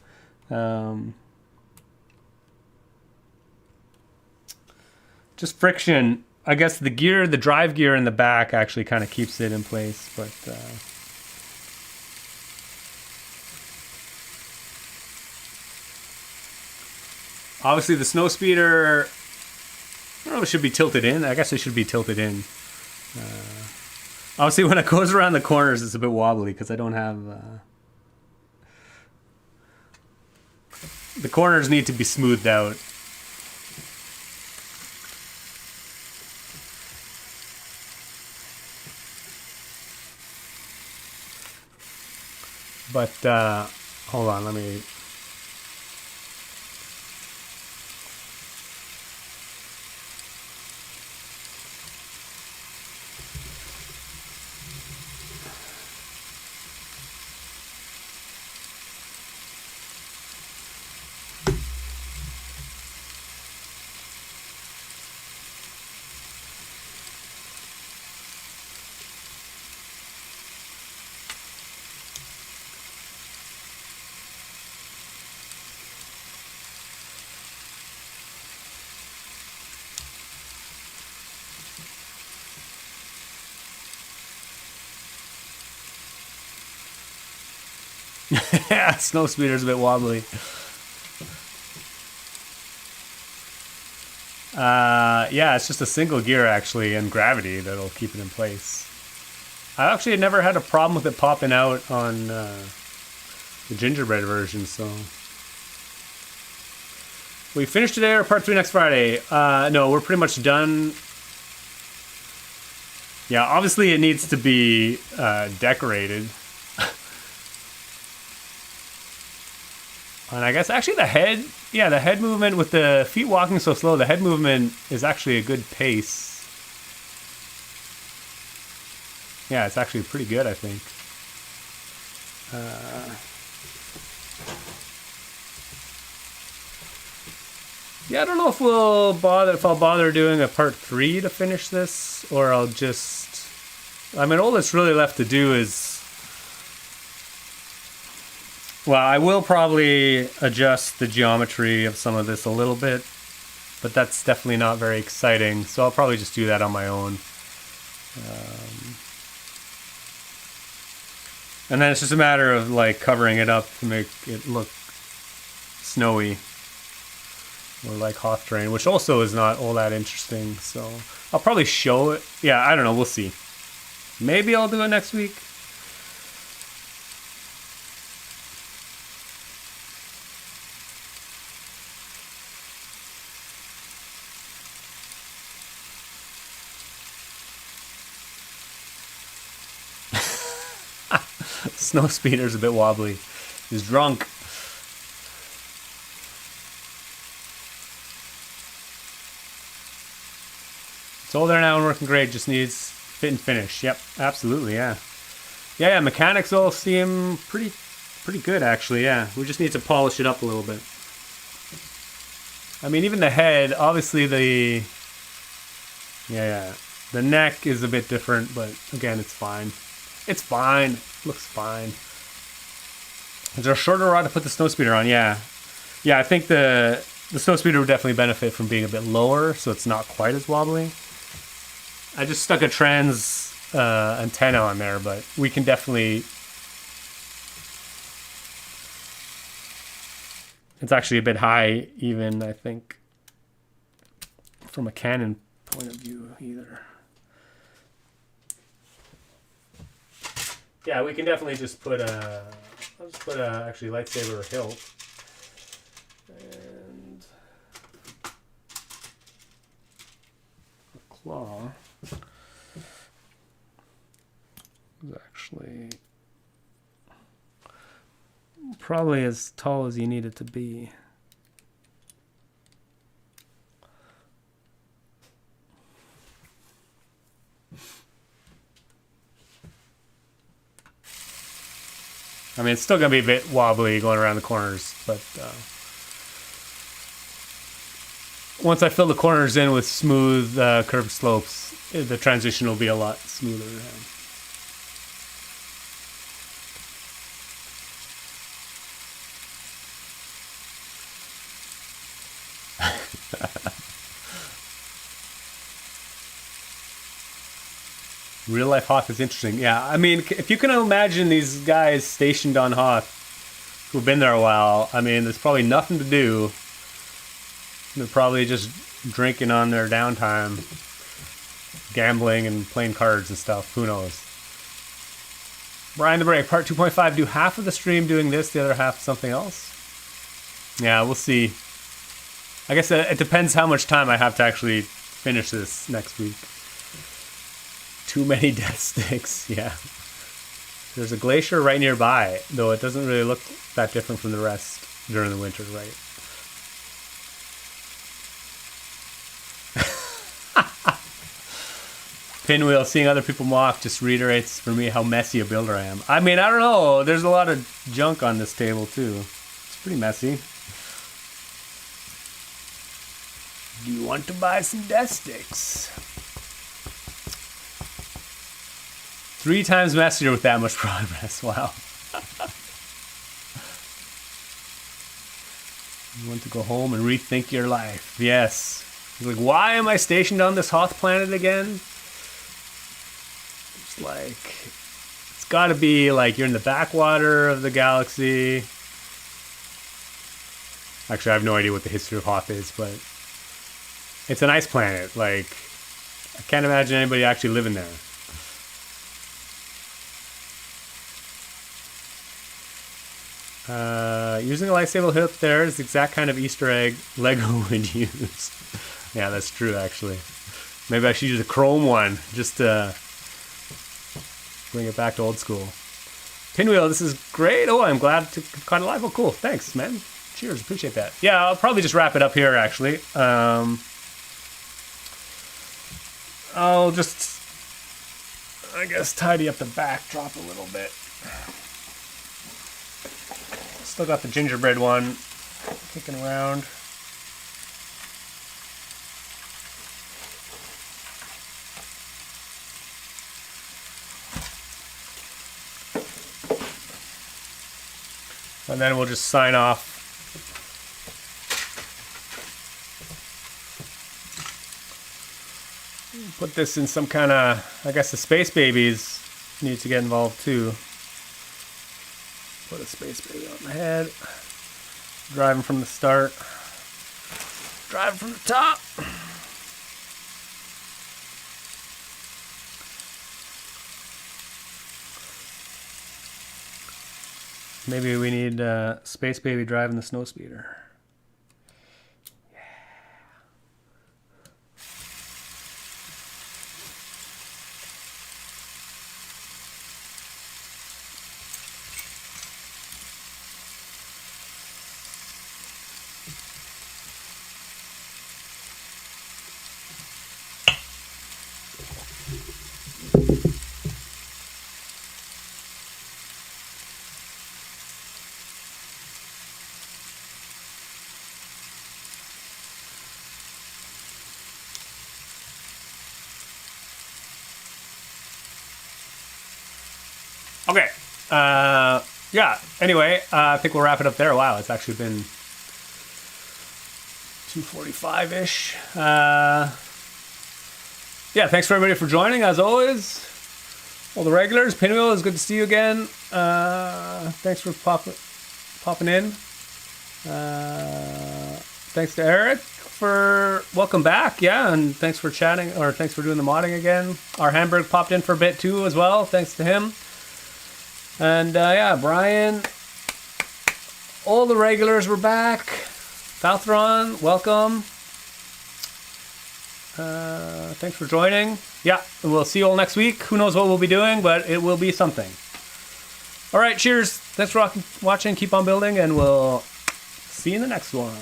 just friction. I guess the gear, the drive gear in the back actually kind of keeps it in place, but obviously the snow speeder, I don't know if it should be tilted in. I guess it should be tilted in. Obviously when it goes around the corners it's a bit wobbly because I don't have the corners need to be smoothed out. But hold on, let me. Yeah, snow speeder's a bit wobbly. Yeah, it's just a single gear actually and gravity that'll keep it in place. I actually had never had a problem with it popping out on the gingerbread version, so. We finished today or part 3 next Friday? No, we're pretty much done. Yeah, obviously it needs to be decorated. And I guess actually the head movement with the feet walking so slow, the head movement is actually a good pace. Yeah, it's actually pretty good, I think. Yeah, I don't know if I'll bother doing a part 3 to finish this, or I'll just. I mean, all that's really left to do is. Well, I will probably adjust the geometry of some of this a little bit, but that's definitely not very exciting, so I'll probably just do that on my own. And then it's just a matter of like covering it up to make it look snowy or like Hoth terrain, which also is not all that interesting, so I'll probably show it. Yeah, I don't know, we'll see. Maybe I'll do it next week. Snow speeder's a bit wobbly. He's drunk. It's all there now and working great. Just needs fit and finish. Yep, absolutely, yeah. Yeah, mechanics all seem pretty good actually, yeah. We just need to polish it up a little bit. I mean, even the head, obviously the neck is a bit different, but again, it's fine. It's fine. Looks fine. Is there a shorter rod to put the snow speeder on? Yeah. Yeah, I think the snow speeder would definitely benefit from being a bit lower, so it's not quite as wobbly. I just stuck a trans antenna on there, but we can definitely. It's actually a bit high, even, I think, from a Canon point of view, either. Yeah, we can definitely just put a. I'll just put a actually lightsaber hilt. And a claw is actually probably as tall as you need it to be. I mean, it's still going to be a bit wobbly going around the corners, but once I fill the corners in with smooth curved slopes, the transition will be a lot smoother. Real life Hoth is interesting. Yeah, I mean, if you can imagine these guys stationed on Hoth who've been there a while, I mean, there's probably nothing to do. They're probably just drinking on their downtime, gambling and playing cards and stuff. Who knows? Brian the Break, part 2.5. Do half of the stream doing this, the other half something else? Yeah, we'll see. I guess it depends how much time I have to actually finish this next week. Too many death sticks, yeah. There's a glacier right nearby, though it doesn't really look that different from the rest during the winter, right? Pinwheel, seeing other people mock just reiterates for me how messy a builder I am. I mean, I don't know. There's a lot of junk on this table, too. It's pretty messy. Do you want to buy some death sticks? 3 times messier with that much progress. Wow. You want to go home and rethink your life. Yes. Like, why am I stationed on this Hoth planet again? It's like, it's got to be like you're in the backwater of the galaxy. Actually, I have no idea what the history of Hoth is, but it's an ice planet. Like, I can't imagine anybody actually living there. Using a lightsaber hook there is the exact kind of Easter egg Lego would use. Yeah, that's true, actually. Maybe I should use a chrome one just to bring it back to old school. Pinwheel, this is great. Oh, I'm glad to have caught it live. Oh, cool. Thanks, man. Cheers. Appreciate that. Yeah, I'll probably just wrap it up here, actually. I'll just, I guess, tidy up the backdrop a little bit. Still got the gingerbread one kicking around. And then we'll just sign off. Put this in some kind of, I guess the space babies need to get involved too. Put a space baby on the head. Driving from the start. Driving from the top. Maybe we need Space Baby driving the snowspeeder. Okay. Yeah. Anyway, I think we'll wrap it up there. Wow, it's actually been 2:45-ish. Yeah, thanks for everybody for joining, as always. All the regulars. Pinwheel, it's good to see you again. Thanks for popping in. Thanks to Eric for welcome back. Yeah, and thanks for chatting, or thanks for doing the modding again. Our Hamburg popped in for a bit too as well. Thanks to him. And yeah, Brian, all the regulars were back. Falthron, welcome. Thanks for joining. Yeah, we'll see you all next week. Who knows what we'll be doing, but it will be something. All right, cheers. Thanks for watching. Keep on building, and we'll see you in the next one.